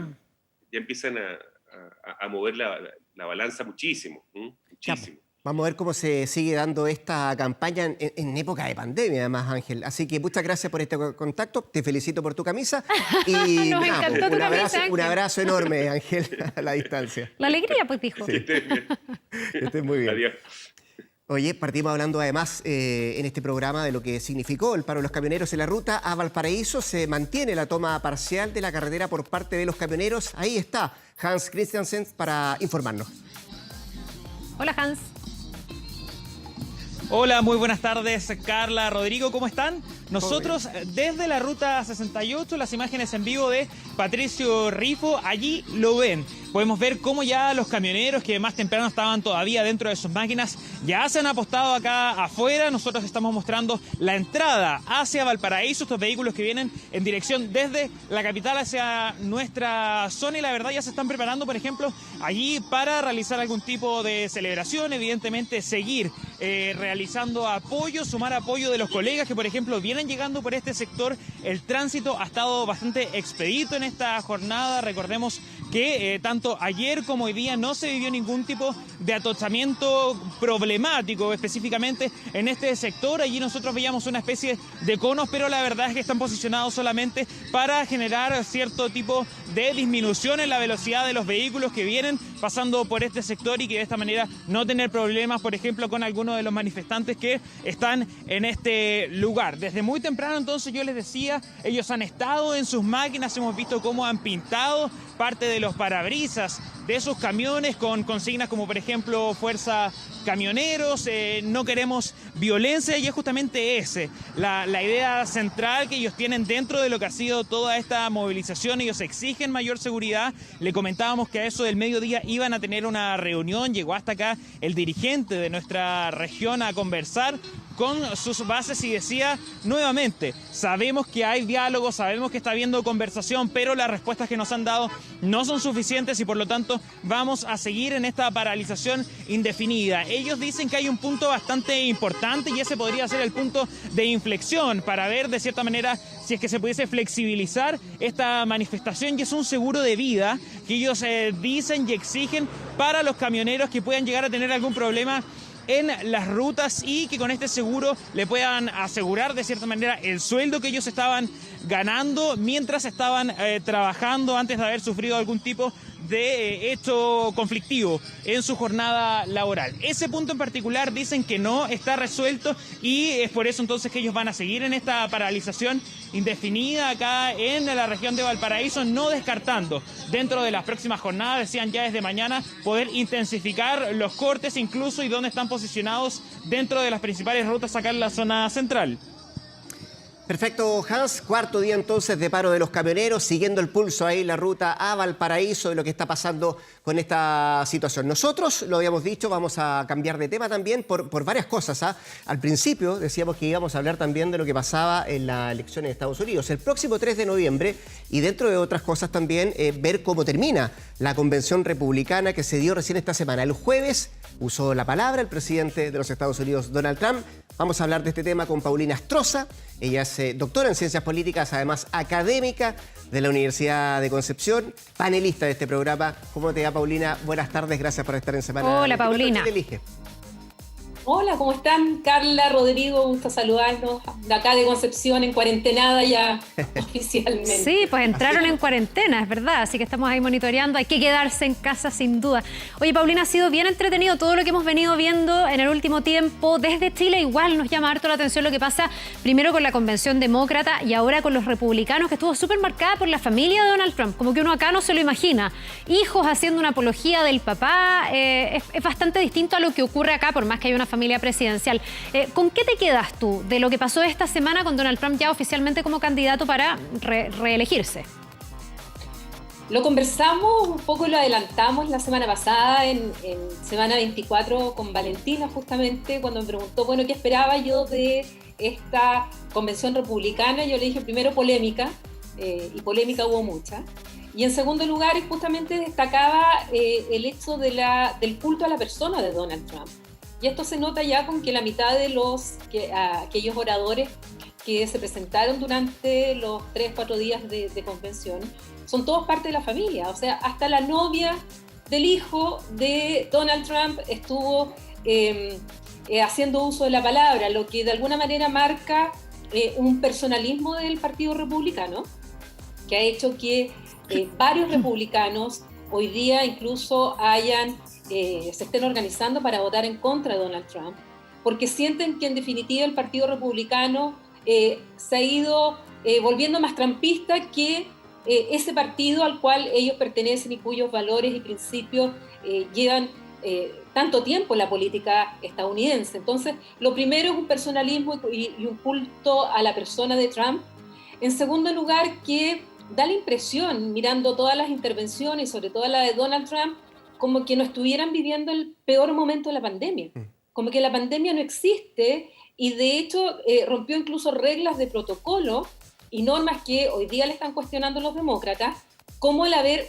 empiezan a mover la balanza muchísimo. Muchísimo. Vamos a ver cómo se sigue dando esta campaña en época de pandemia, además, Ángel. Así que muchas gracias por este contacto. Te felicito por tu camisa. Y Nos encantó tu camisa, Ángel. Un abrazo enorme, Ángel, a la distancia. La alegría, pues, dijo. Sí. Que estés muy bien. Adiós. Oye, partimos hablando además en este programa de lo que significó el paro de los camioneros en la ruta a Valparaíso. Se mantiene la toma parcial de la carretera por parte de los camioneros. Ahí está Hans Christiansen para informarnos. Hola, Hans. Hola, muy buenas tardes, Carla, Rodrigo, ¿cómo están? Nosotros desde la ruta 68, las imágenes en vivo de Patricio Rifo, allí lo ven. Podemos ver cómo ya los camioneros que más temprano estaban todavía dentro de sus máquinas ya se han apostado acá afuera. Nosotros estamos mostrando la entrada hacia Valparaíso, estos vehículos que vienen en dirección desde la capital hacia nuestra zona y la verdad ya se están preparando, por ejemplo, allí para realizar algún tipo de celebración, evidentemente seguir realizando apoyo, sumar apoyo de los colegas que, por ejemplo, vienen llegando por este sector. El tránsito ha estado bastante expedito en esta jornada. Recordemos que tanto ayer como hoy día no se vivió ningún tipo de atochamiento problemático específicamente en este sector. Allí nosotros veíamos una especie de conos, pero la verdad es que están posicionados solamente para generar cierto tipo de disminución en la velocidad de los vehículos que vienen pasando por este sector y que de esta manera no tener problemas, por ejemplo, con algunos de los manifestantes que están en este lugar. Desde muy temprano, entonces, yo les decía, ellos han estado en sus máquinas, hemos visto cómo han pintado parte de los parabrisas de sus camiones con consignas como, por ejemplo, Fuerza Camioneros, no queremos violencia, y es justamente ese, la idea central que ellos tienen dentro de lo que ha sido toda esta movilización. Ellos exigen mayor seguridad. Le comentábamos que a eso del mediodía iban a tener una reunión, llegó hasta acá el dirigente de nuestra región a conversar con sus bases y decía nuevamente, sabemos que hay diálogo, sabemos que está habiendo conversación, pero las respuestas que nos han dado no son suficientes y por lo tanto vamos a seguir en esta paralización indefinida. Ellos dicen que hay un punto bastante importante y ese podría ser el punto de inflexión para ver de cierta manera si es que se pudiese flexibilizar esta manifestación, y es un seguro de vida que ellos dicen y exigen para los camioneros que puedan llegar a tener algún problema en las rutas y que con este seguro le puedan asegurar de cierta manera el sueldo que ellos estaban ganando mientras estaban trabajando antes de haber sufrido algún tipo de hecho conflictivo en su jornada laboral. Ese punto en particular dicen que no está resuelto y es por eso entonces que ellos van a seguir en esta paralización indefinida acá en la región de Valparaíso, no descartando dentro de las próximas jornadas, decían ya desde mañana, poder intensificar los cortes incluso y dónde están posicionados dentro de las principales rutas acá en la zona central. Perfecto, Hans. Cuarto día entonces de paro de los camioneros, siguiendo el pulso ahí la ruta a Valparaíso de lo que está pasando con esta situación. Nosotros, lo habíamos dicho, vamos a cambiar de tema también por varias cosas. Al principio decíamos que íbamos a hablar también de lo que pasaba en la elección en Estados Unidos. El próximo 3 de noviembre, y dentro de otras cosas también, ver cómo termina la convención republicana que se dio recién esta semana. El jueves usó la palabra el presidente de los Estados Unidos, Donald Trump. Vamos a hablar de este tema con Paulina Astroza. Ella es doctora en Ciencias Políticas, además académica de la Universidad de Concepción, panelista de este programa. ¿Cómo te va, Paulina? Buenas tardes, gracias por estar en Semana. Hola, Paulina. ¿Quién te elige? Hola, ¿cómo están? Carla, Rodrigo, gusto saludarnos de acá de Concepción, en cuarentenada ya oficialmente. Sí, pues entraron en cuarentena, es verdad, así que estamos ahí monitoreando, hay que quedarse en casa sin duda. Oye, Paulina, ha sido bien entretenido todo lo que hemos venido viendo en el último tiempo desde Chile. Igual nos llama harto la atención lo que pasa primero con la Convención Demócrata y ahora con los republicanos, que estuvo súper marcada por la familia de Donald Trump, como que uno acá no se lo imagina. Hijos haciendo una apología del papá, es bastante distinto a lo que ocurre acá, por más que haya una familia presidencial. ¿Con qué te quedas tú de lo que pasó esta semana con Donald Trump ya oficialmente como candidato para reelegirse? Lo conversamos, un poco lo adelantamos la semana pasada en semana 24 con Valentina, justamente cuando me preguntó, bueno, ¿qué esperaba yo de esta convención republicana? Yo le dije primero polémica, y polémica hubo mucha. Y en segundo lugar, justamente destacaba el hecho del culto a la persona de Donald Trump. Y esto se nota ya con que la mitad de aquellos oradores que se presentaron durante los 3-4 días de convención son todos parte de la familia. O sea, hasta la novia del hijo de Donald Trump estuvo haciendo uso de la palabra, lo que de alguna manera marca un personalismo del Partido Republicano, que ha hecho que varios republicanos hoy día incluso se estén organizando para votar en contra de Donald Trump, porque sienten que en definitiva el Partido Republicano se ha ido volviendo más trampista que ese partido al cual ellos pertenecen y cuyos valores y principios llevan tanto tiempo en la política estadounidense. Entonces, lo primero es un personalismo y un culto a la persona de Trump. En segundo lugar, que da la impresión, mirando todas las intervenciones, sobre todo la de Donald Trump, como que no estuvieran viviendo el peor momento de la pandemia. Como que la pandemia no existe y de hecho rompió incluso reglas de protocolo y normas que hoy día le están cuestionando los demócratas, como el haber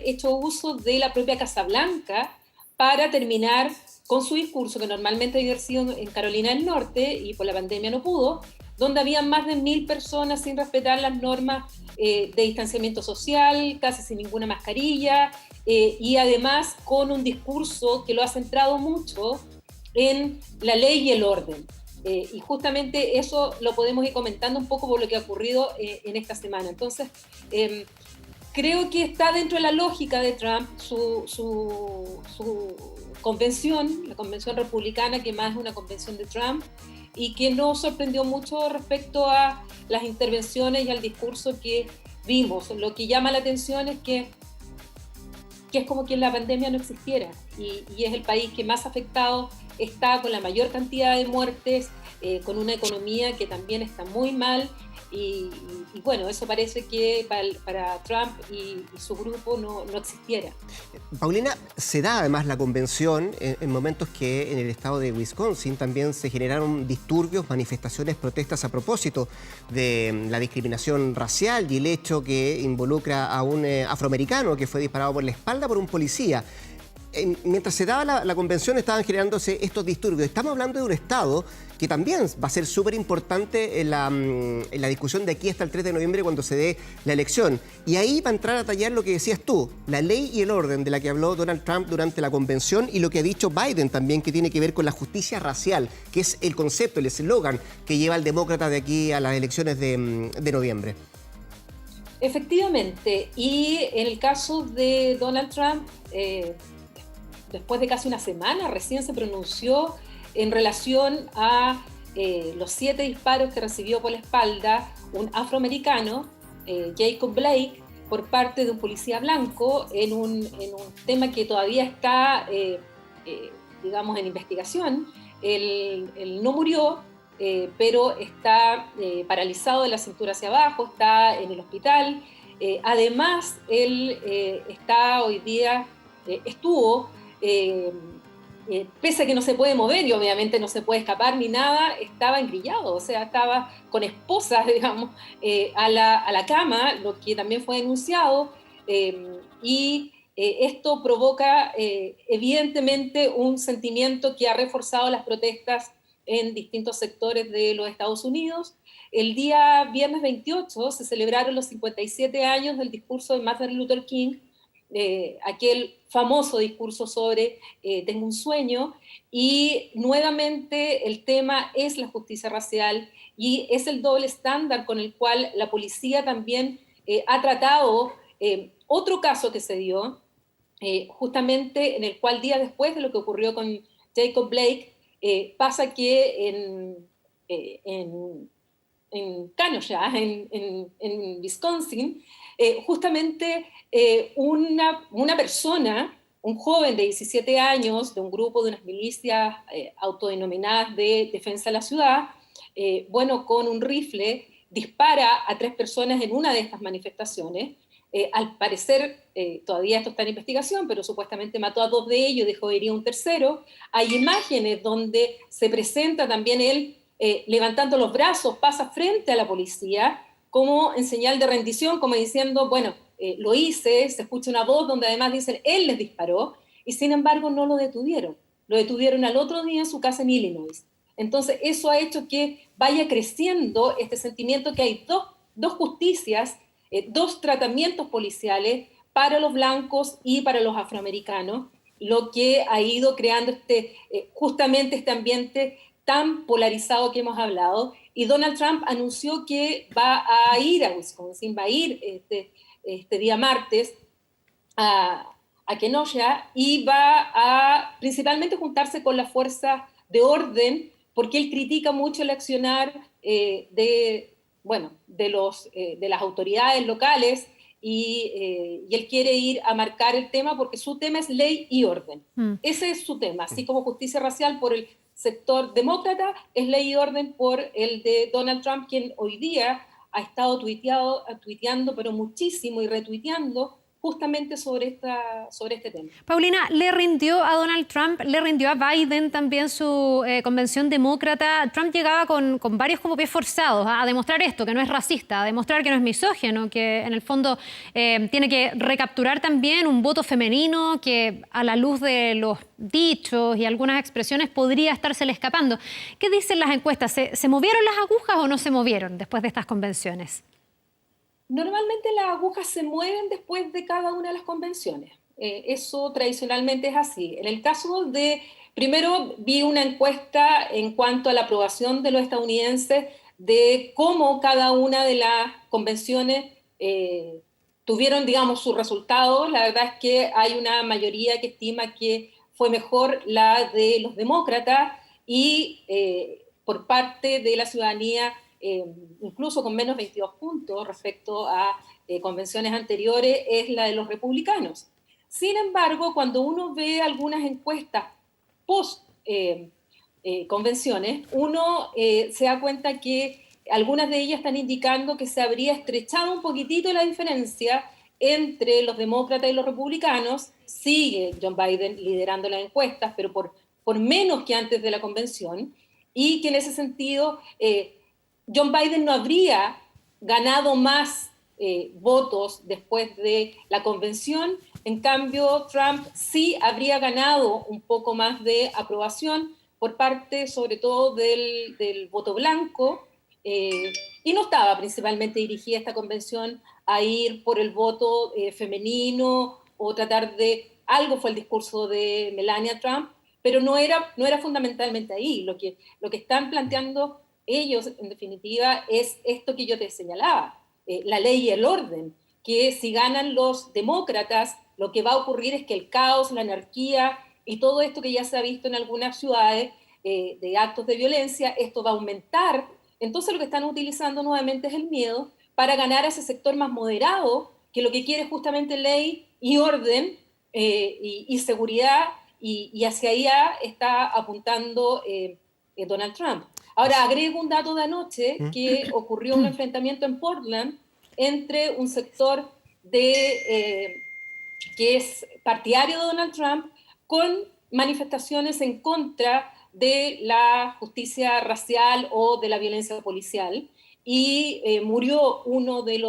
hecho uso de la propia Casa Blanca para terminar con su discurso, que normalmente había sido en Carolina del Norte y por la pandemia no pudo, donde había más de 1.000 personas sin respetar las normas de distanciamiento social, casi sin ninguna mascarilla, y además con un discurso que lo ha centrado mucho en la ley y el orden. Y justamente eso lo podemos ir comentando un poco por lo que ha ocurrido en esta semana. Entonces, creo que está dentro de la lógica de Trump su convención, la convención republicana, que más es una convención de Trump, y que no sorprendió mucho respecto a las intervenciones y al discurso que vimos. Lo que llama la atención es que es como que la pandemia no existiera y es el país que más afectado está, con la mayor cantidad de muertes, con una economía que también está muy mal y bueno, eso parece que para Trump y su grupo no existiera. Paulina, se da además la convención en momentos que en el estado de Wisconsin también se generaron disturbios, manifestaciones, protestas a propósito de la discriminación racial y el hecho que involucra a un afroamericano que fue disparado por la espalda por un policía. Mientras se daba la convención estaban generándose estos disturbios. Estamos hablando de un estado que también va a ser súper importante en la discusión de aquí hasta el 3 de noviembre cuando se dé la elección. Y ahí va a entrar a tallar lo que decías tú, la ley y el orden de la que habló Donald Trump durante la convención y lo que ha dicho Biden también, que tiene que ver con la justicia racial, que es el concepto, el eslogan que lleva el demócrata de aquí a las elecciones de noviembre. Efectivamente, y en el caso de Donald Trump, después de casi una semana, recién se pronunció en relación a los 7 disparos que recibió por la espalda un afroamericano, Jacob Blake, por parte de un policía blanco en un tema que todavía está, digamos, en investigación. Él no murió, pero está paralizado de la cintura hacia abajo, está en el hospital. Además, él está hoy día, estuvo... pese a que no se puede mover y obviamente no se puede escapar ni nada, estaba engrillado, o sea, estaba con esposas, digamos, a la cama, lo que también fue denunciado, y esto provoca evidentemente un sentimiento que ha reforzado las protestas en distintos sectores de los Estados Unidos. El día viernes 28 se celebraron los 57 años del discurso de Martin Luther King, aquel famoso discurso sobre tengo un sueño, y nuevamente el tema es la justicia racial y es el doble estándar con el cual la policía también ha tratado otro caso que se dio, justamente en el cual días después de lo que ocurrió con Jacob Blake, pasa que en Kenosha, en Wisconsin, justamente una persona, un joven de 17 años, de un grupo de unas milicias autodenominadas de defensa de la ciudad, bueno, con un rifle, dispara a 3 personas en una de estas manifestaciones. Al parecer, todavía esto está en investigación, pero supuestamente mató a 2 de ellos, dejó herir a un tercero. Hay imágenes donde se presenta también él levantando los brazos, pasa frente a la policía, como en señal de rendición, como diciendo, bueno, lo hice, se escucha una voz donde además dicen, él les disparó, y sin embargo no lo detuvieron. Lo detuvieron al otro día en su casa en Illinois. Entonces eso ha hecho que vaya creciendo este sentimiento que hay dos justicias, 2 tratamientos policiales para los blancos y para los afroamericanos, lo que ha ido creando justamente este ambiente tan polarizado que hemos hablado. Y Donald Trump anunció que va a ir a Wisconsin, va a ir este día martes a Kenosha y va a principalmente juntarse con la fuerza de orden, porque él critica mucho el accionar de las autoridades locales y él quiere ir a marcar el tema porque su tema es ley y orden. Ese es su tema, así como justicia racial por el sector demócrata, es ley y orden por el de Donald Trump, quien hoy día ha estado tuiteando, pero muchísimo, y retuiteando justamente sobre este tema. Paulina, ¿le rindió a Donald Trump, le rindió a Biden también su convención demócrata? Trump llegaba con varios como pies forzados a demostrar esto, que no es racista, a demostrar que no es misógino, que en el fondo tiene que recapturar también un voto femenino que a la luz de los dichos y algunas expresiones podría estársele escapando. ¿Qué dicen las encuestas? ¿Se movieron las agujas o no se movieron después de estas convenciones? Normalmente las agujas se mueven después de cada una de las convenciones. Eso tradicionalmente es así. En el caso de, primero vi una encuesta en cuanto a la aprobación de los estadounidenses de cómo cada una de las convenciones tuvieron, digamos, su resultado. La verdad es que hay una mayoría que estima que fue mejor la de los demócratas y por parte de la ciudadanía incluso con menos 22 puntos respecto a convenciones anteriores, es la de los republicanos. Sin embargo, cuando uno ve algunas encuestas post convenciones, uno se da cuenta que algunas de ellas están indicando que se habría estrechado un poquitito la diferencia entre los demócratas y los republicanos. Sigue John Biden liderando las encuestas, pero por menos que antes de la convención, y que en ese sentido John Biden no habría ganado más votos después de la convención. En cambio, Trump sí habría ganado un poco más de aprobación por parte, sobre todo, del voto blanco, y no estaba principalmente dirigida esta convención a ir por el voto femenino o tratar de... Algo fue el discurso de Melania Trump, pero no era fundamentalmente ahí. Lo que están planteando ellos, en definitiva, es esto que yo te señalaba, la ley y el orden, que si ganan los demócratas, lo que va a ocurrir es que el caos, la anarquía y todo esto que ya se ha visto en algunas ciudades de actos de violencia, esto va a aumentar. Entonces lo que están utilizando nuevamente es el miedo para ganar a ese sector más moderado, que lo que quiere es justamente ley y orden y seguridad, y hacia allá está apuntando Donald Trump. Ahora, agrego un dato de anoche, que ocurrió un enfrentamiento en Portland entre un sector que es partidario de Donald Trump con manifestaciones en contra de la justicia racial o de la violencia policial, y murió uno de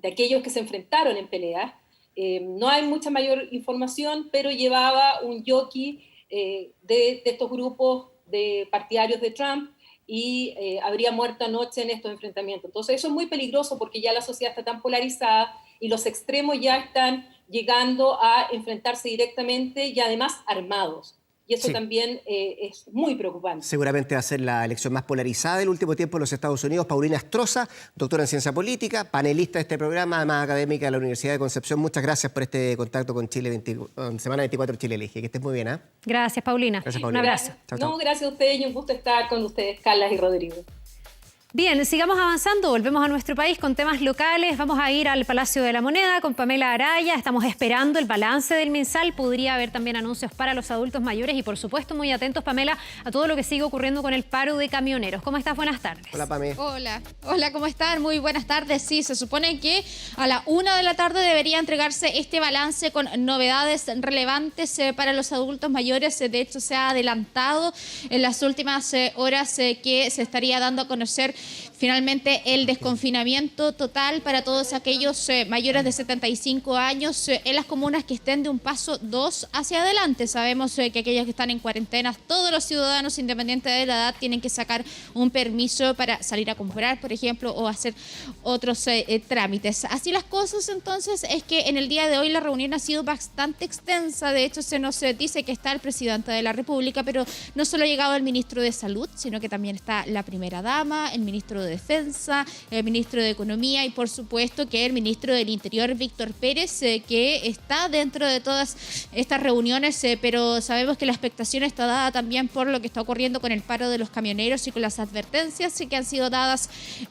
aquellos que se enfrentaron en peleas. No hay mucha mayor información, pero llevaba un jockey de estos grupos de partidarios de Trump y habría muerto anoche en estos enfrentamientos. Entonces eso es muy peligroso porque ya la sociedad está tan polarizada y los extremos ya están llegando a enfrentarse directamente y además armados. Y eso también es muy preocupante. Seguramente va a ser la elección más polarizada del último tiempo en los Estados Unidos. Paulina Astroza, doctora en Ciencia Política, panelista de este programa, además académica de la Universidad de Concepción. Muchas gracias por este contacto con Semana 24 Chile Elige. Que estés muy bien. Gracias, Paulina. Gracias, Paulina. Un abrazo. Chao, chao. No, gracias a ustedes y un gusto estar con ustedes, Carla y Rodrigo. Bien, sigamos avanzando, volvemos a nuestro país con temas locales. Vamos a ir al Palacio de la Moneda con Pamela Araya. Estamos esperando el balance del MinSal. Podría haber también anuncios para los adultos mayores y, por supuesto, muy atentos, Pamela, a todo lo que sigue ocurriendo con el paro de camioneros. ¿Cómo estás? Buenas tardes. Hola, Pamela. Hola, ¿cómo están? Muy buenas tardes. Sí, se supone que a la 1 de la tarde debería entregarse este balance con novedades relevantes para los adultos mayores. De hecho, se ha adelantado en las últimas horas que se estaría dando a conocer finalmente el desconfinamiento total para todos aquellos mayores de 75 años en las comunas que estén de un paso 2 hacia adelante. Sabemos que aquellos que están en cuarentena, todos los ciudadanos, independiente de la edad, tienen que sacar un permiso para salir a comprar, por ejemplo, o hacer otros trámites. Así las cosas, entonces, es que en el día de hoy la reunión ha sido bastante extensa. De hecho, se nos dice que está el presidente de la República, pero no solo ha llegado el ministro de Salud, sino que también está la primera dama, el ministro de Defensa, el ministro de Economía y por supuesto que el ministro del Interior, Víctor Pérez, que está dentro de todas estas reuniones, pero sabemos que la expectación está dada también por lo que está ocurriendo con el paro de los camioneros y con las advertencias que han sido dadas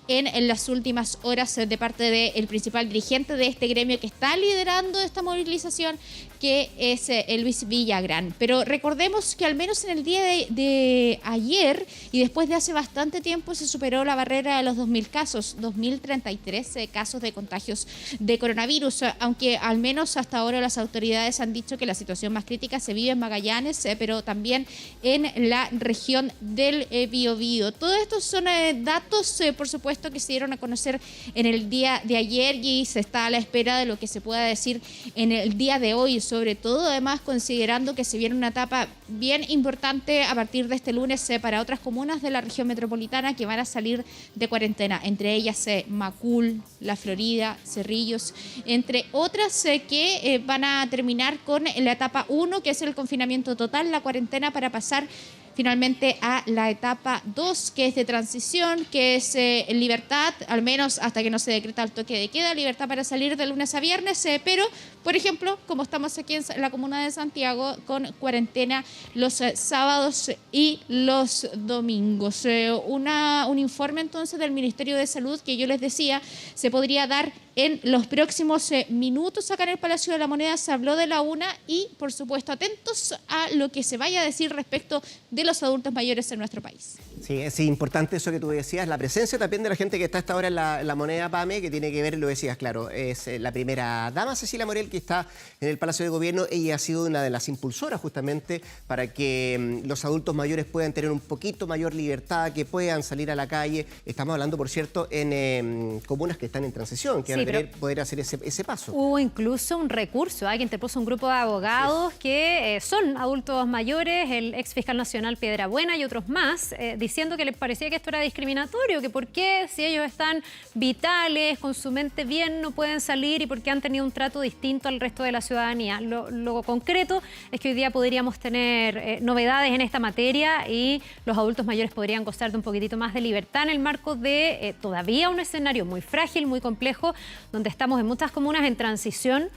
en las últimas horas de parte del principal dirigente de este gremio que está liderando esta movilización, que es Luis Villagrán. Pero recordemos que al menos en el día de ayer y después de hace bastante tiempo se superó la barrera de los 2.000 casos, 2.033 casos de contagios de coronavirus, aunque al menos hasta ahora las autoridades han dicho que la situación más crítica se vive en Magallanes, pero también en la región del Biobío. Todos estos son datos, por supuesto, que se dieron a conocer en el día de ayer y se está a la espera de lo que se pueda decir en el día de hoy, sobre todo además considerando que se viene una etapa bien importante a partir de este lunes para otras comunas de la región metropolitana que van a salir de cuarentena, entre ellas Macul, La Florida, Cerrillos, entre otras que van a terminar con la etapa 1, que es el confinamiento total, la cuarentena, para pasar finalmente a la etapa 2, que es de transición, que es libertad, al menos hasta que no se decreta el toque de queda, libertad para salir de lunes a viernes, pero, por ejemplo, como estamos aquí en la comuna de Santiago, con cuarentena los sábados y los domingos. Un informe entonces del Ministerio de Salud que yo les decía se podría dar en los próximos minutos acá en el Palacio de la Moneda. Se habló de la una y, por supuesto, atentos a lo que se vaya a decir respecto de los adultos mayores en nuestro país. Sí, es importante eso que tú decías, la presencia también de la gente que está hasta ahora en la Moneda, Pame, que tiene que ver, lo decías, claro, es la primera dama, Cecilia Morel, que está en el Palacio de Gobierno. Ella ha sido una de las impulsoras justamente para que los adultos mayores puedan tener un poquito mayor libertad, que puedan salir a la calle. Estamos hablando, por cierto, en comunas que están en transición, que van a poder hacer ese paso. Hubo incluso un recurso que interpuso un grupo de abogados que son adultos mayores, el ex fiscal nacional Piedrabuena y otros más, diciendo que les parecía que esto era discriminatorio, que por qué si ellos están vitales, con su mente bien, no pueden salir y por qué han tenido un trato distinto al resto de la ciudadanía. Lo concreto es que hoy día podríamos tener novedades en esta materia y los adultos mayores podrían gozar de un poquitito más de libertad en el marco de todavía un escenario muy frágil, muy complejo, donde estamos en muchas comunas en transición.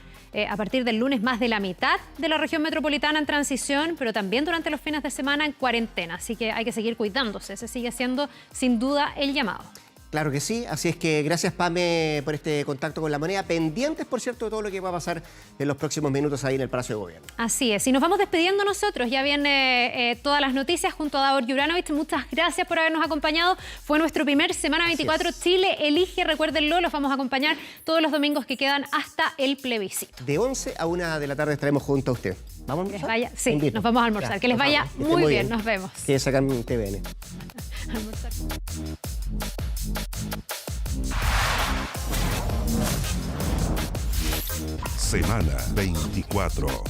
A partir del lunes más de la mitad de la región metropolitana en transición, pero también durante los fines de semana en cuarentena. Así que hay que seguir cuidándose. Ese sigue siendo sin duda el llamado. Claro que sí, así es que gracias, Pame, por este contacto con la Moneda. Pendientes, por cierto, de todo lo que va a pasar en los próximos minutos ahí en el Palacio de Gobierno. Así es, y nos vamos despidiendo nosotros. Ya vienen todas las noticias junto a Davor Juranovic. Muchas gracias por habernos acompañado. Fue nuestro primer Semana 24 Chile Elige, recuérdenlo, los vamos a acompañar todos los domingos que quedan hasta el plebiscito. De 11 a 1 de la tarde estaremos junto a usted. ¿Vamos a almorzar? Sí, nos vamos a almorzar. Que les vaya muy bien, nos vemos. Que sacan TVN. Almorzar. Semana 24.